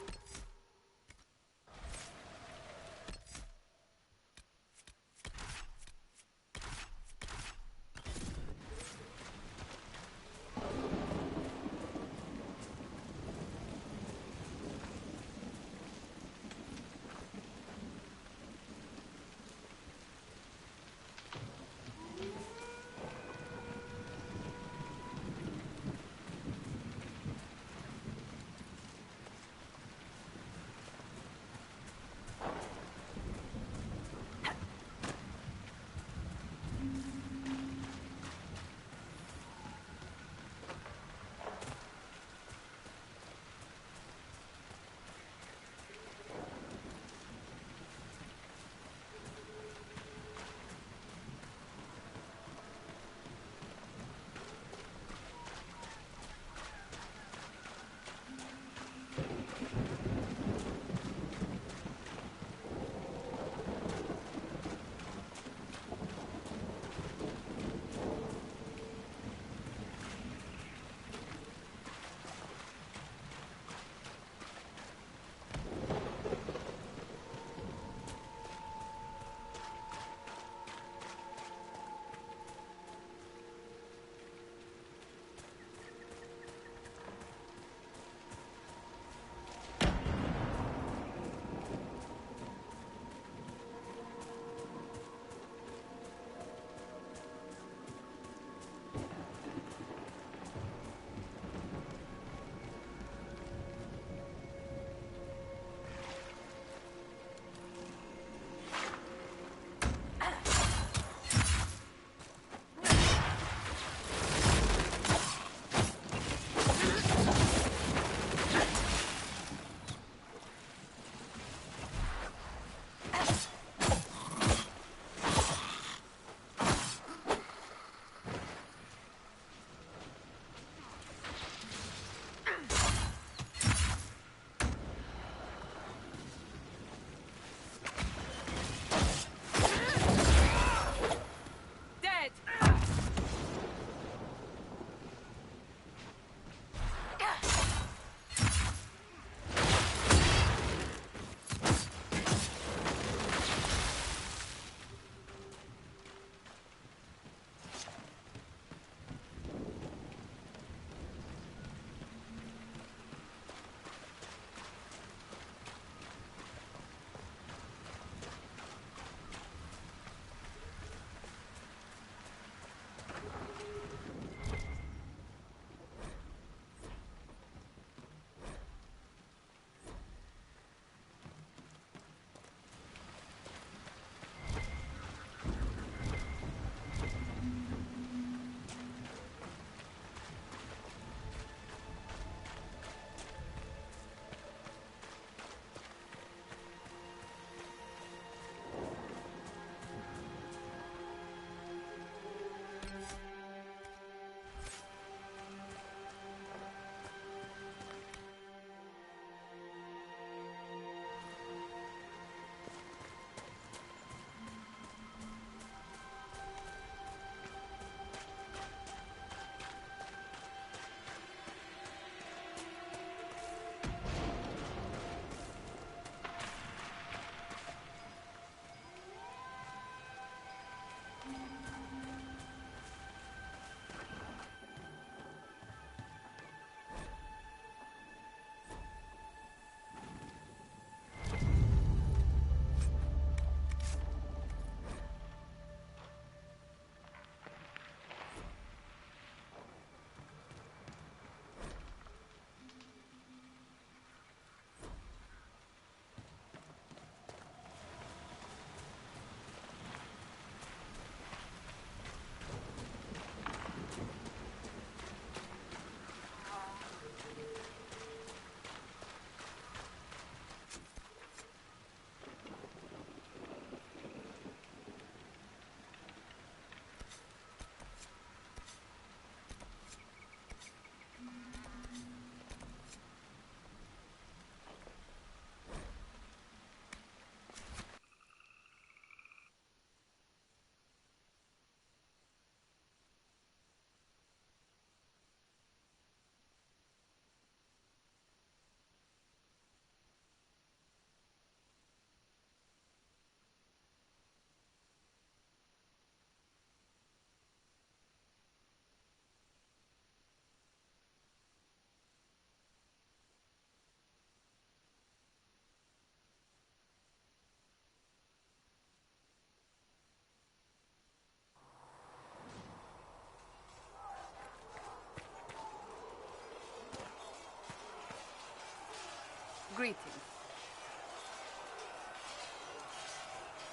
Greetings.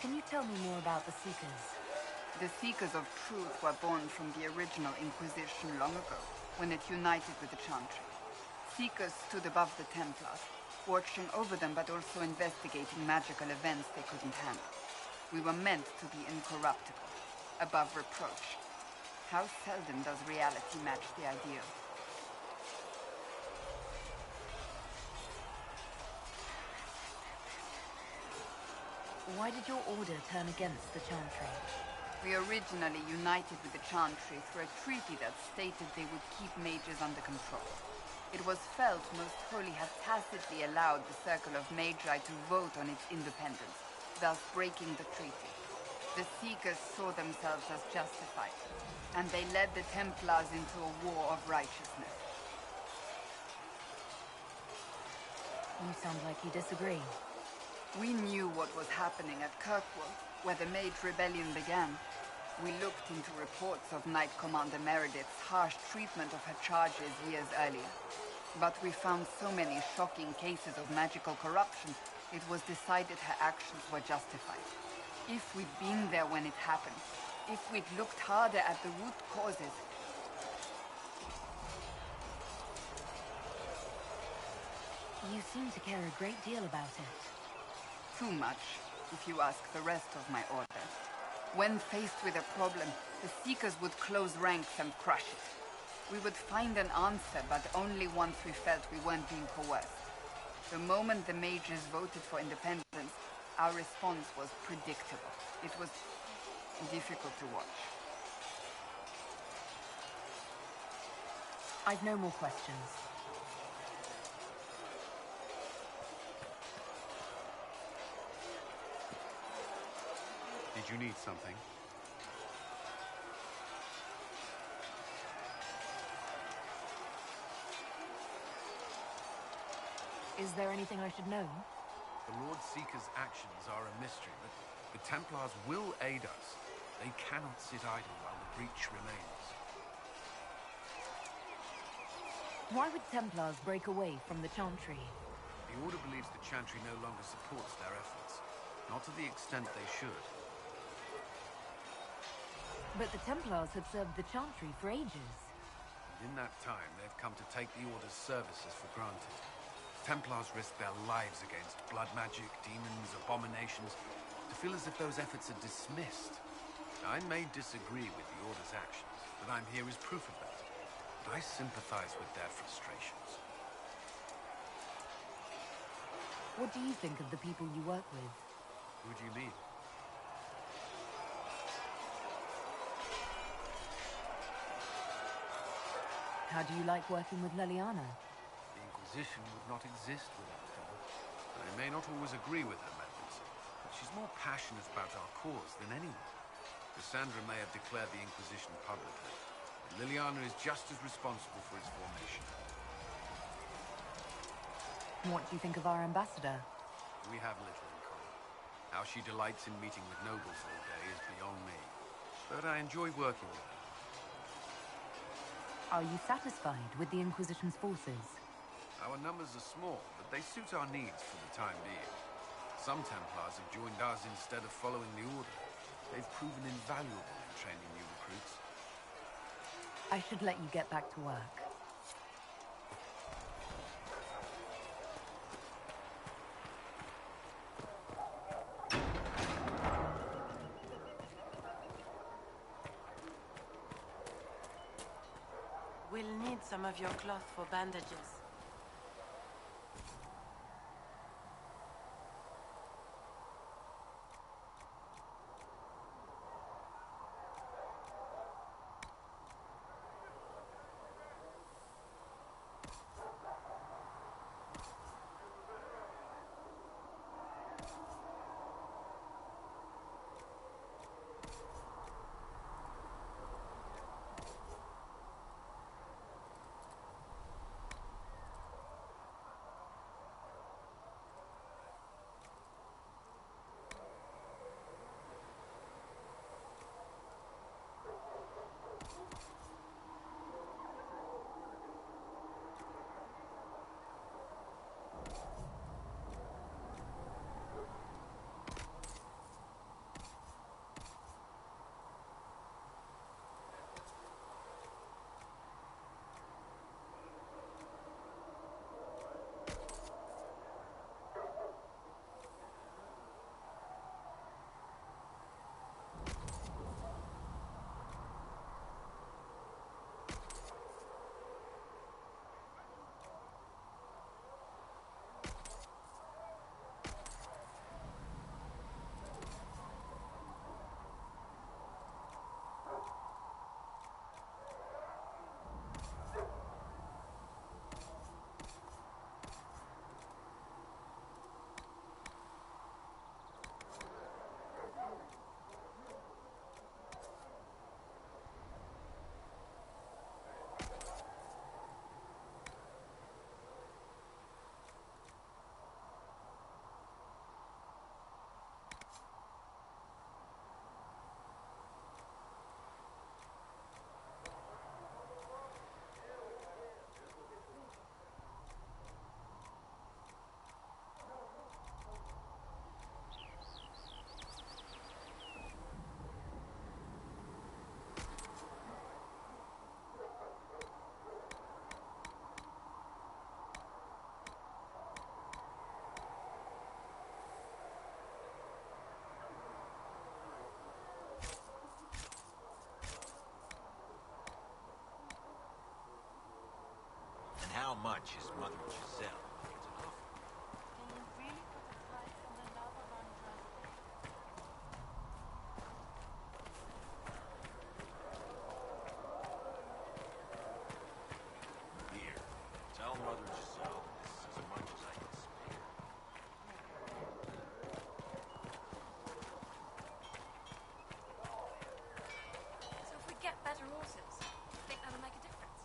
Can you tell me more about the Seekers? The Seekers of Truth were born from the original Inquisition long ago, when it united with the Chantry. Seekers stood above the Templars, watching over them but also investigating magical events they couldn't handle. We were meant to be incorruptible, above reproach. How seldom does reality match the ideal? Why did your order turn against the Chantry? We originally united with the Chantry through a treaty that stated they would keep mages under control. It was felt Most Holy had tacitly allowed the Circle of Magi to vote on its independence, thus breaking the treaty. The Seekers saw themselves as justified, and they led the Templars into a war of righteousness. You sound like you disagree. We knew what was happening at Kirkwall, where the Mage Rebellion began. We looked into reports of Knight Commander Meredith's harsh treatment of her charges years earlier. But we found so many shocking cases of magical corruption, it was decided her actions were justified. If we'd been there when it happened, if we'd looked harder at the root causes... You seem to care a great deal about it. Too much, if you ask the rest of my order. When faced with a problem, the Seekers would close ranks and crush it. We would find an answer, but only once we felt we weren't being coerced. The moment the mages voted for independence, our response was predictable. It was difficult to watch. I've no more questions. Did you need something? Is there anything I should know? The Lord Seeker's actions are a mystery, but the Templars will aid us. They cannot sit idle while the breach remains. Why would Templars break away from the Chantry? The Order believes the Chantry no longer supports their efforts. Not to the extent they should. But the Templars have served the Chantry for ages. And in that time, they've come to take the Order's services for granted. Templars risk their lives against blood magic, demons, abominations, to feel as if those efforts are dismissed. I may disagree with the Order's actions, but I'm here as proof of that. I sympathize with their frustrations. What do you think of the people you work with? Who do you mean? How do you like working with Leliana? The Inquisition would not exist without her. I may not always agree with her methods, but she's more passionate about our cause than anyone. Cassandra may have declared the Inquisition publicly, but Leliana is just as responsible for its formation. What do you think of our ambassador? We have little in common. How she delights in meeting with nobles all day is beyond me. But I enjoy working with her. Are you satisfied with the Inquisition's forces? Our numbers are small, but they suit our needs for the time being. Some Templars have joined us instead of following the Order. They've proven invaluable in training new recruits. I should let you get back to work. We'll need some of your cloth for bandages. how much is Mother Giselle willing to offer? Can you really put a price on the love of Andraste? Here, tell Mother Giselle that this is as much as I can spare. So if we get better horses, I think that'll make a difference.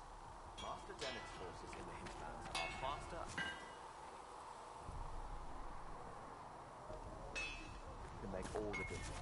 Master Dennett's horses in the hinterlands are faster. Can make all the difference.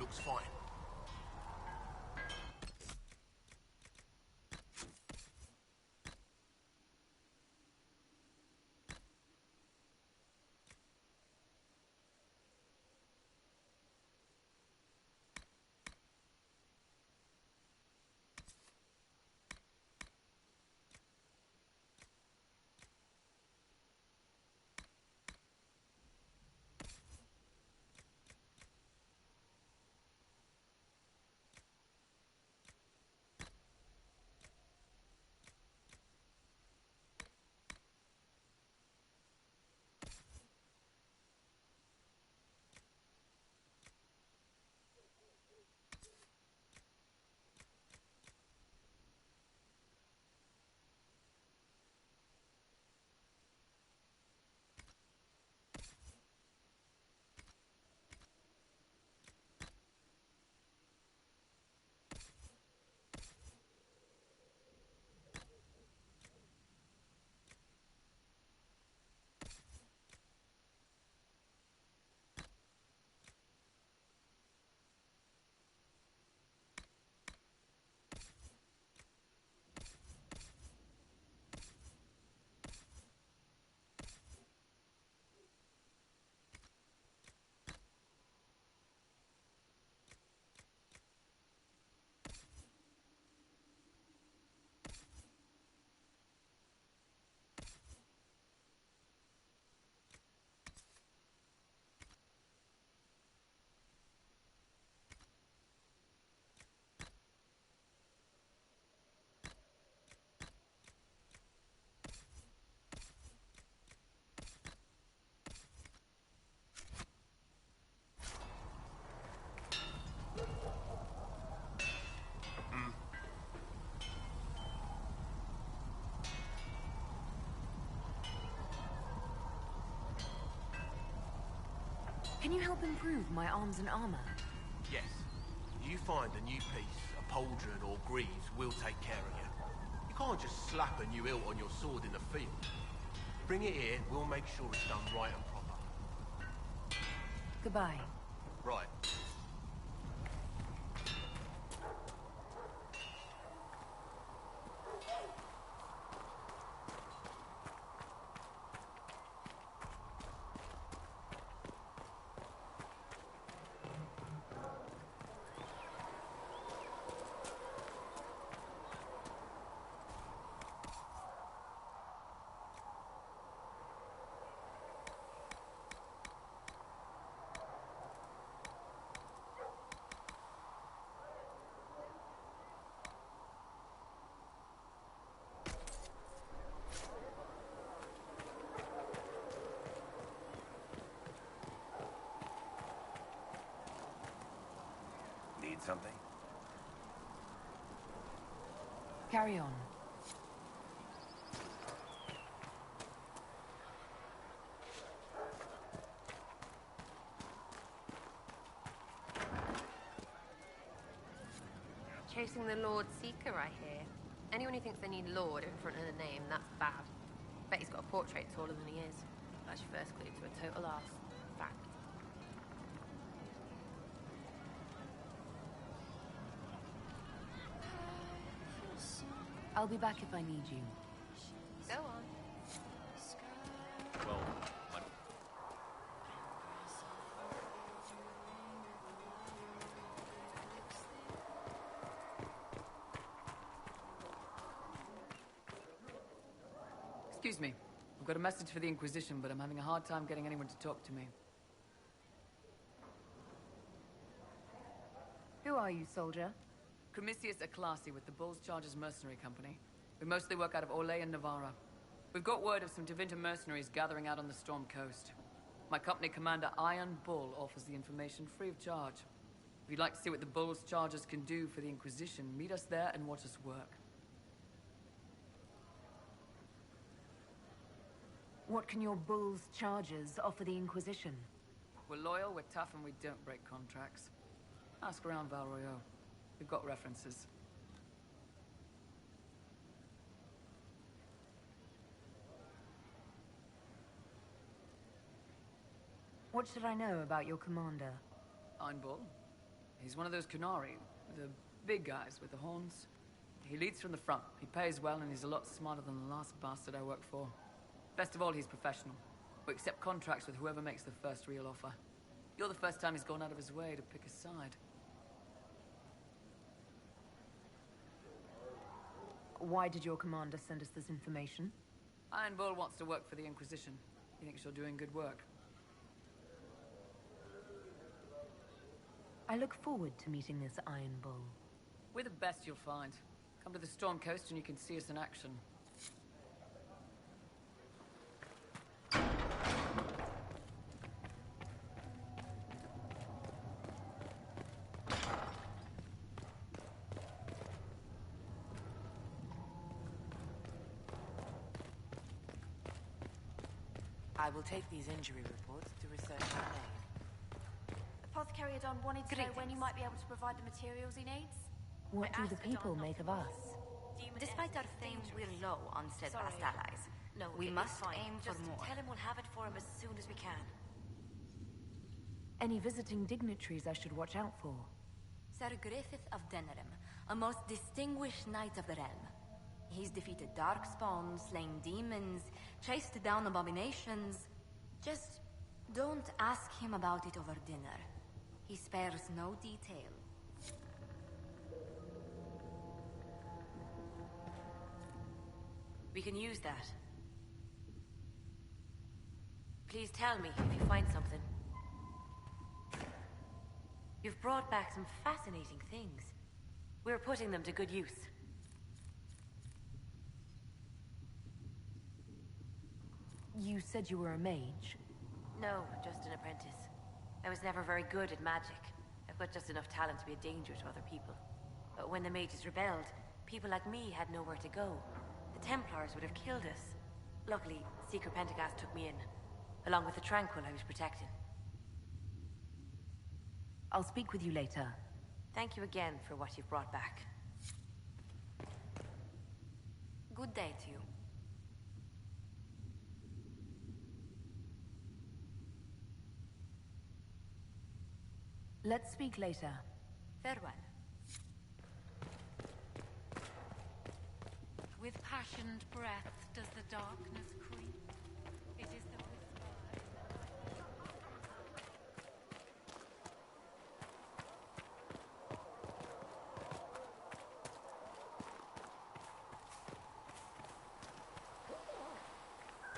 Looks fine. Can you help improve my arms and armor? Yes. You find a new piece, a pauldron or greaves, we'll take care of you. You can't just slap a new hilt on your sword in the field. Bring it here, we'll make sure it's done right and proper. Goodbye. Right. Need something? Carry on. Chasing the Lord Seeker, I hear. Anyone who thinks they need Lord in front of the name, that's bad. Bet he's got a portrait taller than he is. That's your first clue to a total arse. Fact. I'll be back if I need you. Go on. Well, Excuse me. I've got a message for the Inquisition, but I'm having a hard time getting anyone to talk to me. Who are you, soldier? Cremisius Aclasi with the Bulls Chargers Mercenary Company. We mostly work out of Olay and Navarra. We've got word of some Tevinter mercenaries gathering out on the Storm Coast. My company commander, Iron Bull, offers the information free of charge. If you'd like to see what the Bulls Chargers can do for the Inquisition, meet us there and watch us work. What can your Bull's Chargers offer the Inquisition? We're loyal, we're tough, and we don't break contracts. Ask around Val Royeaux. We've got references. What should I know about your commander? Iron Bull. He's one of those Kunari, the big guys with the horns. He leads from the front. He pays well, and he's a lot smarter than the last bastard I worked for. Best of all, he's professional. We accept contracts with whoever makes the first real offer. You're the first time he's gone out of his way to pick a side. Why did your commander send us this information? Iron Bull wants to work for the Inquisition. He thinks you're doing good work. I look forward to meeting this Iron Bull. We're the best you'll find. Come to the Storm Coast and you can see us in action. I will take these injury reports to research our name. Apothecary Adon wanted to know when you might be able to provide the materials he needs. What do the people make of us? Despite our fame, we're low on steadfast allies. No, we it's must fine. aim Just for more. tell him we'll have it for him as soon as we can. Any visiting dignitaries I should watch out for? Sir Griffith of Denerim, a most distinguished knight of the realm. He's defeated darkspawn, slain demons, chased down abominations. Just don't ask him about it over dinner. He spares no detail. We can use that. Please tell me if you find something. You've brought back some fascinating things. We're putting them to good use. You said you were a mage. No, just an apprentice. I was never very good at magic. I've got just enough talent to be a danger to other people. But when the mages rebelled, people like me had nowhere to go. The Templars would have killed us. Luckily, Seeker Pentagast took me in, along with the Tranquil I was protecting. I'll speak with you later. Thank you again for what you've brought back. Good day to you. Let's speak later. Farewell. With passioned breath does the darkness creep. It is the whisper.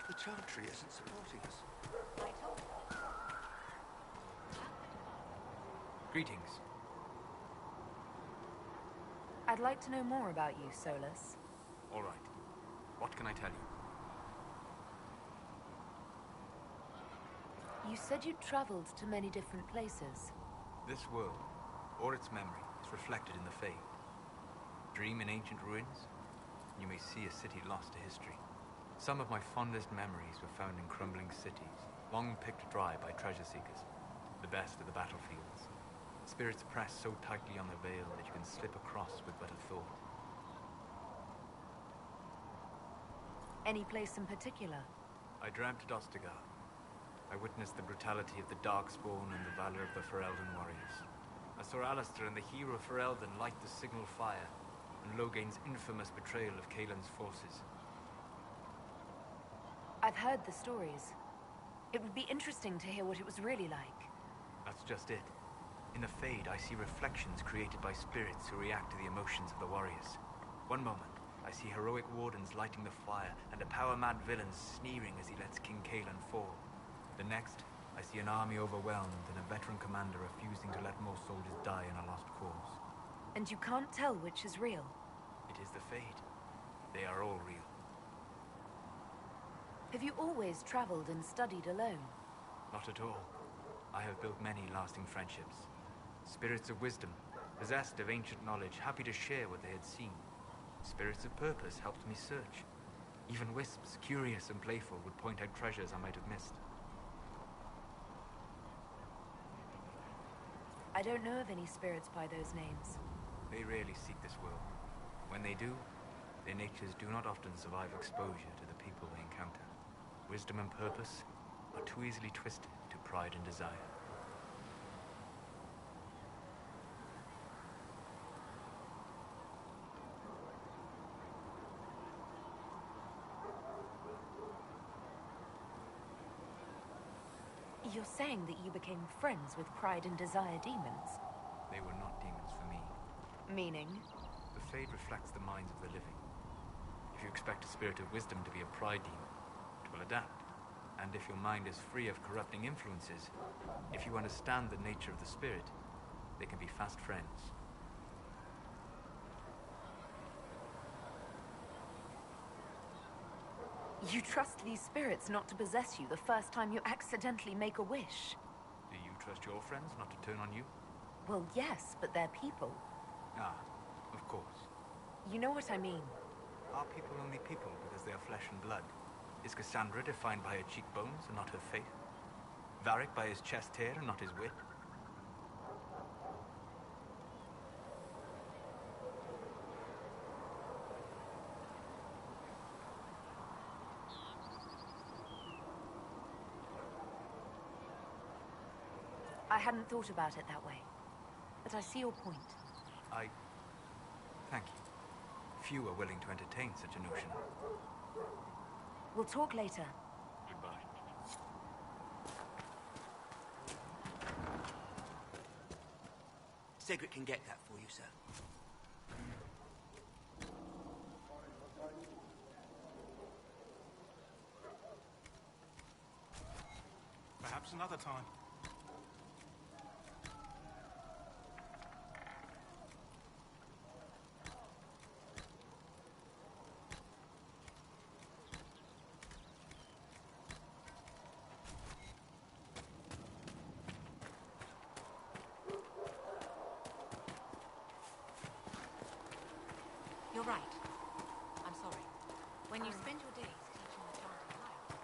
The Chantry isn't supporting us. Greetings. I'd like to know more about you, Solus. All right. What can I tell you? You said you'd traveled to many different places. This world, or its memory, is reflected in the Fade. Dream in ancient ruins, and you may see a city lost to history. Some of my fondest memories were found in crumbling cities, long picked dry by treasure seekers. The best of the battlefields. Spirits press so tightly on the veil that you can slip across with but a thought. Any place in particular? I dreamt at Ostagar. I witnessed the brutality of the Darkspawn and the valor of the Ferelden warriors. I saw Alistair and the hero Ferelden light the signal fire, and Logain's infamous betrayal of Kaelin's forces. I've heard the stories. It would be interesting to hear what it was really like. That's just it. In the Fade, I see reflections created by spirits who react to the emotions of the warriors. One moment, I see heroic wardens lighting the fire, and a power-mad villain sneering as he lets King Kaelin fall. The next, I see an army overwhelmed and a veteran commander refusing to let more soldiers die in a lost cause. And you can't tell which is real? It is the Fade. They are all real. Have you always traveled and studied alone? Not at all. I have built many lasting friendships. Spirits of wisdom, possessed of ancient knowledge, happy to share what they had seen. Spirits of purpose helped me search. Even wisps, curious and playful, would point out treasures I might have missed. I don't know of any spirits by those names. They rarely seek this world. When they do, their natures do not often survive exposure to the people they encounter. Wisdom and purpose are too easily twisted to pride and desire. You're saying that you became friends with Pride and Desire demons? They were not demons for me. Meaning? The Fade reflects the minds of the living. If you expect a spirit of wisdom to be a pride demon, it will adapt. And if your mind is free of corrupting influences, if you understand the nature of the spirit, they can be fast friends. You trust these spirits not to possess you the first time you accidentally make a wish? Do you trust your friends not to turn on you? Well, yes, but they're people. Ah, of course. You know what I mean. Are people only people because they are flesh and blood? Is Cassandra defined by her cheekbones and not her faith? Varric by his chest hair and not his wit? I hadn't thought about it that way. But I see your point. Thank you. Few are willing to entertain such a notion. We'll talk later. Goodbye. Cedric can get that for you, sir. Perhaps another time. You're right. I'm sorry. When you spend your days teaching the child of life,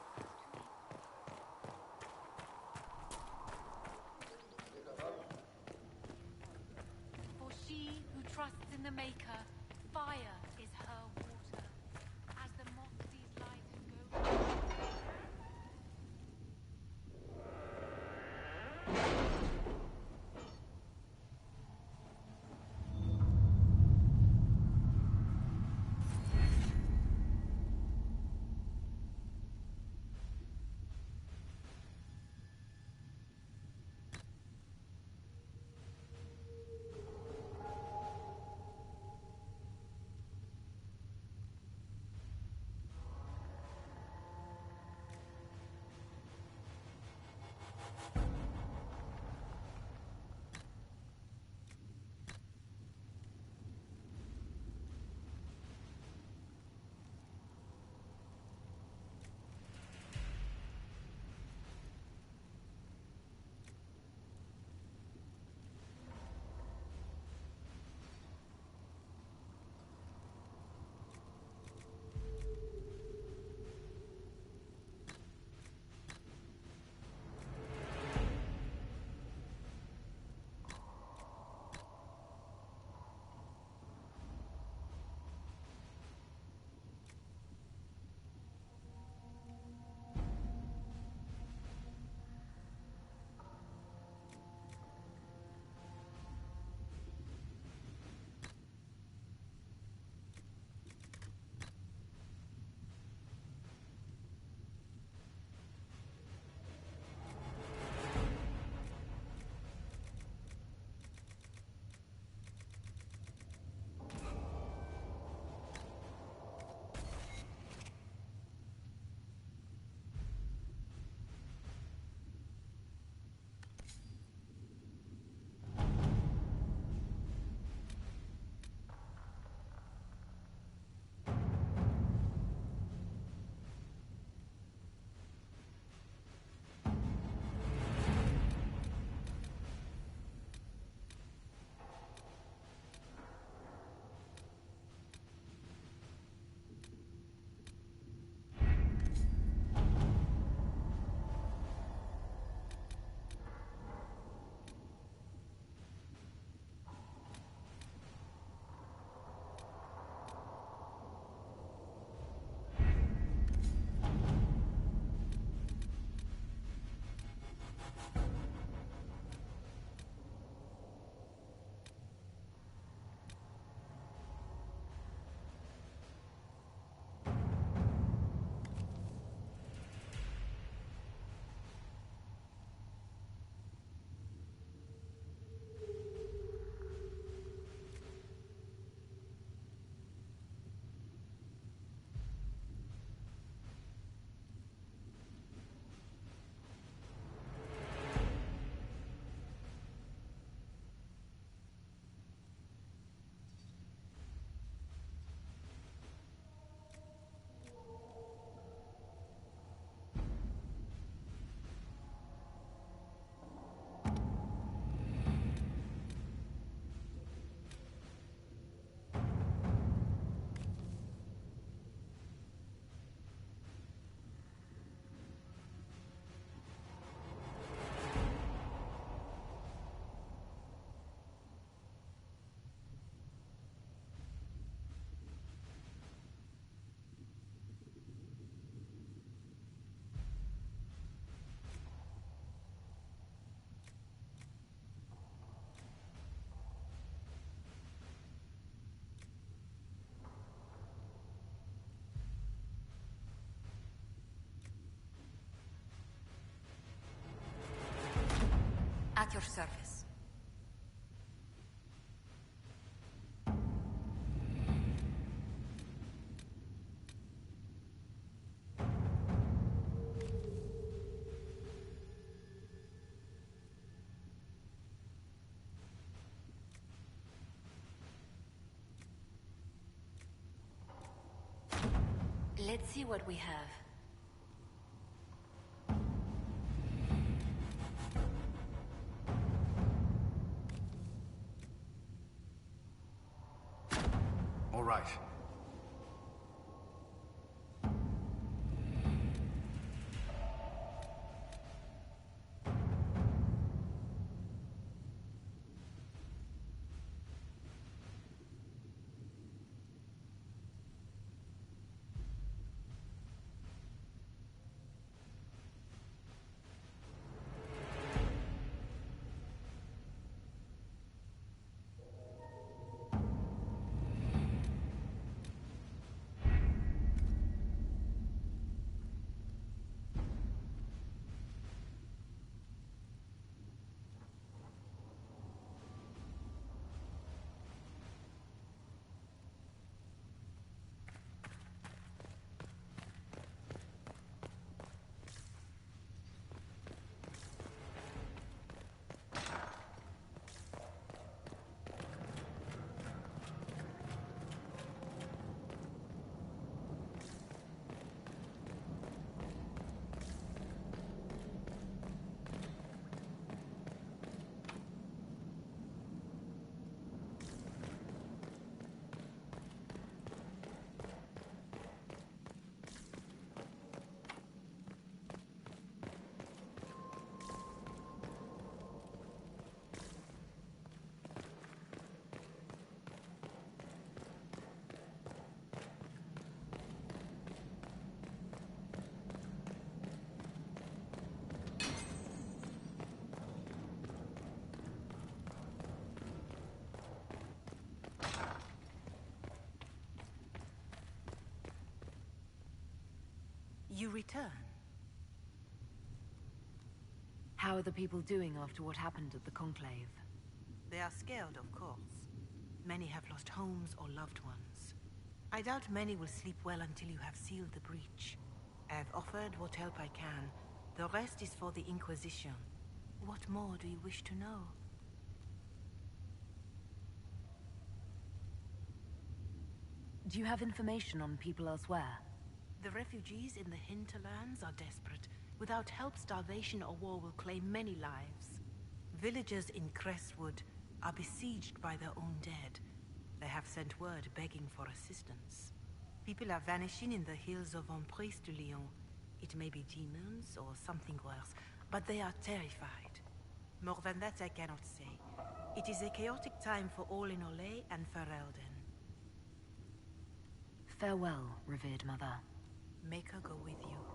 Let's see what we have. All right. You return. How are the people doing after what happened at the Conclave? They are scared, of course. Many have lost homes or loved ones. I doubt many will sleep well until you have sealed the breach. I have offered what help I can. The rest is for the Inquisition. What more do you wish to know? Do you have information on people elsewhere? The refugees in the hinterlands are desperate. Without help, starvation or war will claim many lives. Villagers in Crestwood are besieged by their own dead. They have sent word begging for assistance. People are vanishing in the hills of Emprise de Lyon. It may be demons or something worse, but they are terrified. More than that I cannot say. It is a chaotic time for all in Olay and Ferelden. Farewell, revered mother. Make her go with you.